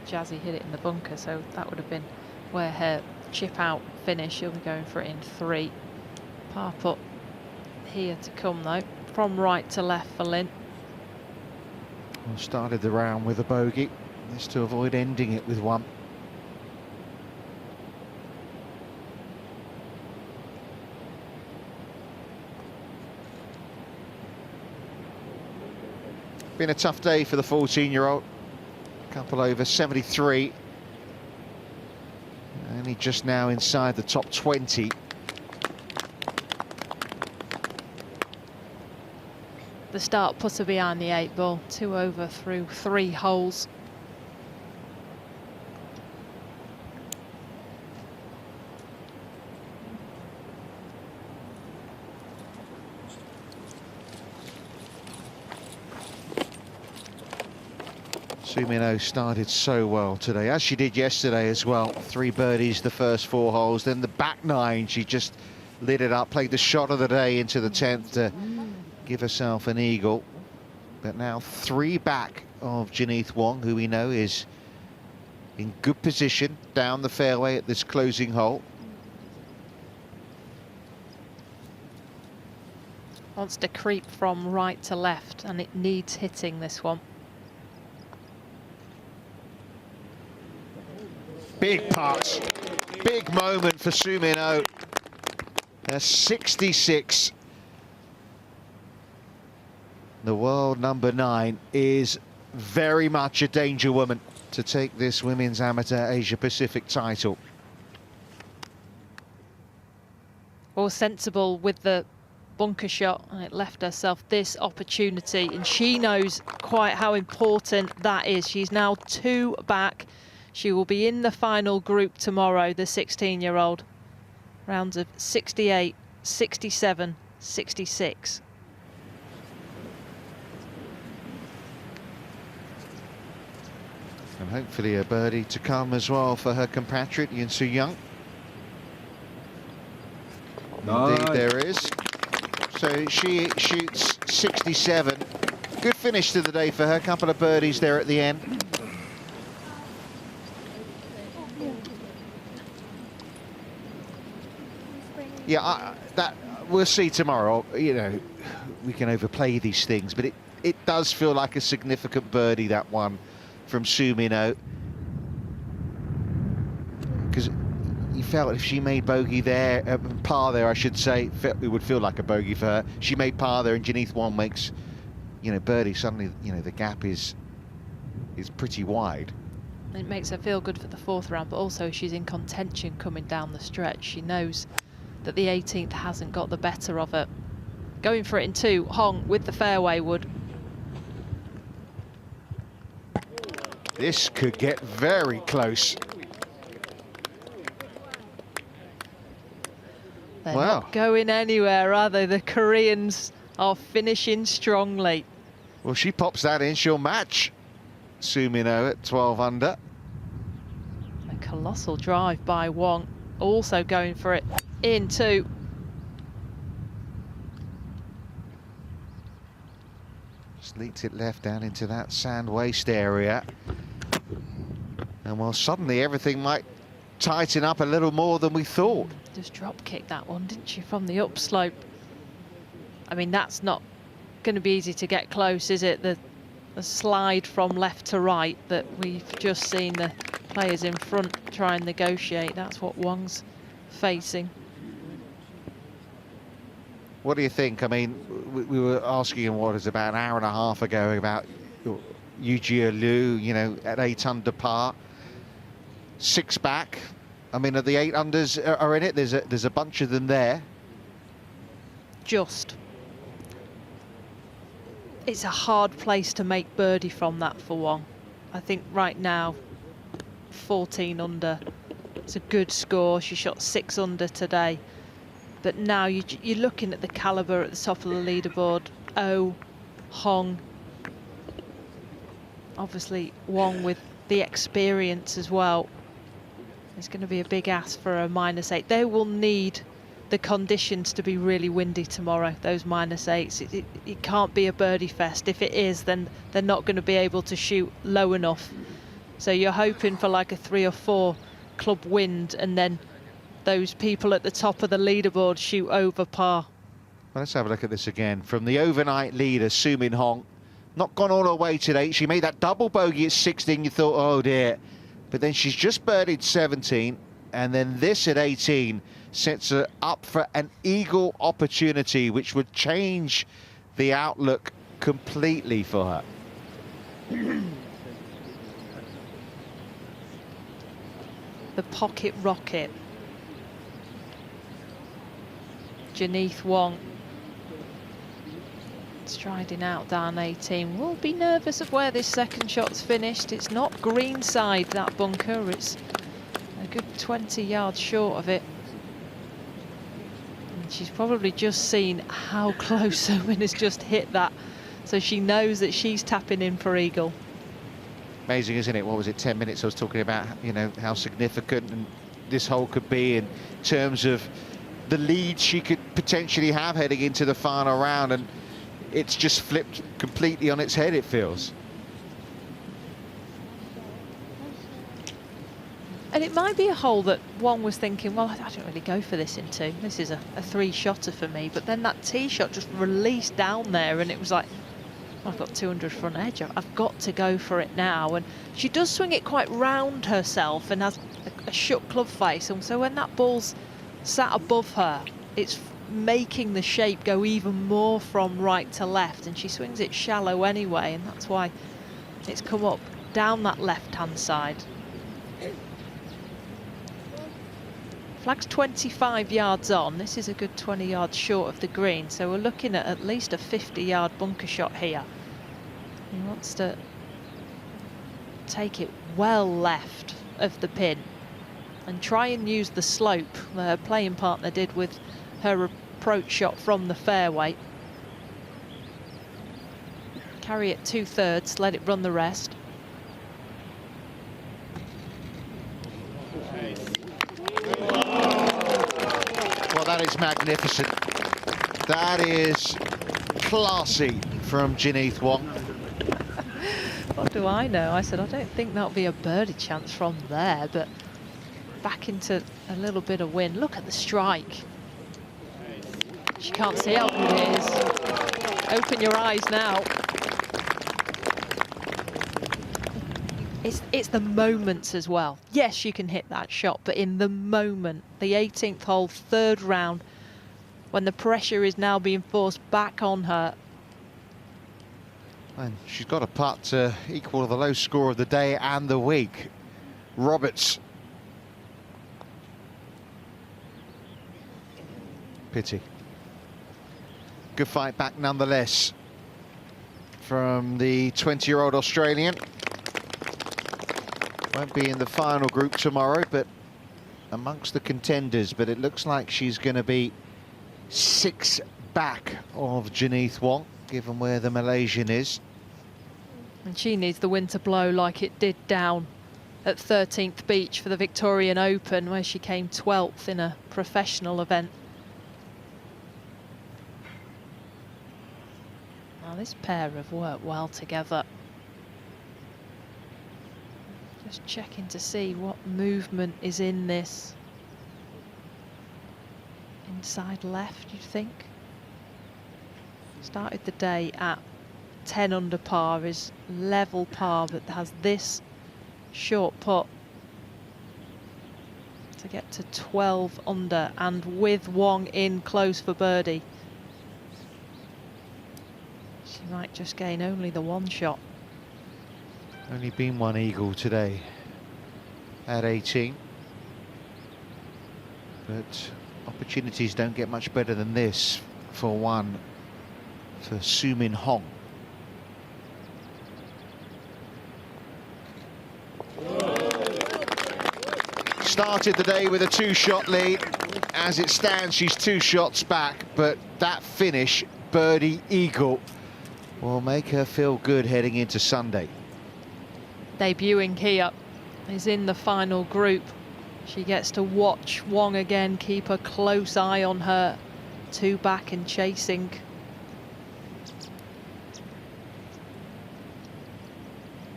Jazzy hit it in the bunker, so that would have been where her chip out finish. She'll be going for it in 3. Par putt here to come though, from right to left for Lynn. Well, started the round with a bogey. This to avoid ending it with one. Been a tough day for the 14-year-old. Couple over 73. Only just now inside the top 20. The start putter behind the 8 ball, 2 over through 3 holes. Sumino started so well today, as she did yesterday as well. 3 birdies the first 4 holes, then the back 9 she just lit it up, played the shot of the day into the 10th to give herself an eagle. But now 3 back of Janeth Wong, who we know is in good position down the fairway at this closing hole. Wants to creep from right to left, and it needs hitting this one. Big putts, big moment for Sumino. A 66. The world number 9 is very much a danger woman to take this Women's Amateur Asia Pacific title. All sensible with the bunker shot, and it left herself this opportunity, and she knows quite how important that is. She's now 2 back. She will be in the final group tomorrow, the 16-year-old. Rounds of 68, 67, 66. And hopefully a birdie to come as well for her compatriot, Yin Soo Young. Indeed there is. So she shoots 67. Good finish to the day for her. Couple of birdies there at the end. Yeah, that we'll see tomorrow. You know, we can overplay these things, but it does feel like a significant birdie, that one from Sumino, because you felt if she made bogey there, par there, I should say, it would feel like a bogey for her. She made par there, and Janeth Wong makes, you know, birdie. Suddenly, you know, the gap is pretty wide. It makes her feel good for the 4th round, but also she's in contention coming down the stretch. She knows that the 18th hasn't got the better of it. Going for it in 2, Hong with the fairway wood. This could get very close. They're not going anywhere, are they? The Koreans are finishing strongly. Well, she pops that in, she'll match Sumino at 12 under. A colossal drive by Wong, also going for it in 2. Just leaks it left down into that sand waste area. And well, suddenly everything might tighten up a little more than we thought. Just drop kicked that one, didn't she, from the upslope? I mean, that's not going to be easy to get close, is it? The slide from left to right that we've just seen the players in front try and negotiate. That's what Wong's facing. What do you think? I mean, we were asking him, what is about an hour and a half ago, about Yujia Liu, you know, at 8 under par, 6 back. I mean, are the 8 unders are in it? There's a bunch of them there. Just. It's a hard place to make birdie from that for Wong. I think right now, 14 under. It's a good score. She shot 6 under today. But now you're looking at the calibre at the top of the leaderboard. Oh, Hong obviously Wong with the experience as well. It's going to be a big ask for a -8. They will need the conditions to be really windy tomorrow, those -8s. It can't be a birdie fest. If it is, then they're not going to be able to shoot low enough. So you're hoping for like a 3 or 4 club wind, and then those people at the top of the leaderboard shoot over par. Well, let's have a look at this again. From the overnight leader, Su Min Hong, not gone all the way today. She made that double bogey at 16. You thought, oh dear. But then she's just birdied 17. And then this at 18 sets her up for an eagle opportunity, which would change the outlook completely for her. The pocket rocket. Janeth Wong striding out down 18. Will be nervous of where this second shot's finished. It's not greenside, that bunker. It's a good 20 yards short of it. And she's probably just seen how close Somin has just hit that. So she knows that she's tapping in for eagle. Amazing, isn't it? What was it, 10 minutes I was talking about, you know, how significant and this hole could be in terms of the lead she could potentially have heading into the final round, and it's just flipped completely on its head, it feels. And it might be a hole that Wong was thinking, well, I don't really go for this in 2. This is a 3-shotter for me. But then that tee shot just released down there, and it was like, I've got 200 front edge. I've got to go for it now. And she does swing it quite round herself and has a shut club face. And so when that ball's sat above her, it's making the shape go even more from right to left. And she swings it shallow anyway. And that's why it's come up down that left-hand side. Flag's 25 yards on. This is a good 20 yards short of the green, so we're looking at least a 50-yard bunker shot here. He wants to take it well left of the pin and try and use the slope that her playing partner did with her approach shot from the fairway. Carry it 2/3, let it run the rest. Well, that is magnificent. That is classy from Janeth Wong. What do I know? I said, I don't think that'll be a birdie chance from there, but back into a little bit of wind. Look at the strike. She can't see how good it is. Open your eyes now. It's the moments as well. Yes, you can hit that shot, but in the moment, the 18th hole, 3rd round, when the pressure is now being forced back on her. And she's got a putt to equal the low score of the day and the week. Roberts. Pity. Good fight back nonetheless from the 20-year-old Australian. Won't be in the final group tomorrow, but amongst the contenders. But it looks like she's going to be 6 back of Janeth Wong, given where the Malaysian is. And she needs the wind to blow like it did down at 13th Beach for the Victorian Open, where she came 12th in a professional event. Now this pair have worked well together. Just checking to see what movement is in this. Inside left, you'd think. Started the day at 10 under par, is level par, but has this short putt to get to 12 under, and with Wong in close for birdie, she might just gain only the 1 shot. Only been 1 eagle today at 18. But opportunities don't get much better than this for one for Su Min Hong. Started the day with a 2-shot lead. As it stands, she's 2 shots back, but that finish, birdie eagle, will make her feel good heading into Sunday. debuting here, is in the final group. She gets to watch Wong again, keep a close eye on her, 2 back and chasing.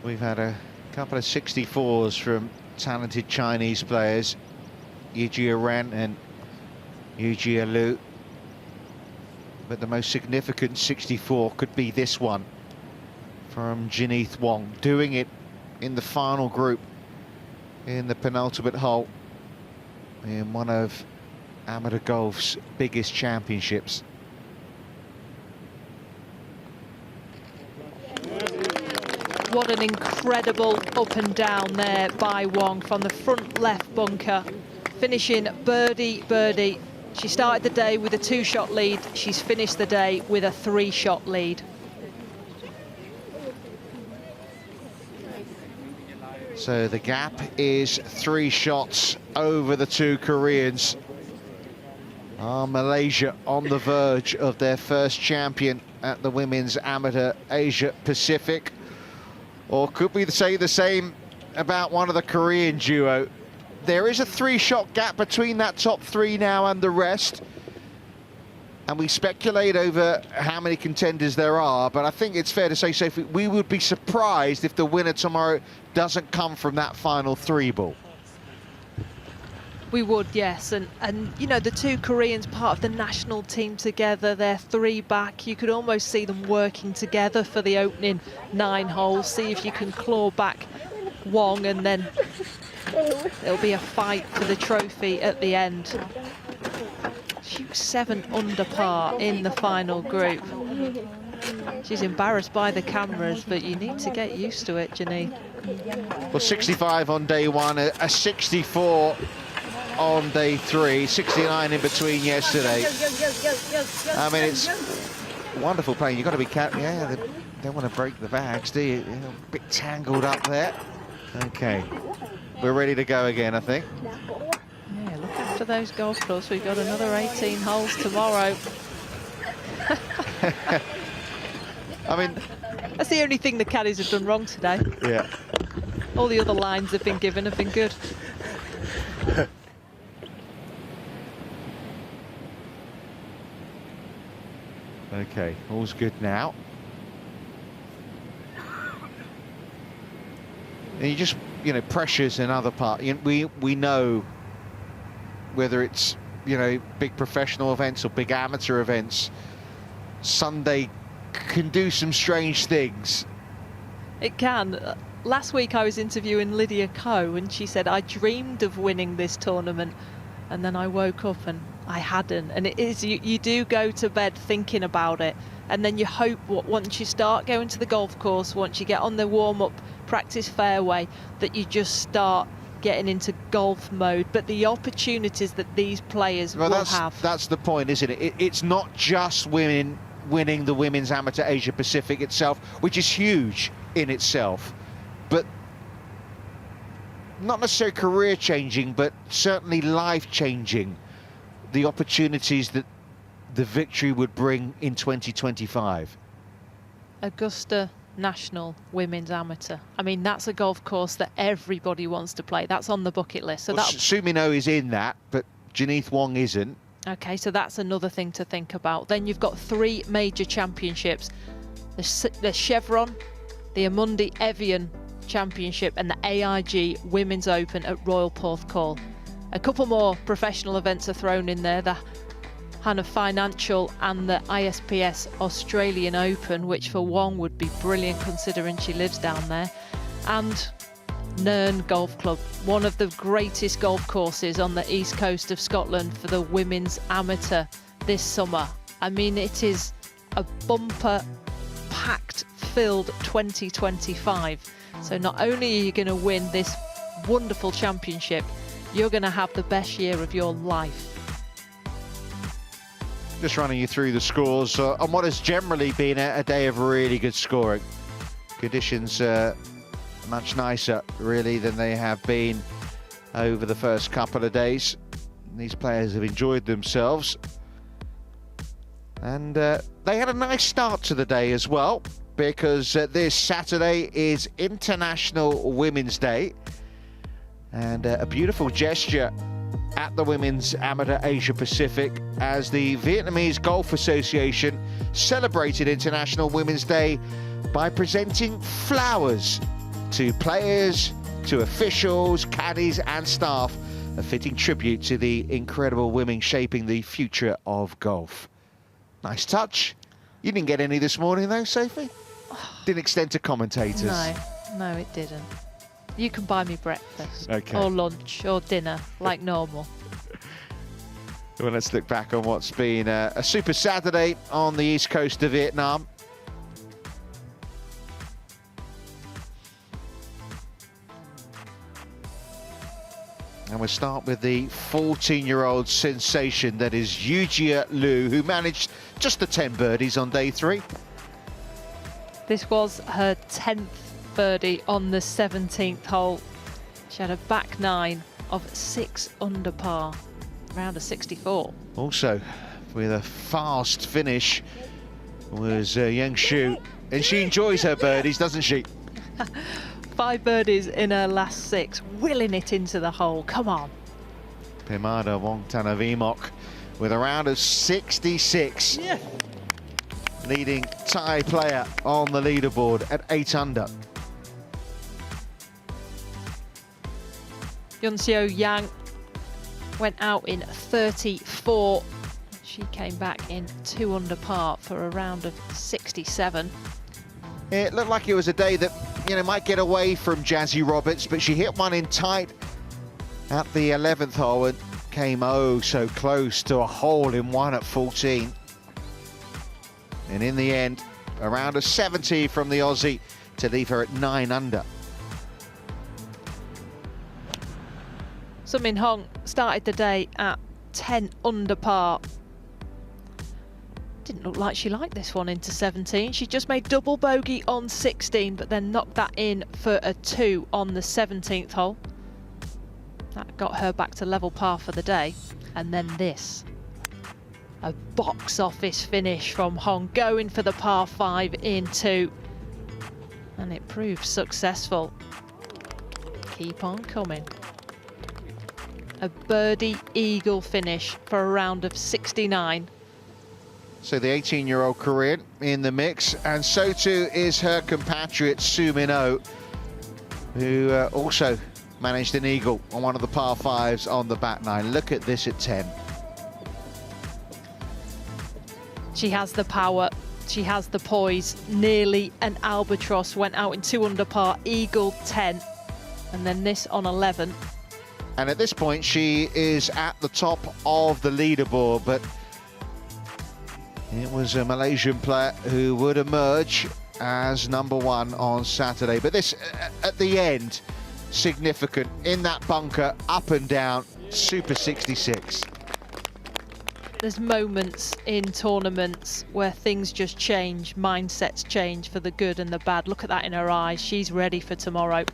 We've had a couple of 64s from talented Chinese players, Yijia Ren and Yujia Liu. But the most significant 64 could be this one from Janeth Wong, doing it in the final group in the penultimate hole in one of amateur golf's biggest championships. What an incredible up and down there by Wong from the front left bunker, finishing birdie, birdie. She started the day with a 2-shot lead. She's finished the day with a 3-shot lead. So the gap is 3 shots over the 2 Koreans. Malaysia on the verge of their first champion at the Women's Amateur Asia Pacific. Or could we say the same about one of the Korean duo? There is a 3-shot gap between that top 3 now and the rest. And we speculate over how many contenders there are, but I think it's fair to say, Sophie, we would be surprised if the winner tomorrow doesn't come from that final 3 ball. We would, yes, and you know, the 2 Koreans part of the national team together, they're 3 back. You could almost see them working together for the opening 9 holes, see if you can claw back Wong, and then there'll be a fight for the trophy at the end. She's 7 under par in the final group. She's embarrassed by the cameras, but you need to get used to it, Janeth. Well, 65 on day 1, a 64 on day 3, 69 in between yesterday. I mean, it's wonderful playing. You've got to be careful. Yeah, they don't want to break the bags, do you? You're a bit tangled up there. Okay, we're ready to go again, I think. Yeah, look after those golf clubs. We've got another 18 holes tomorrow. I mean, that's the only thing the caddies have done wrong today. Yeah. All the other lines have been given have been good. Okay, all's good now. And you just, you know, pressure's another part. We know whether it's, you know, big professional events or big amateur events, Sunday can do some strange things. It can. Last week I was interviewing Lydia Ko and she said, I dreamed of winning this tournament, and then I woke up and I hadn't. And it is, you do go to bed thinking about it, and then you hope once you start going to the golf course, once you get on the warm-up practice fairway, that you just start getting into golf mode. But the opportunities that these players will have. That's the point, isn't it? It's not just women winning the Women's Amateur Asia Pacific itself, which is huge in itself, but not necessarily career changing, but certainly life changing. The opportunities that the victory would bring in 2025. Augusta National Women's Amateur. I mean, that's a golf course that everybody wants to play. That's on the bucket list. So well, Sumino is in that, but Janeth Wong isn't. Okay, so that's another thing to think about. Then you've got 3 major championships. The Chevron, the Amundi Evian Championship and the AIG Women's Open at Royal Porthcawl. A couple more professional events are thrown in there. The Hana Financial and the ISPS Australian Open, which for Wong would be brilliant considering she lives down there. And Nairn Golf Club, one of the greatest golf courses on the east coast of Scotland for the women's amateur this summer. I mean, it is a bumper packed filled 2025. So not only are you going to win this wonderful championship, you're going to have the best year of your life. Just running you through the scores on what has generally been a day of really good scoring. Conditions much nicer, really, than they have been over the first couple of days. These players have enjoyed themselves. And they had a nice start to the day as well. because this Saturday is International Women's Day, and a beautiful gesture at the Women's Amateur Asia Pacific as the Vietnamese Golf Association celebrated International Women's Day by presenting flowers to players, to officials, caddies and staff, a fitting tribute to the incredible women shaping the future of golf. Nice touch. You didn't get any this morning though, Sophie? Didn't extend to commentators. No, it didn't. You can buy me breakfast, Okay. or lunch, or dinner, like normal. Well, let's look back on what's been a super Saturday on the east coast of Vietnam. And we'll start with the 14-year-old sensation that is Yujia Liu, who managed just the 10 birdies on day 3. This was her 10th birdie on the 17th hole. She had a back 9 of 6 under par, around a 64. Also, with a fast finish, was Yang Shu. And she enjoys her birdies, doesn't she? 5 birdies in her last 6, willing it into the hole. Come on. Pimada Wongtanavimok with a round of 66. Yeah. Leading Thai player on the leaderboard at 8 under. Yunseo Yang went out in 34. She came back in 2 under par for a round of 67. It looked like it was a day that, you know, might get away from Jazzy Roberts, but she hit one in tight at the 11th hole and came oh so close to a hole in one at 14. And in the end, a round of 70 from the Aussie to leave her at 9 under. Sun Min Hong started the day at 10 under par. Didn't look like she liked this one into 17. She just made double bogey on 16, but then knocked that in for a 2 on the 17th hole. That got her back to level par for the day. And then this. A box office finish from Hong, going for the par 5 in 2. And it proved successful. Keep on coming. A birdie eagle finish for a round of 69. So the 18-year-old Korean in the mix, and so too is her compatriot Su Min Oh, who also managed an eagle on one of the par 5s on the back 9. Look at this at 10. She has the power, she has the poise. Nearly an albatross, went out in 2 under par, eagle 10, and then this on 11. And at this point, she is at the top of the leaderboard, but it was a Malaysian player who would emerge as #1 on Saturday. But this, at the end, significant. In that bunker, up and down, super 66. There's moments in tournaments where things just change, mindsets change for the good and the bad. Look at that in her eyes. She's ready for tomorrow.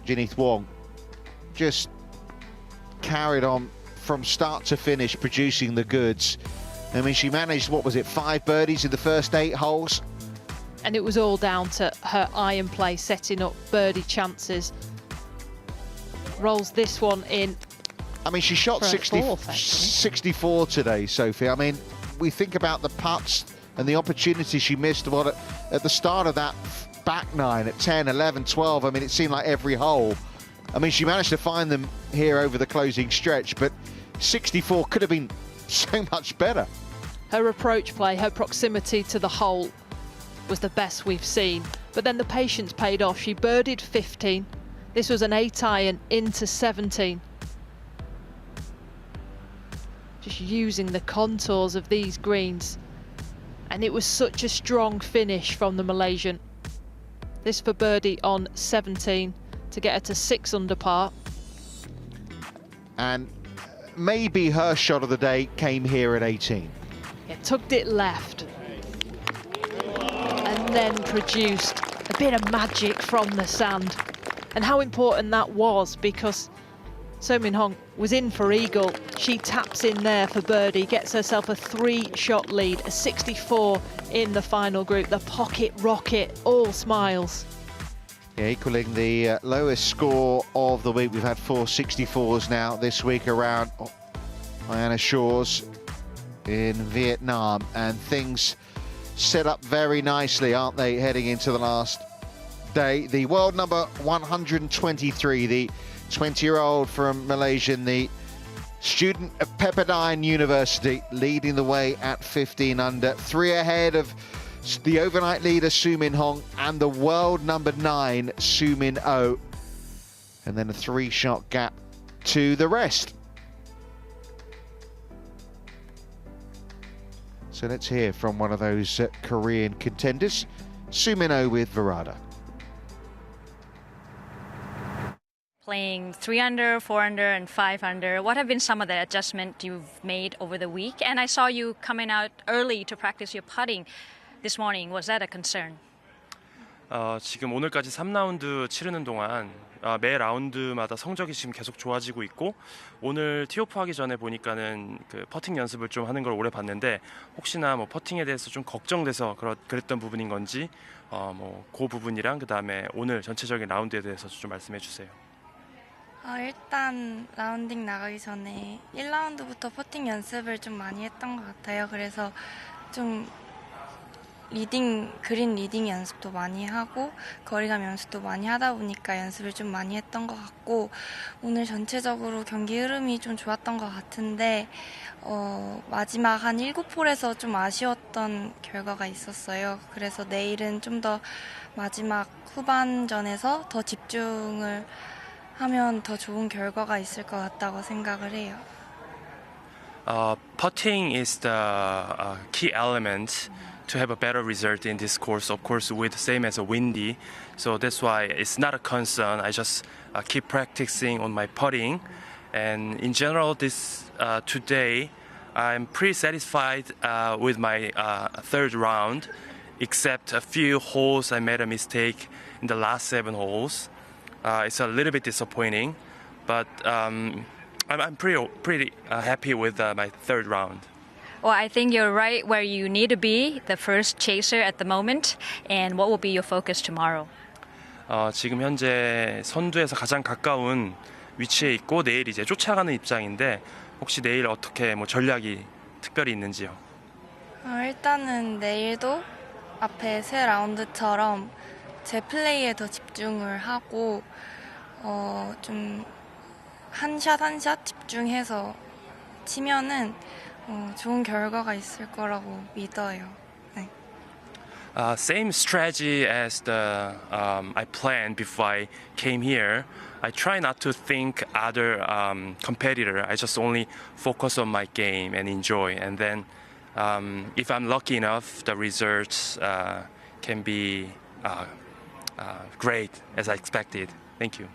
Jinith Wong just carried on from start to finish, producing the goods. I mean, she managed, what was it, 5 birdies in the first 8 holes? And it was all down to her iron play, setting up birdie chances. Rolls this one in. I mean, she shot 64 today, Sophie. I mean, we think about the putts and the opportunity she missed at the start of that back 9 at 10, 11, 12. I mean, it seemed like every hole. I mean, she managed to find them here over the closing stretch, but 64 could have been so much better. Her approach play, her proximity to the hole was the best we've seen. But then the patience paid off. She birdied 15. This was an 8 iron into 17. Just using the contours of these greens. And it was such a strong finish from the Malaysian. This for birdie on 17 to get her to 6 under par. And maybe her shot of the day came here at 18. Yeah, tugged it left. And then produced a bit of magic from the sand. And how important that was, because So Min Hong was in for eagle. She taps in there for birdie, gets herself a 3-shot lead, a 64 in the final group. The pocket rocket, all smiles. Yeah, equaling the lowest score of the week. We've had 4 64s now this week around Diana Shores in Vietnam, and things set up very nicely, aren't they, heading into the last day. The world number 123, the 20-year-old from Malaysia, the student of Pepperdine University, leading the way at 15 under, 3 ahead of the overnight leader Su Min Hong and the world number 9 Su Min Oh, and then a 3-shot gap to the rest. So let's hear from one of those Korean contenders, Su Min Oh with Verada. Playing 3 under, 4 under, and 5 under. What have been some of the adjustments you've made over the week? And I saw you coming out early to practice your putting this morning. Was that a concern? 지금 오늘까지 3라운드 치르는 동안 매 라운드마다 성적이 지금 계속 좋아지고 있고, 오늘 티오프 하기 전에 보니까는 그 퍼팅 연습을 좀 하는 걸 오래 봤는데, 혹시나 뭐 퍼팅에 대해서 좀 걱정돼서 그랬던 부분인 건지 그 부분이랑 그 다음에 오늘 전체적인 라운드에 대해서 좀 말씀해 주세요. 일단 라운딩 나가기 전에 1라운드부터 퍼팅 연습을 좀 많이 했던 것 같아요. 그래서 좀 그린 리딩 연습도 많이 하고 거리감 연습도 많이 하다 보니까 연습을 좀 많이 했던 것 같고, 오늘 전체적으로 경기 흐름이 좀 좋았던 것 같은데 마지막 한 7홀에서 좀 아쉬웠던 결과가 있었어요. 그래서 내일은 좀 더 마지막 후반전에서 더 집중을 하면 더 좋은 결과가 있을 것 같다고 생각을 해요. Putting is the key element to have a better result in this course. Of course, with the same as a windy, so that's why it's not a concern. I just keep practicing on my putting, and in general, this today, I'm pretty satisfied with my third round, except a few holes I made a mistake in the last 7 holes. It's a little bit disappointing, but I'm pretty happy with my third round. Well, I think you're right where you need to be, the first chaser at the moment. And what will be your focus tomorrow? 지금 현재 선두에서 가장 가까운 위치에 있고 내일 이제 쫓아가는 입장인데, 혹시 내일 어떻게 전략이 특별히 있는지요? 일단은 내일도 앞에 3라운드처럼 제 플레이에 더 집중을 하고 좀 한 샷 한 샷 집중해서 치면은 좋은 결과가 있을 거라고 믿어요. 네. Same strategy as the I planned before I came here. I try not to think other competitor. I just only focus on my game and enjoy. And then if I'm lucky enough, the results can be great as I expected. Thank you.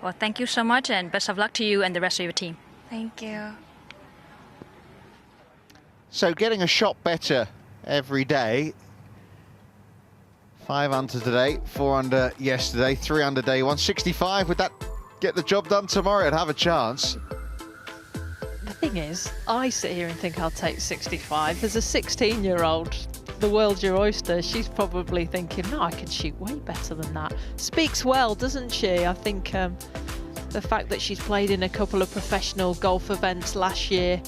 Well, thank you so much, and best of luck to you and the rest of your team. Thank you. So getting a shot better every day. 5 under today, 4 under yesterday, 3 under day 1. 65, would that get the job done tomorrow? I'd have a chance. The thing is, I sit here and think I'll take 65. There's a 16-year-old, the world's your oyster. She's probably thinking, no, I could shoot way better than that. Speaks well, doesn't she? I think the fact that she's played in a couple of professional golf events last year,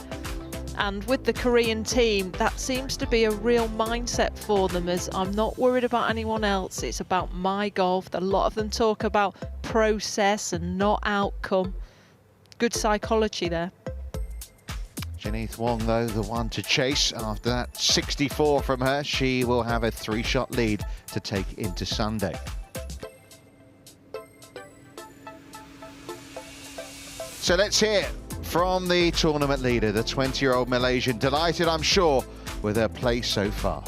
and with the Korean team, that seems to be a real mindset for them, as I'm not worried about anyone else, it's about my golf. A lot of them talk about process and not outcome. Good psychology there. Janeth Wong, though, the one to chase. After that 64 from her, she will have a 3-shot lead to take into Sunday. So let's hear from the tournament leader, the 20-year-old Malaysian. Delighted, I'm sure, with her play so far.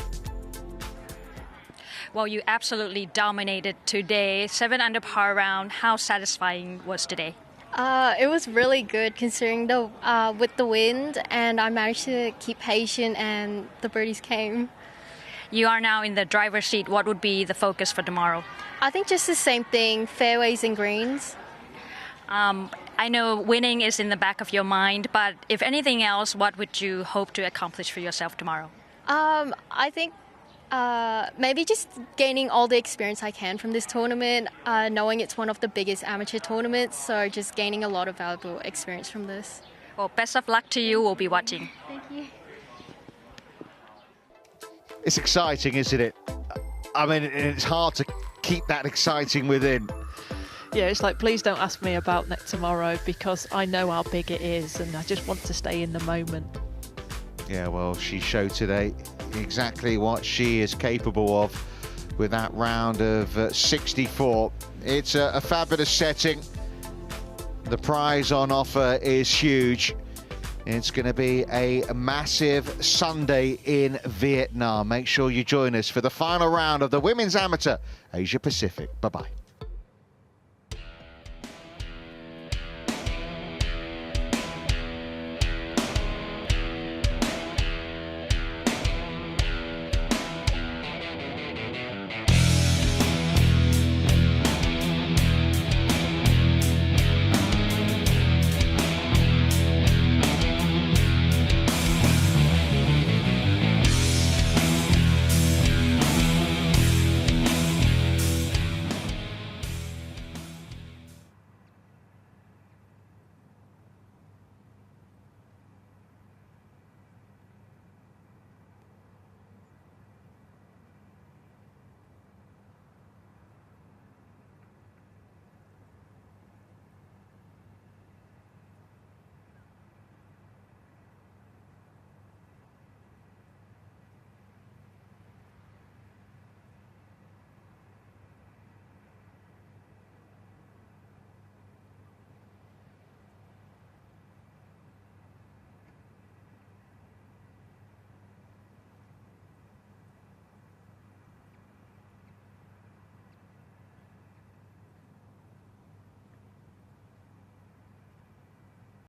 Well, you absolutely dominated today. 7 under par round. How satisfying was today? It was really good considering with the wind, and I managed to keep patient and the birdies came. You are now in the driver's seat. What would be the focus for tomorrow? I think just the same thing, fairways and greens. I know winning is in the back of your mind, but if anything else, what would you hope to accomplish for yourself tomorrow? I think maybe just gaining all the experience I can from this tournament, knowing it's one of the biggest amateur tournaments, so just gaining a lot of valuable experience from this. Well, best of luck to you. We'll be watching. Thank you. It's exciting, isn't it? I mean, it's hard to keep that exciting within. Yeah, it's like, please don't ask me about next tomorrow because I know how big it is and I just want to stay in the moment. Yeah, well, she showed today exactly what she is capable of with that round of 64. It's a fabulous setting. The prize on offer is huge. It's going to be a massive Sunday in Vietnam. Make sure you join us for the final round of the Women's Amateur Asia Pacific. Bye-bye.